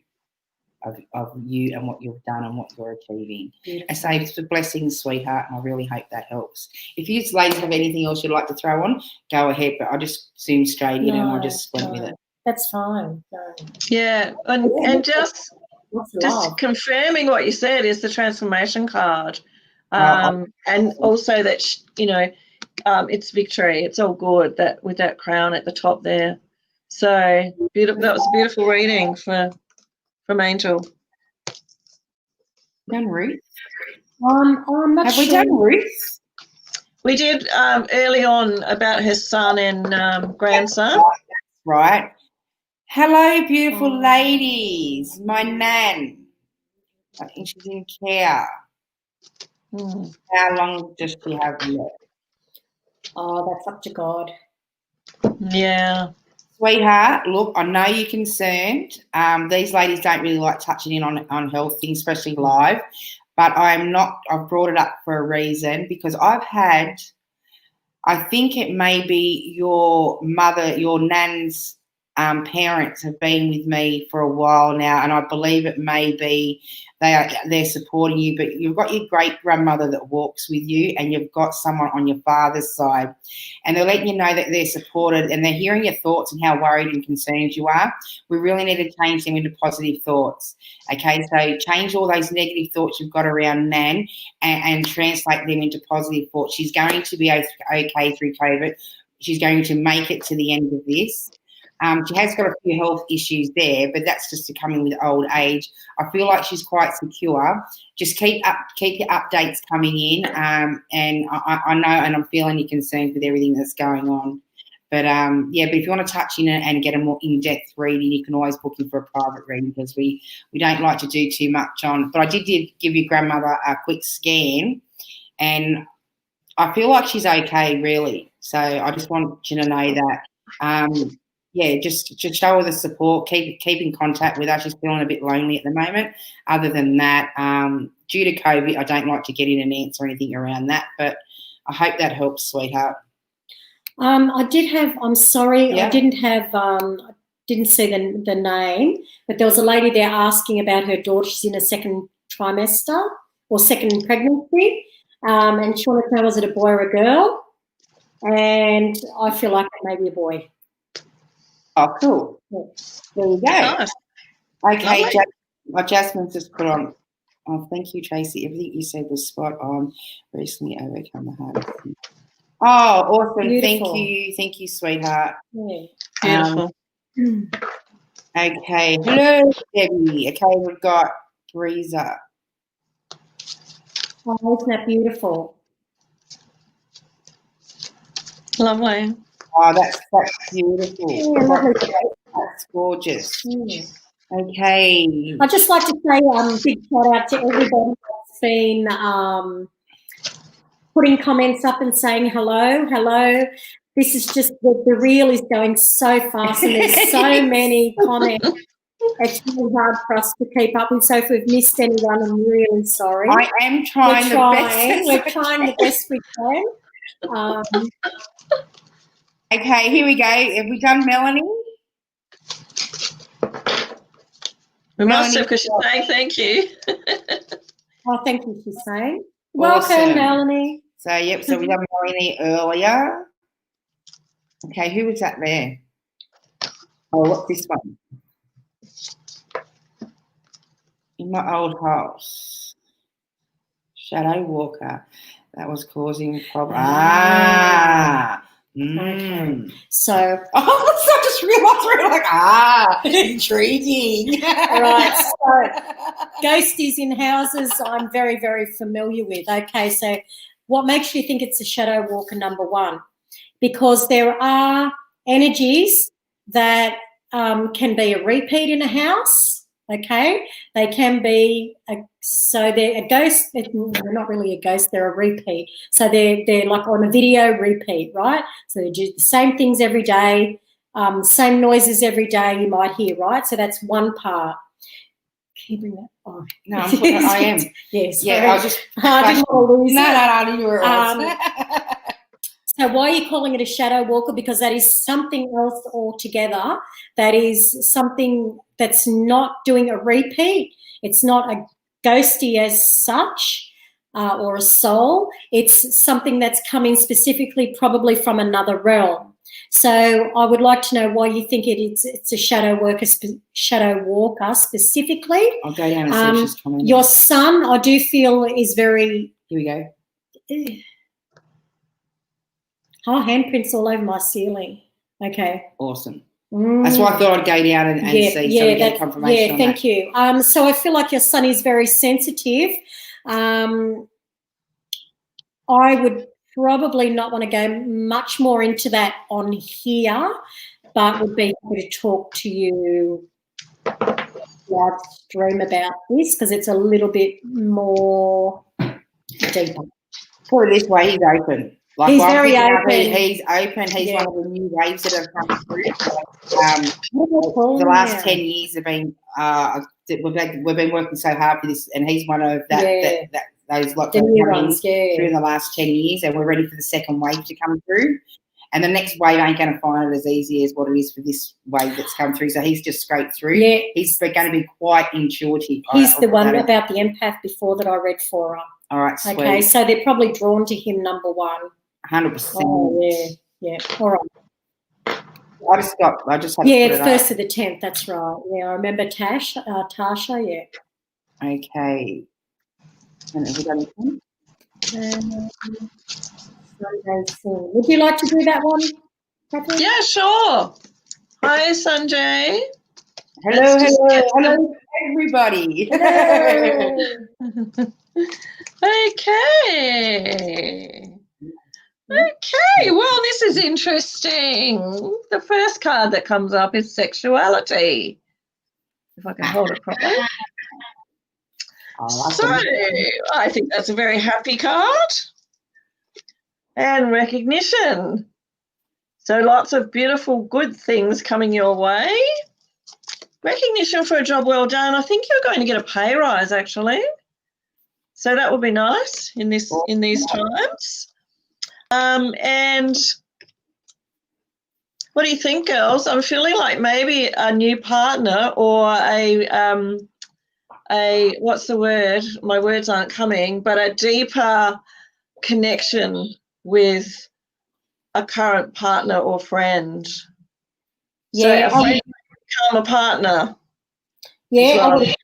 of you and what you've done and what you're achieving. I say it's a blessing, sweetheart, and I really hope that helps. If you ladies have anything else you'd like to throw on, go ahead, but I just zoomed straight in and I just went with it. That's fine. No. Yeah, and just confirming what you said is the transformation card, and also that it's victory. It's all good that with that crown at the top there. So beautiful. That was a beautiful reading from Angel. Done Ruth? I'm not Have sure. we done Ruth? We did early on about her son and grandson. Right. Hello, beautiful ladies. My nan. I think she's in care. How long does she have left? Oh, that's up to God. Yeah. Sweetheart, look, I know you're concerned. These ladies don't really like touching in on health things, especially live. But I've brought it up for a reason, because I think it may be your mother, your nan's parents have been with me for a while now, and I believe it may be they're supporting you, but you've got your great grandmother that walks with you, and you've got someone on your father's side, and they're letting you know that they're supported, and they're hearing your thoughts and how worried and concerned you are. We really need to change them into positive thoughts. Okay, so change all those negative thoughts you've got around Nan and translate them into positive thoughts. She's going to be okay through COVID. She's going to make it to the end of this. She has got a few health issues there, but that's just coming with old age. I feel like she's quite secure. Just keep your updates coming in, and I know, and I'm feeling you're concerned with everything that's going on. But but if you want to touch in and get a more in-depth reading, you can always book in for a private reading, because we don't like to do too much on. But I did give your grandmother a quick scan, and I feel like she's okay, really. So I just want you to know that. Just show her the support. Keep in contact with her. She's feeling a bit lonely at the moment. Other than that, due to COVID, I don't like to get in and answer anything around that. But I hope that helps, sweetheart. I did have. I'm sorry, Yeah. I didn't have. Didn't see the name, but there was a lady there asking about her daughter. She's in a second trimester or second pregnancy, and she wanted to know, was it a boy or a girl? And I feel like it may be a boy. Oh, cool. Yeah. There you go. Nice. Okay, Jasmine's just put on. Oh, thank you, Tracy. Everything you said was spot on. Recently overcome the hardest thing. Oh, awesome. Beautiful. Thank you, sweetheart. Yeah. Beautiful. Okay. Hello, Debbie. Okay, we've got Breezer. Oh, isn't that beautiful? Lovely. Oh, that's beautiful. Yeah, lovely. That's gorgeous. Yeah. Okay. I'd just like to say big shout out to everybody that's been putting comments up and saying hello. This is just the reel is going so fast, and there's so many comments. It's really hard for us to keep up with. So if we've missed anyone, I'm really sorry. I am trying the best. We're trying the best we can. Okay, here we go. Have we done Melanie? We must have, because she's saying thank you. Oh, thank you, she's saying. Awesome. Welcome, Melanie. So, yep, so we done Melanie earlier. Okay, who was that there? Oh, what's this one? In my old house. Shadow Walker. That was causing problems. Okay. So, I just realised we're like, intriguing. right. So, ghosties in houses, I'm very, very familiar with. Okay, so what makes you think it's a shadow walker, number one? Because there are energies that can be a repeat in a house. Okay, they can be so they're a ghost. They're not really a ghost; they're a repeat. So they're like on a video repeat, right? So they do the same things every day, same noises every day. You might hear, right? So that's one part. Keeping that on. No, I am. Yes. Yeah, I was just. I didn't want to lose No, it. I knew you were. So why are you calling it a shadow walker? Because that is something else altogether. That is something that's not doing a repeat. It's not a ghosty as such or a soul. It's something that's coming specifically probably from another realm. So I would like to know why you think it's a shadow walker specifically. I'll go down and see if she's coming. Your son, I do feel, is very... Here we go. Oh, handprints all over my ceiling. Okay. Awesome. That's why I thought I'd go down and see so we get confirmation on thank you. So I feel like your son is very sensitive. I would probably not want to go much more into that on here, but would be happy to talk to you live stream about this because it's a little bit more deeper. Put it this way, he's open. Like he's very open. He's open. He's one of the new waves that have come through. The last 10 years have been we've been working so hard for this, and he's one of those lots of new ones through in the last 10 years, and we're ready for the second wave to come through. And the next wave ain't going to find it as easy as what it is for this wave that's come through. So he's just scraped through. Yeah. He's going to be quite intuitive. He's the one about the empath before that I read for him. All right, sweet. Okay, so they're probably drawn to him, number one. 100%. Oh, yeah. All right. I just had to put it the 1st of the 10th, that's right. Yeah, I remember Tasha, yeah. Okay. And have we done anything? Would you like to do that one, Catherine? Yeah, sure. Hi, Sanjay. Hello, everybody. Hello. Okay, well, this is interesting. The first card that comes up is sexuality. If I can hold it properly. I think that's a very happy card. And recognition. So lots of beautiful, good things coming your way. Recognition for a job well done. I think you're going to get a pay rise, actually. So that would be nice in these times. And what do you think, girls? I'm feeling like maybe a new partner or a what's the word? My words aren't coming, but a deeper connection with a current partner or friend. Yeah, so a friend become a partner. Yeah, I would agree.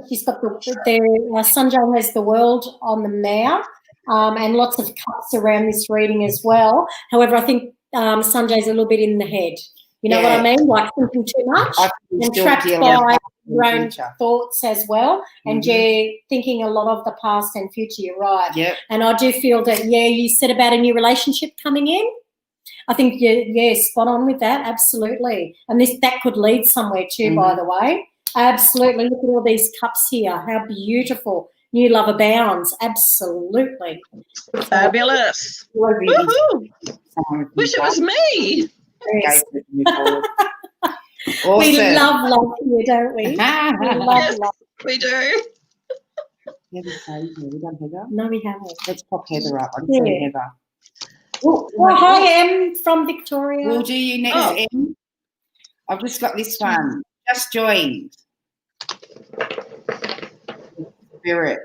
She's got Sanjay has the world on them now, and lots of cups around this reading as well. However, I think Sanjay's a little bit in the head. You know what I mean? Like thinking too much and trapped by your own thoughts as well. And you're thinking a lot of the past and future. You're right. Yep. And I do feel that, you said about a new relationship coming in. I think you're spot on with that. Absolutely. And that could lead somewhere too, by the way. Absolutely. Look at all these cups here. How beautiful. New love abounds. Absolutely. Fabulous. Woohoo. Wish it was me. Yes. Awesome. We love here, don't we? We Yes, love. we do. We done Heather? No, we haven't. Let's pop Heather up. I didn't see Heather. Oh, hi, Em from Victoria. We'll do you next, Em. I've just got this one. Just joined. Spirit.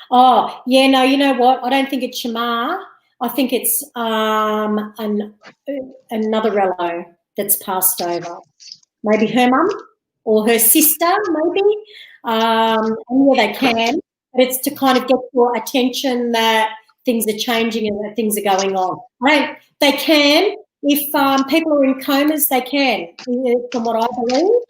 Oh, yeah, no, you know what? I don't think it's Shamar. I think it's another Rello that's passed over. Maybe her mum or her sister, maybe. And yeah, they can. But it's to kind of get your attention that things are changing and that things are going on. They can. If people are in comas, they can, from what I believe.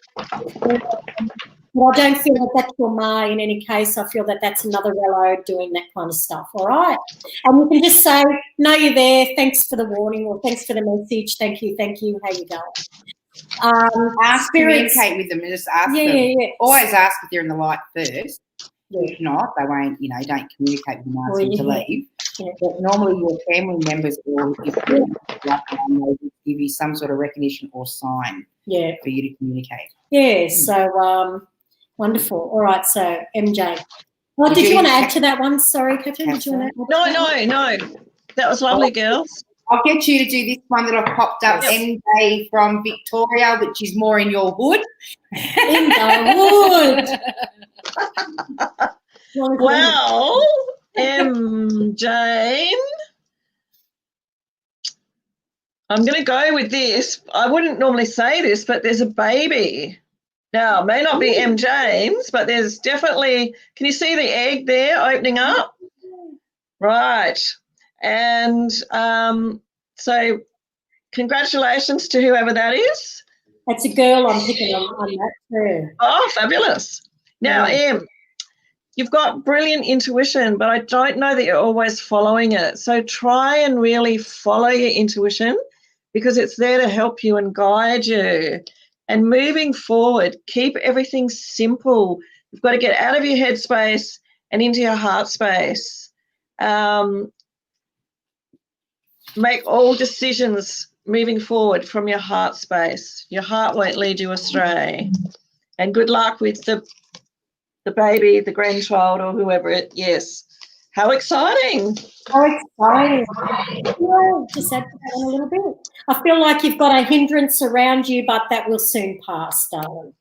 But I don't feel that that's your ma in any case. I feel that that's another Rello doing that kind of stuff, all right? And you can just say, no, you're there, thanks for the warning or thanks for the message, thank you, how you going? Communicate with them and just ask them. Yeah. Always ask if they're in the light first. Yeah. If not, they won't, don't communicate with them, ask them to leave. Yeah. But normally your family members will give you some sort of recognition or sign for you to communicate. Yeah, so wonderful. All right, so MJ. Well, did you want to add to that one? Sorry, Catherine, did you want to add? No. That was lovely, girls. I'll get you to do this one that I've popped up, MJ from Victoria, which is more in your hood. In the hood. Well, MJ, I'm going to go with this. I wouldn't normally say this, but there's a baby. Now, it may not be M. James, but there's definitely, can you see the egg there opening up? Right. And so congratulations to whoever that is. That's a girl I'm picking on that too. Oh, fabulous. Now, Em, you've got brilliant intuition, but I don't know that you're always following it. So try and really follow your intuition because it's there to help you and guide you. And moving forward, keep everything simple. You've got to get out of your head space and into your heart space. Make all decisions moving forward from your heart space. Your heart won't lead you astray. And good luck with the baby, the grandchild, or whoever it. Yes. How exciting! How exciting! Yeah, just add to that one a little bit. I feel like you've got a hindrance around you, but that will soon pass, darling.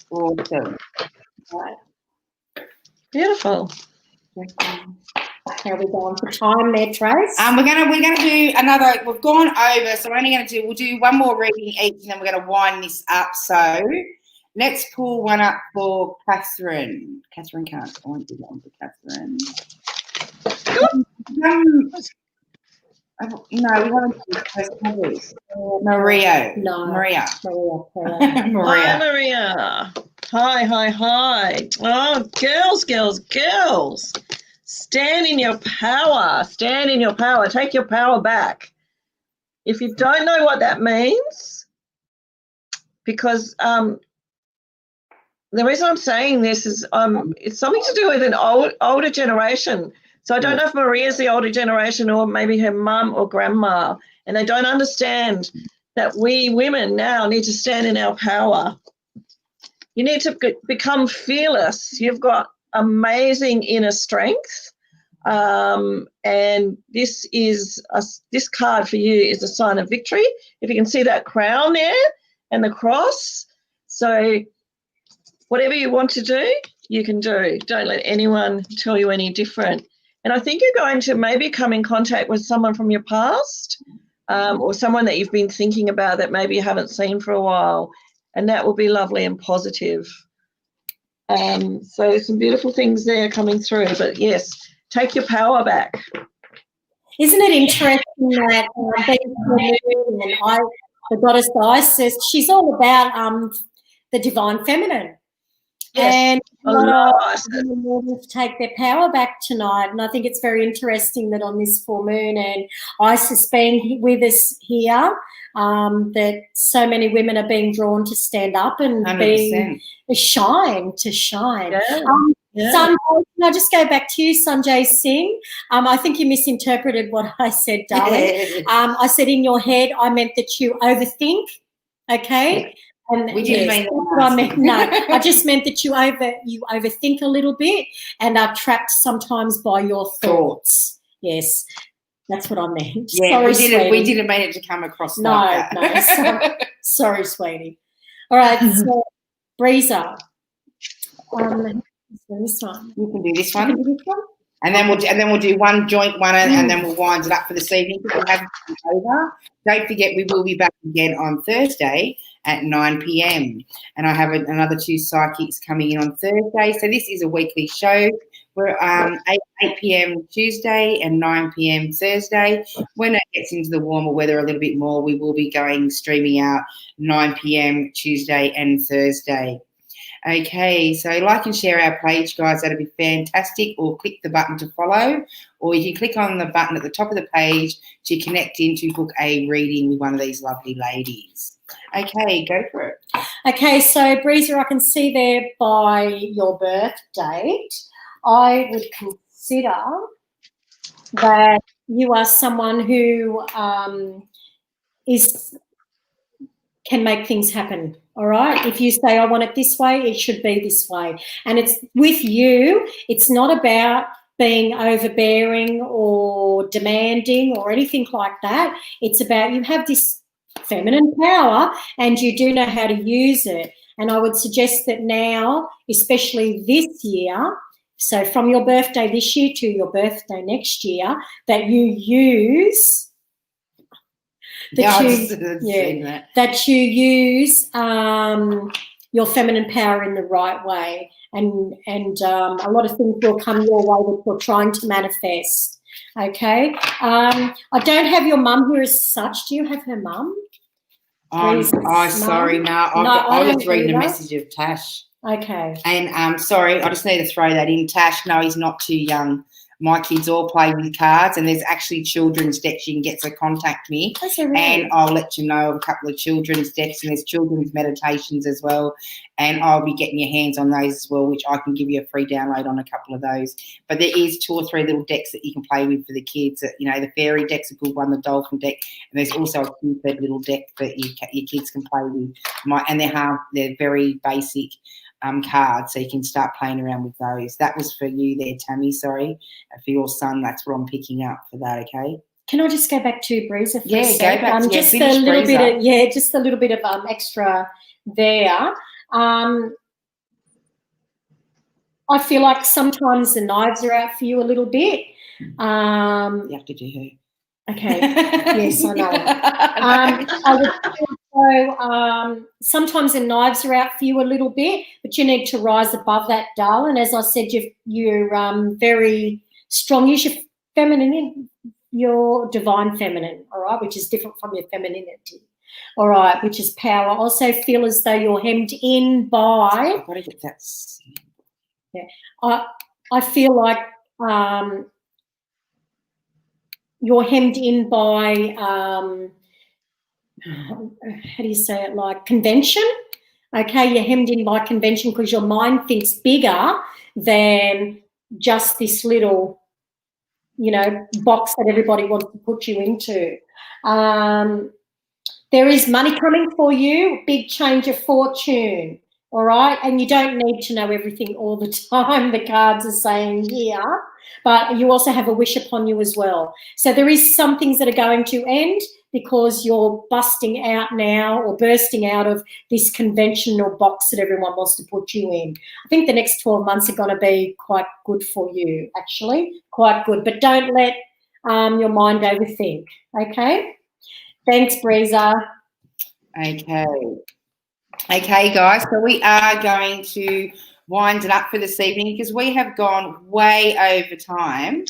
Awesome. Right. Beautiful. How are we going for time there, Trace? We're gonna do another. We've gone over, so we'll do one more reading each, and then we're gonna wind this up. So let's pull one up for Catherine. Catherine can't. I won't do that one for Catherine. No, we haven't done this. Maria. No. Maria. Hi, Maria. Hi. Oh, girls. Stand in your power. Take your power back. If you don't know what that means, because the reason I'm saying this is it's something to do with an older generation. So I don't know if Maria's the older generation or maybe her mum or grandma, and they don't understand that we women now need to stand in our power. You need to become fearless. You've got amazing inner strength, and this card for you is a sign of victory. If you can see that crown there and the cross, so whatever you want to do, you can do. Don't let anyone tell you any different. And I think you're going to maybe come in contact with someone from your past, or someone that you've been thinking about that maybe you haven't seen for a while, and that will be lovely and positive. So some beautiful things there coming through. But yes, take your power back. Isn't it interesting that the goddess Isis, she's all about the divine feminine. Yes, and a lot of women wanting to take their power back tonight. And I think it's very interesting that on this full moon and Isis being with us here, that so many women are being drawn to stand up and 100%. shine. Yeah. Yeah. Sanjay, can I just go back to you, Sanjay Singh? I think you misinterpreted what I said, darling. I said in your head, I meant that you overthink, okay? And We didn't mean that's what I meant. No, I just meant that you overthink a little bit and are trapped sometimes by your thoughts. Yes, that's what I meant. Yeah, Sorry, we didn't mean it to come across like that. No, sorry, sweetie. All right, so Breezer. This one. You can do this one. You can do this one? And then we'll do one joint one, and then we'll wind it up for this evening. We'll have it over. Don't forget, we will be back again on Thursday at 9 p.m. And I have another 2 psychics coming in on Thursday. So this is a weekly show. We're 8 p.m. Tuesday and 9 p.m. Thursday. When it gets into the warmer weather a little bit more, we will be streaming out 9 p.m. Tuesday and Thursday. Okay, so like and share our page, guys. That'd be fantastic. Or click the button to follow, or you can click on the button at the top of the page to connect in to book a reading with one of these lovely ladies. Okay, go for it. Okay, so Breezer, I can see there by your birth date, I would consider that you are someone who can make things happen. All right. If you say, I want it this way, it should be this way. And it's with you, it's not about being overbearing or demanding or anything like that. It's about you have this feminine power and you do know how to use it. And I would suggest that now, especially this year, so from your birthday this year to your birthday next year, that you use that you use your feminine power in the right way, and a lot of things will come your way that you're trying to manifest. Okay, I don't have your mum here as such. Do you have her mum? Sorry, no. I was reading a message of Tash. Okay. And sorry, I just need to throw that in. Tash, no, he's not too young. My kids all play with cards, and there's actually children's decks you can get, so contact me. And I'll let you know of a couple of children's decks, and there's children's meditations as well, and I'll be getting your hands on those as well, which I can give you a free download on a couple of those. But there is 2 or 3 little decks that you can play with for the kids. You know, the fairy deck's a good one, the dolphin deck, and there's also a cute little deck that your kids can play with. And they're very basic cards, so you can start playing around with those. That was for you there, Tammy. Sorry, for your son. That's what I'm picking up for that. Okay. Can I just go back to Breezer? For a sec? Go back. Just a little bit of just a little bit of extra there. I feel like sometimes the knives are out for you a little bit. You have to do her. Okay. Yes, I know. I would so sometimes the knives are out for you a little bit, but you need to rise above that, darling. As I said, you're very strong. Use your feminine, your divine feminine, all right, which is different from your femininity, all right, which is power. I also feel as though you're hemmed in by. I've got to get that. Yeah, I feel like you're hemmed in by. How do you say it, like convention? Okay, you're hemmed in by convention because your mind thinks bigger than just this little, box that everybody wants to put you into. There is money coming for you, big change of fortune, all right? And you don't need to know everything all the time, the cards are saying here, but you also have a wish upon you as well. So there is some things that are going to end because you're busting out now or bursting out of this conventional box that everyone wants to put you in. I think the next 12 months are going to be quite good for you, actually, quite good. But don't let your mind overthink, okay? Thanks, Breezer. Okay, guys, so we are going to wind it up for this evening because we have gone way over time.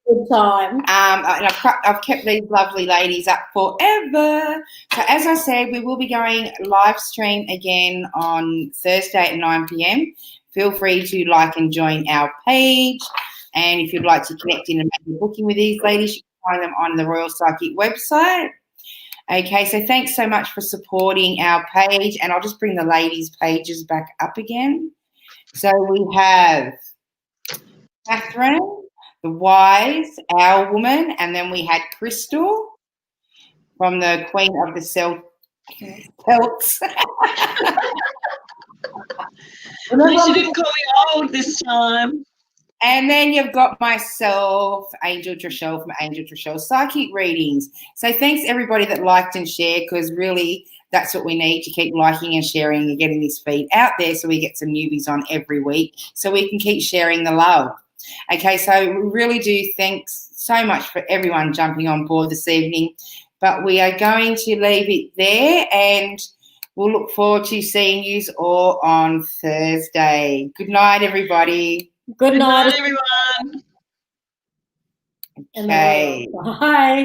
Good time. And I've kept these lovely ladies up forever. So as I said, we will be going live stream again on Thursday at 9 p.m. Feel free to like and join our page. And if you'd like to connect in and make a booking with these ladies, you can find them on the Royale Psychic website. Okay, so thanks so much for supporting our page. And I'll just bring the ladies' pages back up again. So we have Catherine, the wise, our woman, and then we had Crystal from the Queen of the Celts. At least you didn't call me old this time. And then you've got myself, Angel TraShell from Angel TraShell Psychic Readings. So thanks everybody that liked and shared, because really that's what we need to keep liking and sharing and getting this feed out there so we get some newbies on every week so we can keep sharing the love. Okay, so we really do thanks so much for everyone jumping on board this evening. But we are going to leave it there, and we'll look forward to seeing you all on Thursday. Good night, everybody. Good night, everyone. Okay. Bye.